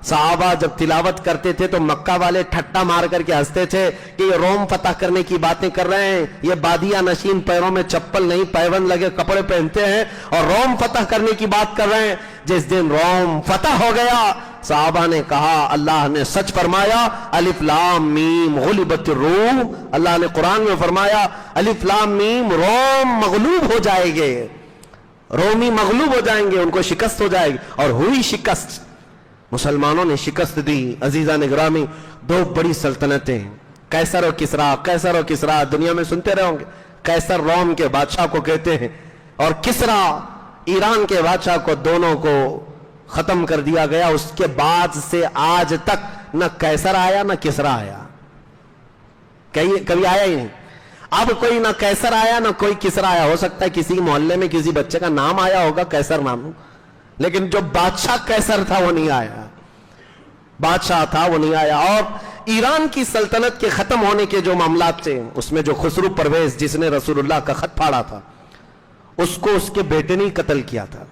S1: صحابہ جب تلاوت کرتے تھے تو مکہ والے ٹھٹا مار کر کے ہنستے تھے کہ یہ روم فتح کرنے کی باتیں کر رہے ہیں، یہ بادیہ نشین پیروں میں چپل نہیں پیوند لگے کپڑے پہنتے ہیں اور روم فتح کرنے کی بات کر رہے ہیں. جس دن روم فتح ہو گیا صحابہ نے کہا اللہ نے سچ فرمایا، الف لام میم غلبت الروم. اللہ نے قرآن میں فرمایا الف لام میم، روم مغلوب ہو جائے گے، رومی مغلوب ہو جائیں گے، ان کو شکست ہو جائے گی. اور ہوئی شکست، مسلمانوں نے شکست دی. عزیزان گرامی، دو بڑی سلطنتیں، قیصر و کسریٰ. قیصر و کسریٰ دنیا میں سنتے رہے ہوں گے. قیصر روم کے بادشاہ کو کہتے ہیں، اور کسریٰ ایران کے بادشاہ کو. دونوں کو ختم کر دیا گیا. اس کے بعد سے آج تک نہ قیصر آیا نہ کسریٰ آیا، کبھی آیا ہی نہیں. اب کوئی نہ قیصر آیا نہ کوئی کسریٰ آیا. ہو سکتا ہے کسی محلے میں کسی بچے کا نام آیا ہوگا قیصر نام، لیکن جو بادشاہ قیصر تھا وہ نہیں آیا، بادشاہ تھا وہ نہیں آیا. اور ایران کی سلطنت کے ختم ہونے کے جو معاملات تھے، اس میں جو خسرو پرویز جس نے رسول اللہ کا خط پھاڑا تھا، اس کو اس کے بیٹے نے قتل کیا تھا.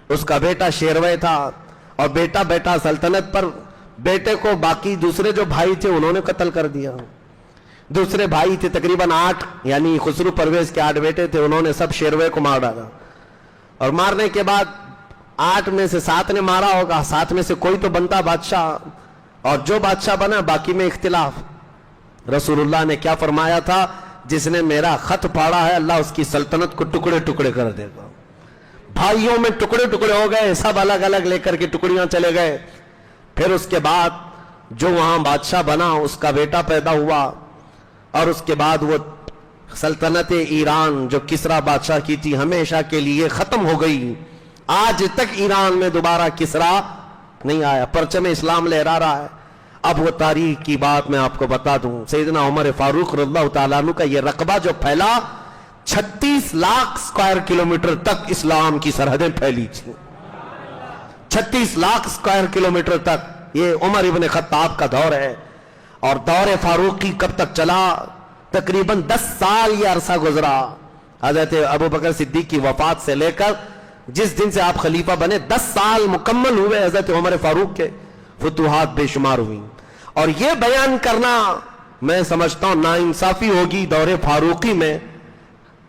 S1: اس کا بیٹا شیروے تھا، اور بیٹا سلطنت پر، بیٹے کو باقی دوسرے جو بھائی تھے انہوں نے قتل کر دیا. دوسرے بھائی تھے تقریباً 8، یعنی خسرو پرویز کے 8 بیٹے تھے، انہوں نے سب شیروے کو مار ڈالا. اور مارنے کے بعد 8 میں سے 7 نے مارا ہوگا، 7 میں سے کوئی تو بنتا بادشاہ، اور جو بادشاہ بنا باقی میں اختلاف. رسول اللہ نے کیا فرمایا تھا؟ جس نے میرا خط پھاڑا ہے اللہ اس کی سلطنت کو ٹکڑے ٹکڑے کر دے گا. بھائیوں میں ٹکڑے ٹکڑے ہو گئے، سب الگ الگ لے کر کے ٹکڑیاں چلے گئے. پھر اس کے بعد جو وہاں بادشاہ بنا اس کا بیٹا پیدا ہوا، اور اس کے بعد وہ سلطنت ایران جو کسریٰ بادشاہ کی تھی ہمیشہ کے لیے ختم ہو گئی. آج تک ایران میں دوبارہ کسریٰ نہیں آیا، پرچم اسلام لہرا رہا ہے. اب وہ تاریخ کی بات میں آپ کو بتا دوں، سیدنا عمر فاروق رضی اللہ تعالیٰ عنہ کا یہ رقبہ جو پھیلا، 36 لاکھ اسکوائر کلومیٹر تک اسلام کی سرحدیں پھیلی تھیں. 36 لاکھ اسکوائر کلومیٹر تک. یہ عمر ابن خطاب کا دور ہے. اور دور فاروقی کب تک چلا؟ تقریباً 10 سال یہ عرصہ گزرا. حضرت ابو بکر صدیق کی وفات سے لے کر جس دن سے آپ خلیفہ بنے 10 سال مکمل ہوئے حضرت عمر فاروق کے. فتوحات بے شمار ہوئی. اور یہ بیان کرنا میں سمجھتا ہوں ناانصافی ہوگی. دور فاروقی میں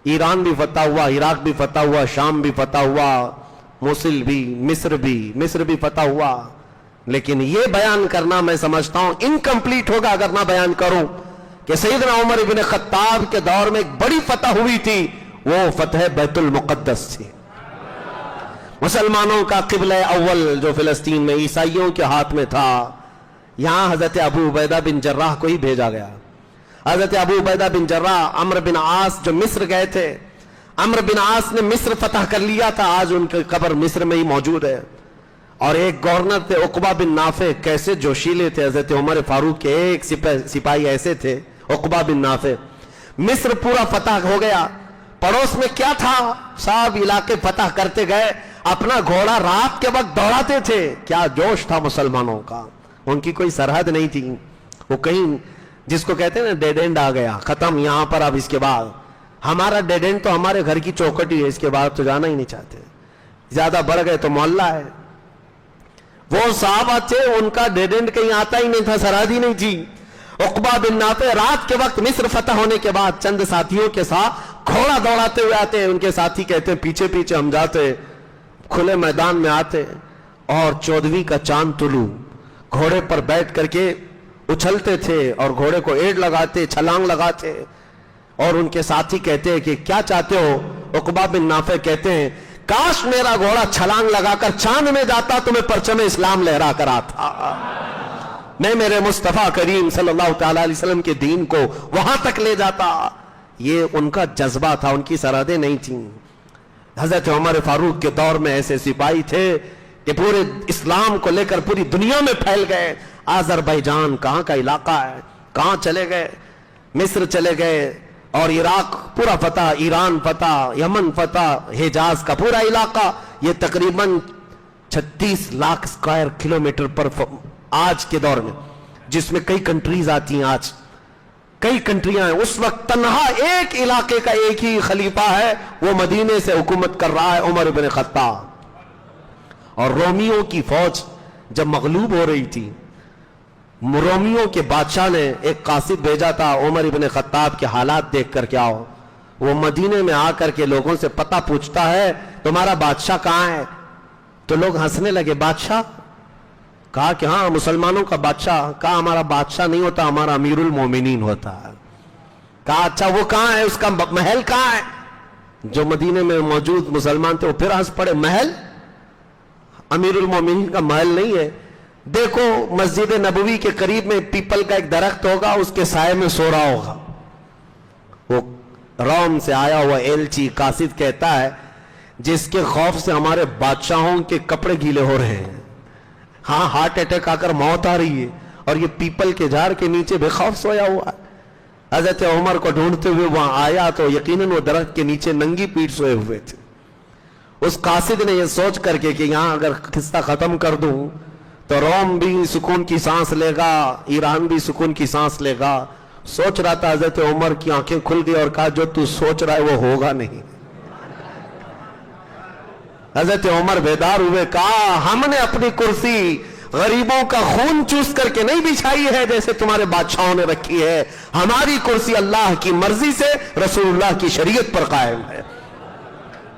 S1: ایران بھی فتح ہوا، عراق بھی فتح ہوا، شام بھی فتح ہوا، موصل بھی، مصر بھی فتح ہوا. لیکن یہ بیان کرنا میں سمجھتا ہوں انکمپلیٹ ہوگا اگر نہ بیان کروں کہ سیدنا عمر ابن خطاب کے دور میں ایک بڑی فتح ہوئی تھی. وہ فتح بیت المقدس تھی. مسلمانوں کا قبلہ اول جو فلسطین میں عیسائیوں کے ہاتھ میں تھا، یہاں حضرت ابو عبیدہ بن جراح کو ہی بھیجا گیا. حضرت ابو عبیدہ بن جراح، عمرو بن عاص جو مصر گئے تھے، عمرو بن عاص نے مصر فتح کر لیا تھا. آج ان کی قبر مصر میں ہی موجود ہے. اور ایک گورنر تھے عقبہ بن نافع، کیسے جوشیلے تھے حضرت عمر فاروق کے. ایک سپاہی ایسے تھے عقبہ بن نافع. مصر پورا فتح ہو گیا. پڑوس میں کیا تھا؟ سب علاقے فتح کرتے گئے. اپنا گھوڑا رات کے وقت دوڑاتے تھے. کیا جوش تھا مسلمانوں کا. ان کی کوئی سرحد نہیں تھی. وہ کہیں جس کو کہتے ہیں نا ڈیڈ اینڈ آ گیا، ختم یہاں پر. اب اس کے بعد ہمارا ڈیڈ اینڈ تو ہمارے گھر کی چوکھٹ ہی ہے، اس کے بعد تو جانا ہی نہیں چاہتے. زیادہ بڑھ گئے تو محلہ ہے. وہ صحابہ تھے ان کا ڈیڈ اینڈ کہیں آتا ہی نہیں تھا، سرحد ہی نہیں تھی. عقبہ بن نافع رات کے وقت مصر فتح ہونے کے بعد چند ساتھیوں کے ساتھ گھوڑا دوڑاتے ہوئے آتے. ان کے ساتھی کہتے ہیں پیچھے پیچھے ہم جاتے، کھلے میدان میں آتے، اور 14ویں کا چاند طلوع گھوڑے پر بیٹھ کر کے اچھلتے تھے اور گھوڑے کو ایڑ لگاتے، چھلانگ لگاتے. اور ان کے ساتھی کہتے ہیں کہ کیا چاہتے ہو؟ عقبہ بن نافع کہتے ہیں کاش میرا گھوڑا چھلانگ لگا کر چاند میں جاتا تو میں پرچم اسلام لہرا کر آتا، میں میرے مصطفیٰ کریم صلی اللہ تعالی علیہ وسلم کے دین کو وہاں تک لے جاتا. یہ ان کا جذبہ تھا، ان کی سرحدیں نہیں تھیں. حضرت عمر فاروق کے دور میں ایسے سپاہی تھے کہ پورے اسلام کو لے کر پوری دنیا میں پھیل گئے. آذربائیجان کہاں کا علاقہ ہے، کہاں چلے گئے، مصر چلے گئے، اور عراق پورا فتح، ایران فتح، یمن فتح، حجاز کا پورا علاقہ. یہ تقریباً 36 لاکھ اسکوائر کلومیٹر پر آج کے دور میں، جس میں کئی کنٹریز آتی ہیں. آج کئی کنٹریاں ہیں. اس وقت تنہا ایک علاقے کا ایک ہی خلیفہ ہے، وہ مدینے سے حکومت کر رہا ہے، عمر بن خطاب. اور رومیوں کی فوج جب مغلوب ہو رہی تھی، رومیوں کے بادشاہ نے ایک قاصد بھیجا تھا عمر ابن خطاب کے حالات دیکھ کر کے آؤ. وہ مدینے میں آ کر کے لوگوں سے پتہ پوچھتا ہے تمہارا بادشاہ کہاں ہے؟ تو لوگ ہنسنے لگے. بادشاہ؟ کہا کہ ہاں مسلمانوں کا بادشاہ. کہا ہمارا بادشاہ نہیں ہوتا، ہمارا امیر المومنین ہوتا ہے. کہا اچھا وہ کہاں ہے, اس کا محل کہاں ہے؟ جو مدینے میں موجود مسلمان تھے وہ پھر ہنس پڑے, محل امیر المومنین کا محل نہیں ہے, دیکھو مسجد نبوی کے قریب میں پیپل کا ایک درخت ہوگا, اس کے سائے میں سو رہا ہوگا. وہ روم سے آیا ہوا ایلچی قاصد کہتا ہے جس کے خوف سے ہمارے بادشاہوں کے کپڑے گیلے ہو رہے ہیں, ہاں ہارٹ اٹیک آ کر موت آ رہی ہے, اور یہ پیپل کے جھاڑ کے نیچے بے خوف سویا ہوا ہے. حضرت عمر کو ڈھونڈتے ہوئے وہاں آیا تو یقیناً وہ درخت کے نیچے ننگی پیٹ سوئے ہوئے تھے. اس قاصد نے یہ سوچ کر کے کہ یہاں اگر قصہ ختم کر دوں تو روم بھی سکون کی سانس لے گا, ایران بھی سکون کی سانس لے گا, سوچ رہا تھا. حضرت عمر کی آنکھیں کھل گئی اور کہا جو تو سوچ رہا ہے وہ ہوگا نہیں. حضرت عمر بیدار ہوئے, کہا ہم نے اپنی کرسی غریبوں کا خون چوس کر کے نہیں بچھائی ہے جیسے تمہارے بادشاہوں نے رکھی ہے, ہماری کرسی اللہ کی مرضی سے رسول اللہ کی شریعت پر قائم ہے.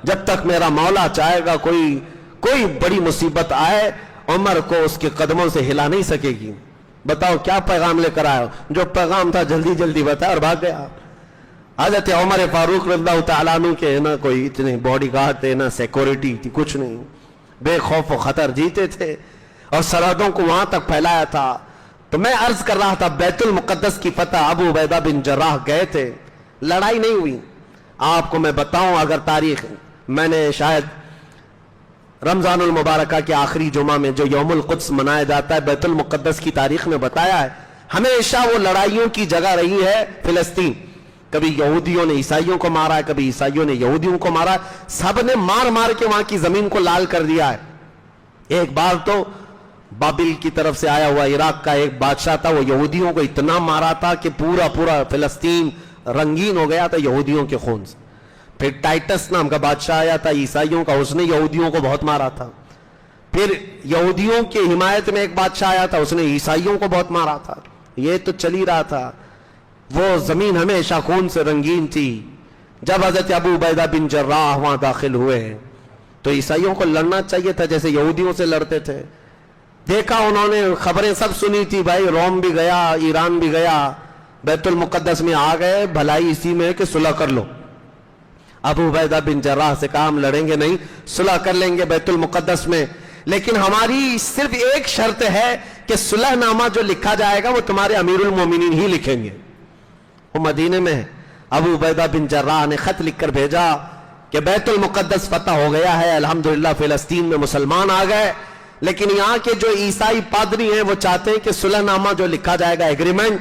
S1: جب تک میرا مولا چاہے گا کوئی بڑی مصیبت آئے, عمر کو اس کے قدموں سے ہلا نہیں سکے گی. بتاؤ کیا پیغام لے کر آئے, جو پیغام تھا جلدی جلدی بتایا اور بھاگ گیا. حضرت عمر فاروق رضی اللہ تعالیٰ عنہ کے نہ کوئی اتنے باڈی گارڈ تھے, نہ سیکورٹی تھی, کچھ نہیں, بے خوف و خطر جیتے تھے اور سرحدوں کو وہاں تک پھیلایا تھا. تو میں عرض کر رہا تھا بیت المقدس کی فتح ابو عبیدہ بن جراح گئے تھے, لڑائی نہیں ہوئی. آپ کو میں بتاؤں اگر تاریخ, میں نے شاید رمضان المبارکہ کے آخری جمعہ میں جو یوم القدس منایا جاتا ہے بیت المقدس کی تاریخ میں بتایا ہے, ہمیشہ وہ لڑائیوں کی جگہ رہی ہے فلسطین. کبھی یہودیوں نے عیسائیوں کو مارا ہے, کبھی عیسائیوں نے یہودیوں کو مارا ہے, سب نے مار مار کے وہاں کی زمین کو لال کر دیا ہے. ایک بار تو بابل کی طرف سے آیا ہوا عراق کا ایک بادشاہ تھا, وہ یہودیوں کو اتنا مارا تھا کہ پورا فلسطین رنگین ہو گیا تھا یہودیوں کے خون سے. پھر ٹائٹس نام کا بادشاہ آیا تھا عیسائیوں کا, اس نے یہودیوں کو بہت مارا تھا. پھر یہودیوں کی حمایت میں ایک بادشاہ آیا تھا, اس نے عیسائیوں کو بہت مارا تھا. یہ تو چل ہی رہا تھا, وہ زمین ہمیشہ خون سے رنگین تھی. جب حضرت ابو عبیدہ بن جراح وہاں داخل ہوئے تو عیسائیوں کو لڑنا چاہیے تھا جیسے یہودیوں سے لڑتے تھے. دیکھا انہوں نے, خبریں سب سنی تھی, بھائی روم بھی گیا, ایران بھی گیا, بیت المقدس میں آ گئے, بھلائی اسی میں ہے کہ صلح کر لو. ابو عبیدہ بن جراح سے کہا ہم لڑیں گے نہیں, صلح کر لیں گے بیت المقدس میں, لیکن ہماری صرف ایک شرط ہے کہ صلح نامہ جو لکھا جائے گا وہ تمہارے امیر المومنین ہی لکھیں گے. وہ مدینے میں ابو عبیدہ بن جراح نے خط لکھ کر بھیجا کہ بیت المقدس فتح ہو گیا ہے, الحمدللہ فلسطین میں مسلمان آ گئے, لیکن یہاں کے جو عیسائی پادری ہیں وہ چاہتے ہیں کہ صلح نامہ جو لکھا جائے گا ایگریمنٹ,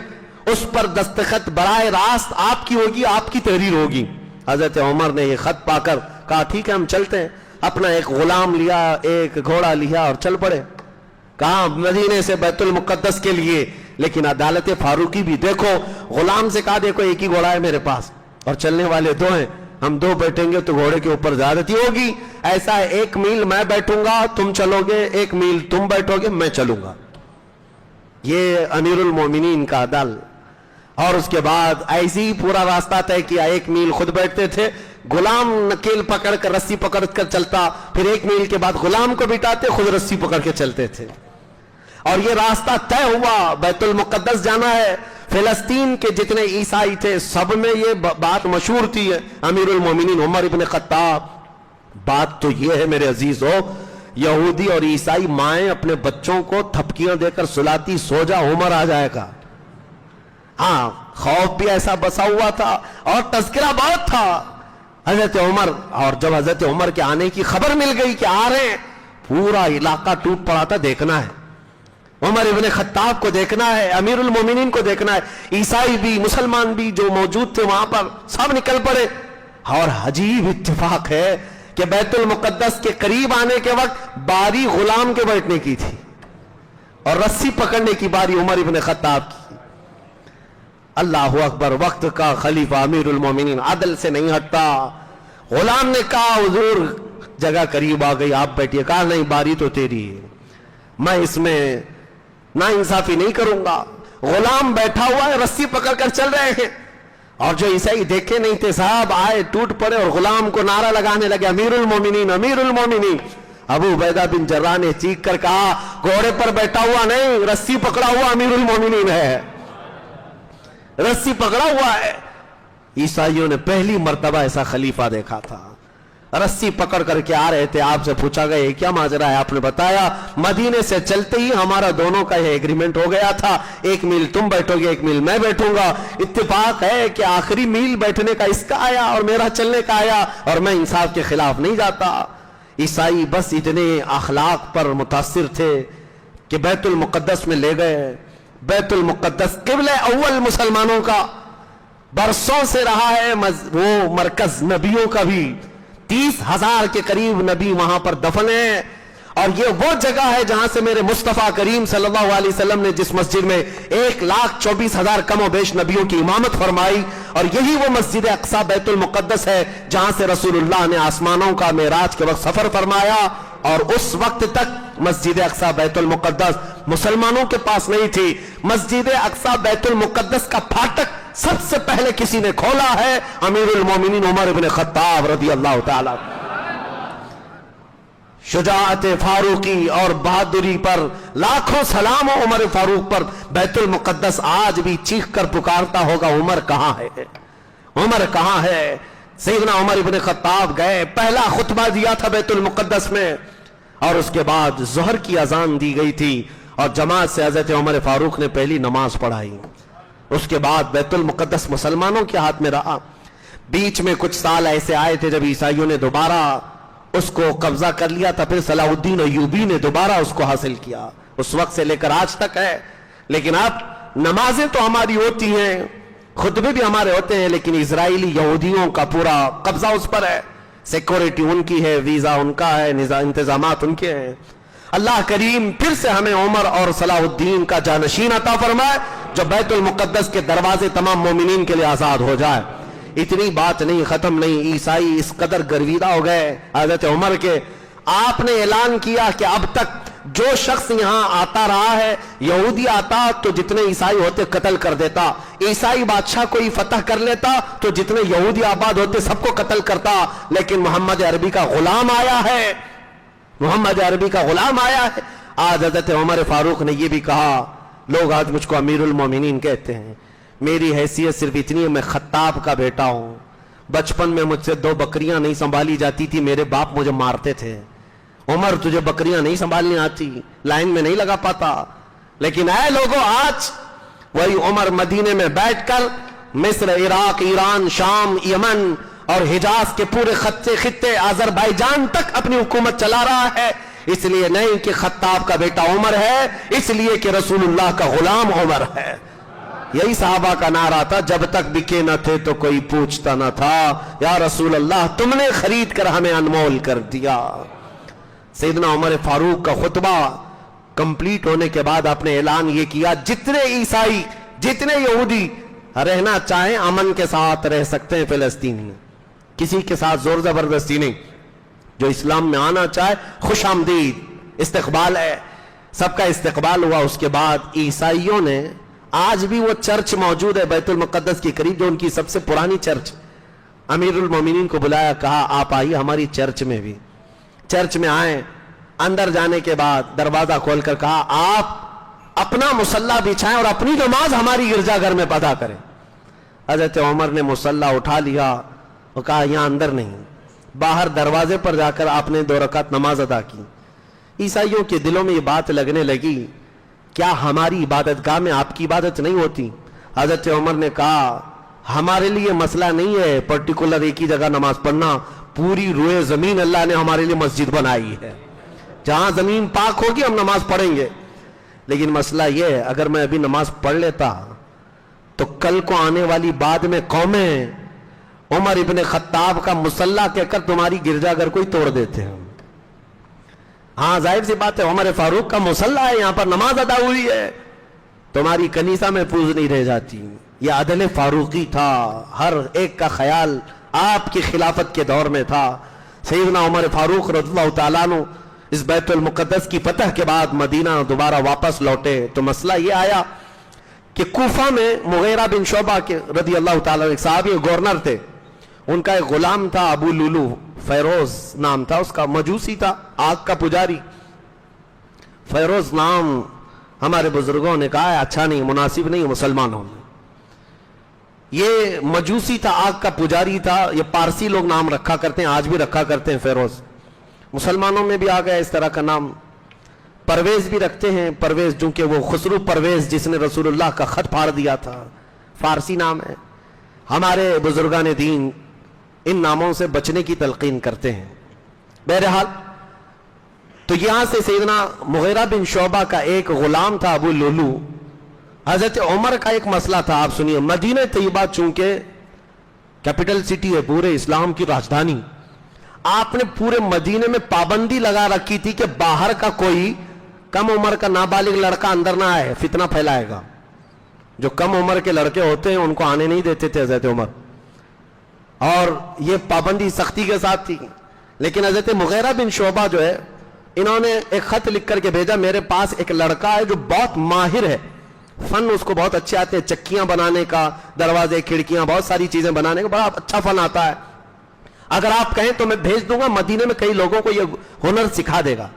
S1: اس پر دستخط براہ راست آپ کی ہوگی, آپ کی تحریر ہوگی. حضرت عمر نے یہ خط پا کر کہا ٹھیک ہے ہم چلتے ہیں. اپنا ایک غلام لیا, ایک گھوڑا لیا اور چل پڑے. کہاں مدینے سے بیت المقدس کے لیے, لیکن عدالت فاروقی بھی دیکھو, غلام سے کہا دیکھو ایک ہی گھوڑا ہے میرے پاس اور چلنے والے دو ہیں, ہم دو بیٹھیں گے تو گھوڑے کے اوپر زیادتی ہوگی. ایسا ہے 1 میل میں بیٹھوں گا تم چلو گے, 1 میل تم بیٹھو گے میں چلوں گا. یہ امیر المومنین کا عدل. اور اس کے بعد ایسی ہی پورا راستہ طے کیا, 1 میل خود بیٹھتے تھے, غلام نکیل پکڑ کر رسی پکڑ کر چلتا, پھر 1 میل کے بعد غلام کو بٹھاتے, خود رسی پکڑ کے چلتے تھے. اور یہ راستہ طے ہوا, بیت المقدس جانا ہے. فلسطین کے جتنے عیسائی تھے سب میں یہ بات مشہور تھی, امیر المومنین عمر ابن خطاب. بات تو یہ ہے میرے عزیزو, یہودی اور عیسائی مائیں اپنے بچوں کو تھپکیاں دے کر سلاتی, سو جا عمر آ جائے گا. ہاں خوف بھی ایسا بسا ہوا تھا اور تذکرہ بہت تھا حضرت عمر. اور جب حضرت عمر کے آنے کی خبر مل گئی کہ آ رہے ہیں, پورا علاقہ ٹوٹ پڑا تھا, دیکھنا ہے عمر ابن خطاب کو, دیکھنا ہے امیر المومنین کو, دیکھنا ہے. عیسائی بھی مسلمان بھی جو موجود تھے وہاں پر سب نکل پڑے. اور عجیب اتفاق ہے کہ بیت المقدس کے قریب آنے کے وقت باری غلام کے بیٹھنے کی تھی اور رسی پکڑنے کی باری عمر ابن خطاب کی. اللہ اکبر, وقت کا خلیفہ امیر المومنین عدل سے نہیں ہٹتا. غلام نے کہا حضور جگہ قریب آ گئی, آپ بیٹھیے. کہا نہیں باری تو تیری ہے, میں اس میں نا انصافی نہیں کروں گا. غلام بیٹھا ہوا ہے, رسی پکڑ کر چل رہے ہیں, اور جو عیسائی دیکھے نہیں تھے صاحب آئے, ٹوٹ پڑے اور غلام کو نعرہ لگانے لگے امیر المومنین امیر المومنین. ابو عبیدہ بن جراح نے چیخ کر کہا گھوڑے پر بیٹھا ہوا نہیں, رسی پکڑا ہوا امیر المومنین ہے, رسی پکڑا ہوا ہے. عیسائیوں نے پہلی مرتبہ ایسا خلیفہ دیکھا تھا، رسی پکڑ کر کے آ رہے تھے، آپ سے پوچھا گیا کیا ماجرا ہے؟ آپ نے بتایا مدینے سے چلتے ہی ہمارا دونوں کا یہ ایگریمنٹ ہو گیا تھا، ایک میل تم بیٹھو گے، ایک میل میں بیٹھوں گا، اتفاق ہے کہ آخری میل بیٹھنے کا اس کا آیا اور میرا چلنے کا آیا، اور میں انصاف کے خلاف نہیں جاتا۔ عیسائی بس اتنے اخلاق پر متاثر تھے کہ بیت المقدس میں لے گئے۔ بیت المقدس قبلہ اول مسلمانوں کا برسوں سے رہا ہے، وہ مرکز نبیوں کا بھی، 30,000 کے قریب نبی وہاں پر دفن ہیں، اور یہ وہ جگہ ہے جہاں سے میرے مصطفیٰ کریم صلی اللہ علیہ وسلم نے جس مسجد میں 1,24,000 کم و بیش نبیوں کی امامت فرمائی، اور یہی وہ مسجد اقصی بیت المقدس ہے جہاں سے رسول اللہ نے آسمانوں کا معراج کے وقت سفر فرمایا، اور اس وقت تک مسجد اقصی بیت المقدس مسلمانوں کے پاس نہیں تھی۔ مسجد اقصی بیت المقدس کا پھاٹک سب سے پہلے کسی نے کھولا ہے، امیر المومنین عمر بن خطاب رضی اللہ تعالی۔ شجاعت فاروقی اور بہادری پر لاکھوں سلام ہو عمر فاروق پر۔ بیت المقدس آج بھی چیخ کر پکارتا ہوگا عمر کہاں ہے، عمر کہاں ہے؟ سیدنا عمر بن خطاب گئے، پہلا خطبہ دیا تھا بیت المقدس میں، اور اس کے بعد ظہر کی اذان دی گئی تھی، اور جماعت سے حضرت عمر فاروق نے پہلی نماز پڑھائی۔ اس کے بعد بیت المقدس مسلمانوں کے ہاتھ میں رہا۔ بیچ میں کچھ سال ایسے آئے تھے جب عیسائیوں نے دوبارہ اس کو قبضہ کر لیا تھا، پھر صلاح الدین ایوبی نے دوبارہ اس کو حاصل کیا، اس وقت سے لے کر آج تک ہے۔ لیکن اب نمازیں تو ہماری ہوتی ہیں، خطبے بھی ہمارے ہوتے ہیں، لیکن اسرائیلی یہودیوں کا پورا قبضہ اس پر ہے، سیکورٹی ان کی ہے، ویزا ان کا ہے، انتظامات ان کے ہیں۔ اللہ کریم پھر سے ہمیں عمر اور صلاح الدین کا جانشین عطا فرمائے، جو بیت المقدس کے دروازے تمام مومنین کے لیے آزاد ہو جائے۔ اتنی بات نہیں، ختم نہیں، عیسائی اس قدر گرویدہ ہو گئے حضرت عمر کے، آپ نے اعلان کیا کہ اب تک جو شخص یہاں آتا رہا ہے، یہودی آتا تو جتنے عیسائی ہوتے قتل کر دیتا، عیسائی بادشاہ کوئی فتح کر لیتا تو جتنے یہودی آباد ہوتے سب کو قتل کرتا، لیکن محمد عربی کا غلام آیا ہے، محمد عربی کا غلام آیا ہے۔ آج حضرت عمر فاروق نے یہ بھی کہا، لوگ آج مجھ کو امیر المومنین کہتے ہیں، میری حیثیت صرف اتنی ہے میں خطاب کا بیٹا ہوں، بچپن میں مجھ سے 2 بکریاں نہیں سنبھالی جاتی تھی، میرے باپ مجھے مارتے تھے، عمر تجھے بکریاں نہیں سنبھالنی آتی، لائن میں نہیں لگا پاتا، لیکن اے لوگوں آج وہی عمر مدینے میں بیٹھ کر مصر، عراق، ایران، شام، یمن اور حجاز کے پورے خطے آذربائیجان تک اپنی حکومت چلا رہا ہے، اس لیے نہیں کہ خطاب کا بیٹا عمر ہے، اس لیے کہ رسول اللہ کا غلام عمر ہے۔ یہی صحابہ کا نعرہ تھا، جب تک بکے نہ تھے تو کوئی پوچھتا نہ تھا، یا رسول اللہ تم نے خرید کر ہمیں انمول کر دیا۔ سیدنا عمر فاروق کا خطبہ کمپلیٹ ہونے کے بعد آپ نے اعلان یہ کیا، جتنے عیسائی، جتنے یہودی رہنا چاہیں امن کے ساتھ رہ سکتے ہیں فلسطین میں، کسی کے ساتھ زور زبردستی نہیں، جو اسلام میں آنا چاہے خوش آمدید، استقبال ہے، سب کا استقبال ہوا۔ اس کے بعد عیسائیوں نے، آج بھی وہ چرچ موجود ہے بیت المقدس کے قریب جو ان کی سب سے پرانی چرچ، امیر المومنین کو بلایا، کہا آپ آئیے ہماری چرچ میں بھی، چرچ میں آئیں، اندر جانے کے بعد دروازہ کھول کر کہا آپ اپنا مصلی بچھائیں اور اپنی نماز ہماری گرجا گھر میں ادا کریں۔ حضرت عمر نے مصلی اٹھا لیا اور کہا یہاں اندر نہیں، باہر دروازے پر جا کر آپ نے 2 رکعت نماز ادا کی۔ عیسائیوں کے دلوں میں یہ بات لگنے لگی، کیا ہماری عبادت گاہ میں آپ کی عبادت نہیں ہوتی؟ حضرت عمر نے کہا ہمارے لیے مسئلہ نہیں ہے پرٹیکولر ایک ہی جگہ نماز پڑھنا، پوری روئے زمین اللہ نے ہمارے لیے مسجد بنائی ہے، جہاں زمین پاک ہوگی ہم نماز پڑھیں گے، لیکن مسئلہ یہ ہے اگر میں ابھی نماز پڑھ لیتا تو کل کو آنے والی بعد میں قومیں عمر ابن خطاب کا مصلی کہہ کر تمہاری گرجا گھر کو ہی توڑ دیتے ہیں۔ ہاں ظاہر سی بات ہے، عمر فاروق کا مصلی ہے، یہاں پر نماز ادا ہوئی ہے، تمہاری کنیسہ محفوظ نہیں رہ جاتی۔ یہ عدل فاروقی تھا، ہر ایک کا خیال آپ کی خلافت کے دور میں تھا۔ سیدنا عمر فاروق رضی اللہ تعالیٰ عنہ اس بیت المقدس کی فتح کے بعد مدینہ دوبارہ واپس لوٹے تو مسئلہ یہ آیا کہ کوفہ میں مغیرہ بن شعبہ کے رضی اللہ تعالیٰ عنہ صحابی گورنر تھے، ان کا ایک غلام تھا ابو لولو، فیروز نام تھا اس کا، مجوسی تھا، آگ کا پجاری۔ فیروز نام ہمارے بزرگوں نے کہا ہے اچھا نہیں، مناسب نہیں مسلمانوں میں، یہ مجوسی تھا, آگ کا پجاری تھا. یہ پارسی لوگ نام رکھا کرتے ہیں, آج بھی رکھا کرتے ہیں فیروز. مسلمانوں میں بھی آ گیا اس طرح کا نام. پرویز بھی رکھتے ہیں, پرویز چونکہ وہ خسرو پرویز جس نے رسول اللہ کا خط پھاڑ دیا تھا, فارسی نام ہے. ہمارے بزرگان دین ان ناموں سے بچنے کی تلقین کرتے ہیں. بہرحال تو یہاں سے سیدنا مغیرہ بن شعبہ کا ایک غلام تھا ابو لولو. حضرت عمر کا ایک مسئلہ تھا, آپ سنیے. مدینہ طیبہ چونکہ کیپٹل سٹی ہے, پورے اسلام کی راجدھانی, آپ نے پورے مدینے میں پابندی لگا رکھی تھی کہ باہر کا کوئی کم عمر کا نابالغ لڑکا اندر نہ آئے, فتنہ پھیلائے گا. جو کم عمر کے لڑکے ہوتے ہیں ان کو آنے نہیں دیتے تھے حضرت عمر, اور یہ پابندی سختی کے ساتھ تھی. لیکن حضرت مغیرہ بن شعبہ جو ہے, انہوں نے ایک خط لکھ کر کے بھیجا, میرے پاس ایک لڑکا ہے جو بہت ماہر ہے, فن اس کو بہت اچھے آتے ہیں, چکیاں بنانے کا, دروازے کھڑکیاں, بہت ساری چیزیں بنانے کا بڑا اچھا فن آتا ہے. اگر آپ کہیں تو میں بھیج دوں گا, مدینے میں کئی لوگوں کو یہ ہنر سکھا دے گا.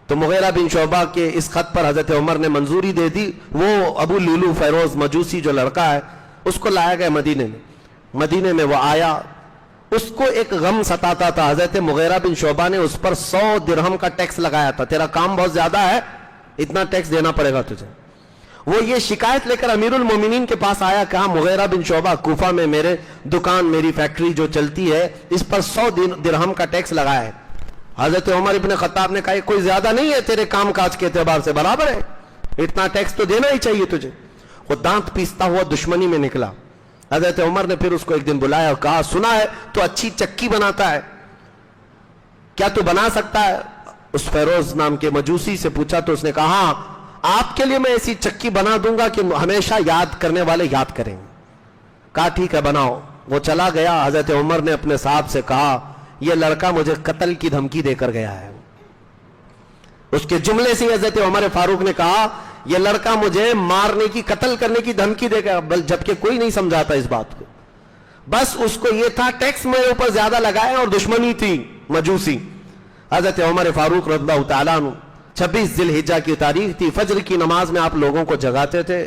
S1: تو مغیرہ بن شعبہ کے اس خط پر حضرت عمر نے منظوری دے دی. وہ ابو لولو فیروز مجوسی جو لڑکا ہے اس کو لایا گیا مدینے میں. مدینے میں وہ آیا, اس کو ایک غم ستاتا تھا. حضرت مغیرہ بن شعبہ نے اس پر 100 درہم کا ٹیکس لگایا تھا, تیرا کام بہت زیادہ ہے, اتنا ٹیکس دینا پڑے گا تجھے. وہ یہ شکایت لے کر امیر المومنین کے پاس آیا, کہا مغیرہ بن شعبہ کوفہ میں میرے دکان, میری فیکٹری جو چلتی ہے, اس پر 100 درہم کا ٹیکس لگایا ہے. حضرت عمر ابن خطاب نے کہا یہ کوئی زیادہ نہیں ہے, تیرے کام کاج کے اعتبار سے برابر ہے, اتنا ٹیکس تو دینا ہی چاہیے تجھے. وہ دانت پیستا ہوا دشمنی میں نکلا. حضرت عمر نے پھر اس کو ایک دن بلایا اور کہا سنا ہے تو اچھی چکی بناتا ہے, کیا تو بنا سکتا ہے؟ اس فیروز نام کے مجوسی سے پوچھا تو اس نے کہا ہاں, آپ کے لیے میں ایسی چکی بنا دوں گا کہ ہمیشہ یاد کرنے والے یاد کریں. کہا ٹھیک ہے بناؤ. وہ چلا گیا. حضرت عمر نے اپنے صاحب سے کہا یہ لڑکا مجھے قتل کی دھمکی دے کر گیا ہے. اس کے جملے سے حضرت عمر فاروق نے کہا یہ لڑکا مجھے مارنے کی, قتل کرنے کی دھمکی دے گا, جبکہ کوئی نہیں سمجھاتا اس بات کو. بس اس کو یہ تھا ٹیکس میرے اوپر زیادہ لگائے, اور دشمنی تھی مجوسی. حضرت عمر فاروق رضی اللہ تعالیٰ عنہ 26 ذی الحجہ کی تاریخ تھی. فجر کی نماز میں آپ لوگوں کو جگاتے تھے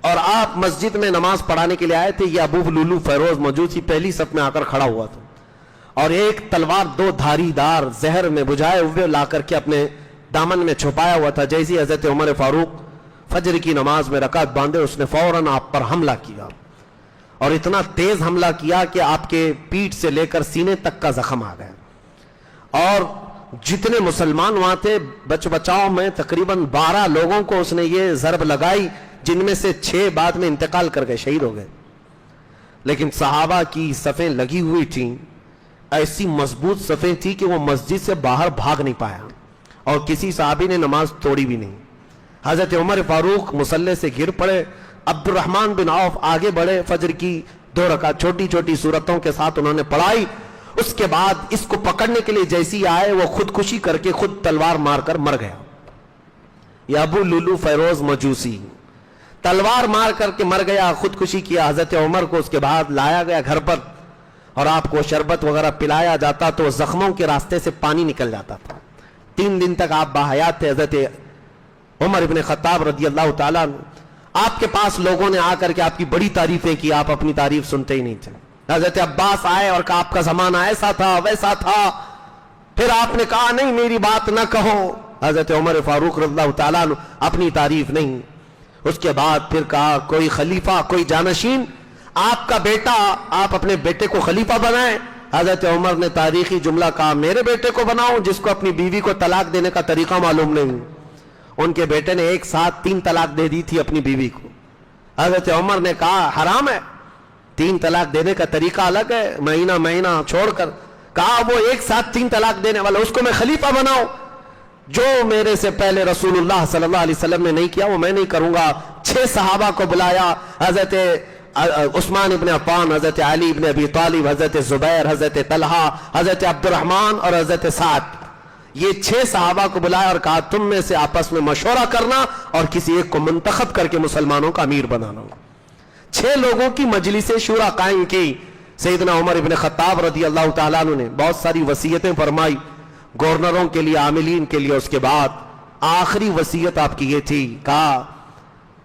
S1: اور آپ مسجد میں نماز پڑھانے کے لیے آئے تھے. یہ ابو لولو فیروز مجوسی پہلی صف میں آ کر کھڑا ہوا تھا, اور ایک تلوار 2 دھاری دار زہر میں بجھائے ہوئے لا کر کے اپنے دامن میں چھپایا ہوا تھا. جیسی حضرت عمر فاروق فجر کی نماز میں رکعت باندھے, اس نے فوراً آپ پر حملہ کیا, اور اتنا تیز حملہ کیا کہ آپ کے پیٹھ سے لے کر سینے تک کا زخم آ گیا. اور جتنے مسلمان وہاں تھے بچ بچاؤ میں تقریباً 12 لوگوں کو اس نے یہ ضرب لگائی, جن میں سے 6 بعد میں انتقال کر گئے, شہید ہو گئے. لیکن صحابہ کی صفیں لگی ہوئی تھیں, ایسی مضبوط صفیں تھی کہ وہ مسجد سے باہر بھاگ نہیں پایا, اور کسی صحابی نے نماز توڑی بھی نہیں. حضرت عمر فاروق مصلی سے گر پڑے, عبد الرحمن بن عوف آگے بڑھے, فجر کی 2 رکعت چھوٹی چھوٹی سورتوں کے ساتھ انہوں نے پڑھائی. اس کے بعد اس کو پکڑنے کے لیے جیسی آئے وہ خودکشی کر کے خود تلوار مار کر مر گیا. یہ ابو لولو فیروز مجوسی تلوار مار کر کے مر گیا, خودکشی کیا. حضرت عمر کو اس کے بعد لایا گیا گھر پر, اور آپ کو شربت وغیرہ پلایا جاتا تو زخموں کے راستے سے پانی نکل جاتا تھا. 3 دن تک آپ باحیات تھے. حضرت عمر ابن خطاب رضی اللہ تعالیٰ آپ کے پاس لوگوں نے آ کر کے آپ کی بڑی تعریفیں کی, آپ اپنی تعریف سنتے ہی نہیں تھے. حضرت عباس آئے اور کہا آپ کا زمانہ ایسا تھا ویسا تھا. پھر آپ نے کہا نہیں میری بات نہ کہو. حضرت عمر فاروق رضی اللہ تعالیٰ اپنی تعریف نہیں. اس کے بعد پھر کہا کوئی خلیفہ, کوئی جانشین, آپ کا بیٹا, آپ اپنے بیٹے کو خلیفہ بنائیں. حضرت عمر نے تاریخی جملہ کہا میرے بیٹے کو بناؤ جس کو اپنی بیوی کو طلاق دینے کا طریقہ معلوم نہیں. ان کے بیٹے نے ایک ساتھ 3 طلاق دے دی تھی اپنی بیوی کو. حضرت عمر نے کہا حرام ہے, 3 طلاق دینے کا طریقہ الگ ہے, مہینہ مہینہ چھوڑ کر. کہا وہ ایک ساتھ 3 طلاق دینے والا, اس کو میں خلیفہ بناؤں. جو میرے سے پہلے رسول اللہ صلی اللہ علیہ وسلم نے نہیں کیا وہ میں نہیں کروں گا. 6 صحابہ کو بلایا, حضرت عثمان ابن عفان, حضرت علی ابن ابی طالب, حضرت زبیر, حضرت طلحہ, حضرت عبد الرحمن اور حضرت سعد. یہ 6 صحابہ کو بلایا اور کہا تم میں سے آپس میں مشورہ کرنا اور کسی ایک کو منتخب کر کے مسلمانوں کا امیر بنانا. 6 لوگوں کی مجلس شورا قائم کی. سیدنا عمر ابن خطاب رضی اللہ تعالیٰ عنہ نے بہت ساری وصیتیں فرمائی گورنروں کے لیے, عاملین کے لیے. اس کے بعد آخری وصیت آپ کی یہ تھی, کہا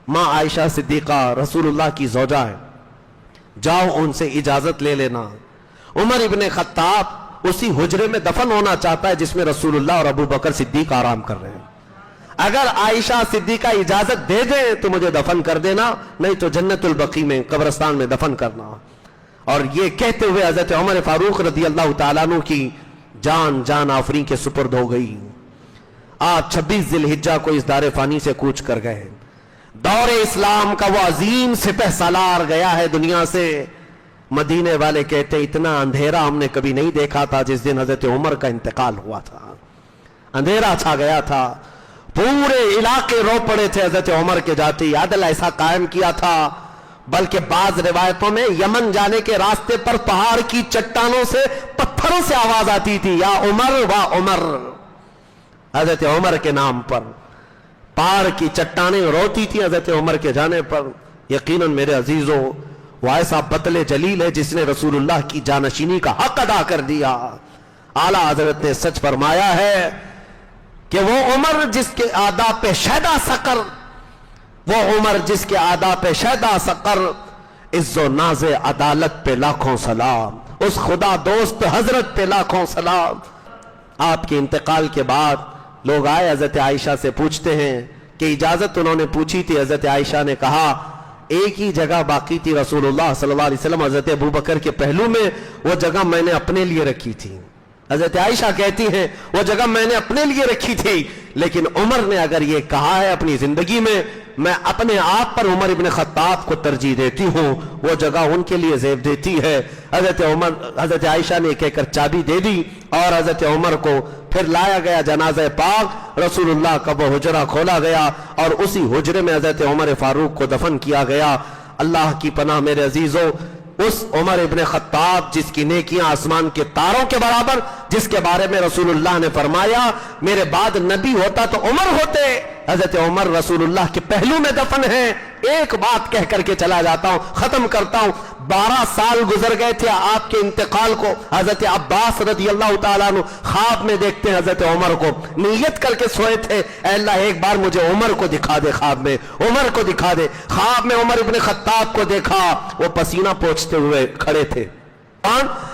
S1: ماں عائشہ صدیقہ رسول اللہ کی زوجہ ہے, جاؤ ان سے اجازت لے لینا۔ عمر ابن خطاب اسی حجرے میں دفن ہونا چاہتا ہے جس میں رسول اللہ اور ابو بکر صدیق آرام کر رہے ہیں۔ اگر عائشہ صدیقہ اجازت دے دیں تو مجھے دفن کر دینا، نہیں تو جنت البقیع میں قبرستان میں دفن کرنا۔ اور یہ کہتے ہوئے حضرت عمر فاروق رضی اللہ تعالیٰ عنہ کی جان آفریں کے سپرد ہو گئی۔ آپ 26 ذی الحجہ کو اس دار فانی سے کوچ کر گئے۔ دور اسلام کا وہ عظیم سپہ سالار گیا ہے دنیا سے۔ مدینے والے کہتے اتنا اندھیرا ہم نے کبھی نہیں دیکھا تھا جس دن حضرت عمر کا انتقال ہوا تھا۔ اندھیرا چھا گیا تھا، پورے علاقے رو پڑے تھے حضرت عمر کے جاتے ہی۔ عدل ایسا قائم کیا تھا، بلکہ بعض روایتوں میں یمن جانے کے راستے پر پہاڑ کی چٹانوں سے، پتھروں سے آواز آتی تھی، یا عمر وا عمر، حضرت عمر کے نام پر پہاڑ کی چٹانیں روتی تھی حضرت عمر کے جانے پر۔ یقیناً میرے عزیزوں، وہ ایسا بطل جلیل ہے جس نے رسول اللہ کی جانشینی کا حق ادا کر دیا۔ اعلیٰ حضرت نے سچ فرمایا ہے کہ وہ عمر جس کے آداب پہ شیدا سقر، وہ عمر جس کے آداب پہ شیدا سقر، عز و ناز عدالت پہ لاکھوں سلام، اس خدا دوست حضرت پہ لاکھوں سلام۔ آپ کے انتقال کے بعد لوگ آئے حضرت عائشہ سے پوچھتے ہیں کہ اجازت انہوں نے پوچھی تھی۔ حضرت عائشہ نے کہا ایک ہی جگہ باقی تھی رسول اللہ صلی اللہ علیہ وسلم حضرت ابو بکر کے پہلو میں، وہ جگہ میں نے اپنے لیے رکھی تھی۔ حضرت عائشہ کہتی ہیں وہ جگہ میں نے اپنے لیے رکھی تھی، لیکن عمر نے اگر یہ کہا ہے اپنی زندگی میں اپنے آپ پر عمر ابن خطاب کو ترجیح دیتی ہوں، وہ جگہ ان کے لیے زیب دیتی ہے۔ حضرت عائشہ نے کہہ کر چابی دے دی اور حضرت عمر کو پھر لایا گیا جنازہ پاک، رسول اللہ کا وہ حجرہ کھولا گیا اور اسی حجرے میں حضرت عمر فاروق کو دفن کیا گیا۔ اللہ کی پناہ میرے عزیزوں، اس عمر ابن خطاب جس کی نیکیاں آسمان کے تاروں کے برابر، جس کے بارے میں رسول اللہ نے فرمایا میرے بعد نبی ہوتا تو عمر ہوتے، حضرت عمر رسول اللہ کے پہلو میں دفن ہیں۔ ایک بات کہہ کر کے چلا جاتا ہوں، ختم کرتا ہوں۔ 12 سال گزر گئے تھے آپ کے انتقال کو۔ حضرت عباس رضی اللہ تعالیٰ عنہ خواب میں دیکھتے ہیں حضرت عمر کو، نیت کر کے سوئے تھے اے اللہ ایک بار مجھے عمر کو دکھا دے، خواب میں عمر کو دکھا دے۔ خواب میں عمر ابن خطاب کو دیکھا، وہ پسینہ پوچھتے ہوئے کھڑے تھے۔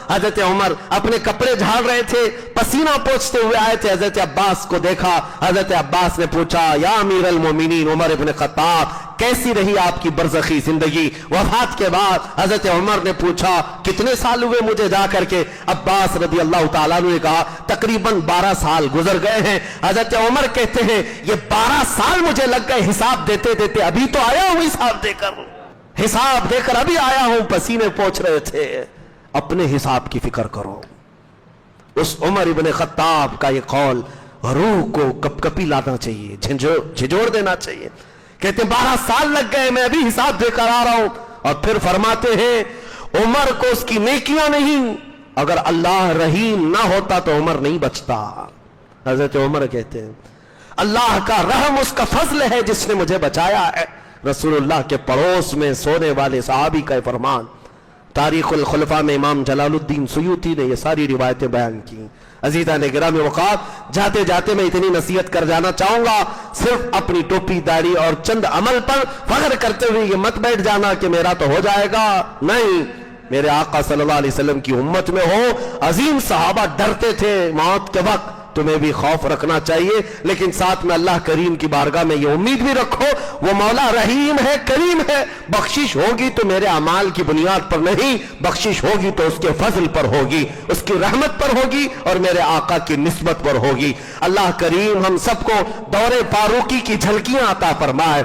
S1: حضرت عمر اپنے کپڑے جھاڑ رہے تھے، پسینہ پوچھتے ہوئے آئے تھے، حضرت عباس کو دیکھا۔ حضرت عباس نے پوچھا یا امیر المومنین عمر ابن خطاب کیسی رہی آپ کی برزخی زندگی؟ وفات کے بعد حضرت عمر نے پوچھا کتنے سال ہوئے مجھے جا کر کے؟ عباس رضی اللہ تعالیٰ نے کہا تقریباً 12 سال گزر گئے ہیں۔ حضرت عمر کہتے ہیں یہ 12 سال مجھے لگ گئے حساب دیتے دیتے، ابھی تو آیا ہوں حساب دے کر ابھی آیا ہوں۔ پسینے پوچھ رہے تھے، اپنے حساب کی فکر کرو۔ اس عمر ابن خطاب کا یہ قول روح کو کپ کپی لانا چاہیے، جھنجھوڑ دینا چاہیے۔ کہتے ہیں 12 سال لگ گئے، میں ابھی حساب دے کر آ رہا ہوں۔ اور پھر فرماتے ہیں عمر کو اس کی نیکیاں نہیں، اگر اللہ رحیم نہ ہوتا تو عمر نہیں بچتا۔ حضرت عمر کہتے ہیں اللہ کا رحم اس کا فضل ہے جس نے مجھے بچایا ہے۔ رسول اللہ کے پڑوس میں سونے والے صحابی کا فرمان، تاریخ الخلفاء میں امام جلال الدین سیوطی نے یہ ساری روایتیں بیان کی۔ عزیزان گرامی وقات، جاتے جاتے میں اتنی نصیحت کر جانا چاہوں گا، صرف اپنی ٹوپی داڑھی اور چند عمل پر فخر کرتے ہوئے یہ مت بیٹھ جانا کہ میرا تو ہو جائے گا، نہیں، میرے آقا صلی اللہ علیہ وسلم کی امت میں ہو۔ عظیم صحابہ ڈرتے تھے موت کے وقت، تمہیں بھی خوف رکھنا چاہیے، لیکن ساتھ میں اللہ کریم کی بارگاہ میں یہ امید بھی رکھو وہ مولا رحیم ہے، کریم ہے، بخشش ہوگی تو میرے اعمال کی بنیاد پر نہیں، بخشش ہوگی تو اس کے فضل پر ہوگی، اس کی رحمت پر ہوگی اور میرے آقا کی نسبت پر ہوگی۔ اللہ کریم ہم سب کو دور فاروقی کی جھلکیاں عطا فرمائے۔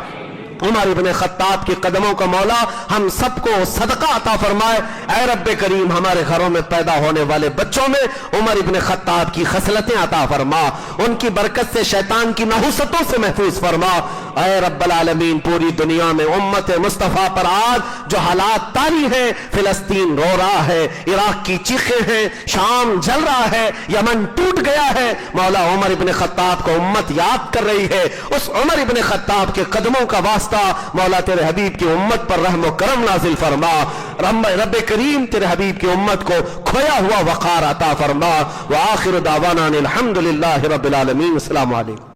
S1: عمر ابن خطاب کے قدموں کا مولا ہم سب کو صدقہ عطا فرمائے۔ اے رب کریم ہمارے گھروں میں پیدا ہونے والے بچوں میں عمر ابن خطاب کی خصلتیں عطا فرما، ان کی برکت سے شیطان کی نحوستوں سے محفوظ فرما۔ اے رب العالمین پوری دنیا میں امت مصطفیٰ پر آج جو حالات طاری ہیں، فلسطین رو رہا ہے، عراق کی چیخیں ہیں، شام جل رہا ہے، یمن ٹوٹ گیا ہے، مولا عمر ابن خطاب کو امت یاد کر رہی ہے۔ اس عمر ابن خطاب کے قدموں کا واسطہ مولا تیرے حبیب کی امت پر رحم و کرم نازل فرما۔ رب کریم تیرے حبیب کی امت کو کھویا ہوا وقار عطا فرما۔ وآخر دعوانا الحمدللہ رب العالمین۔ السلام علیکم۔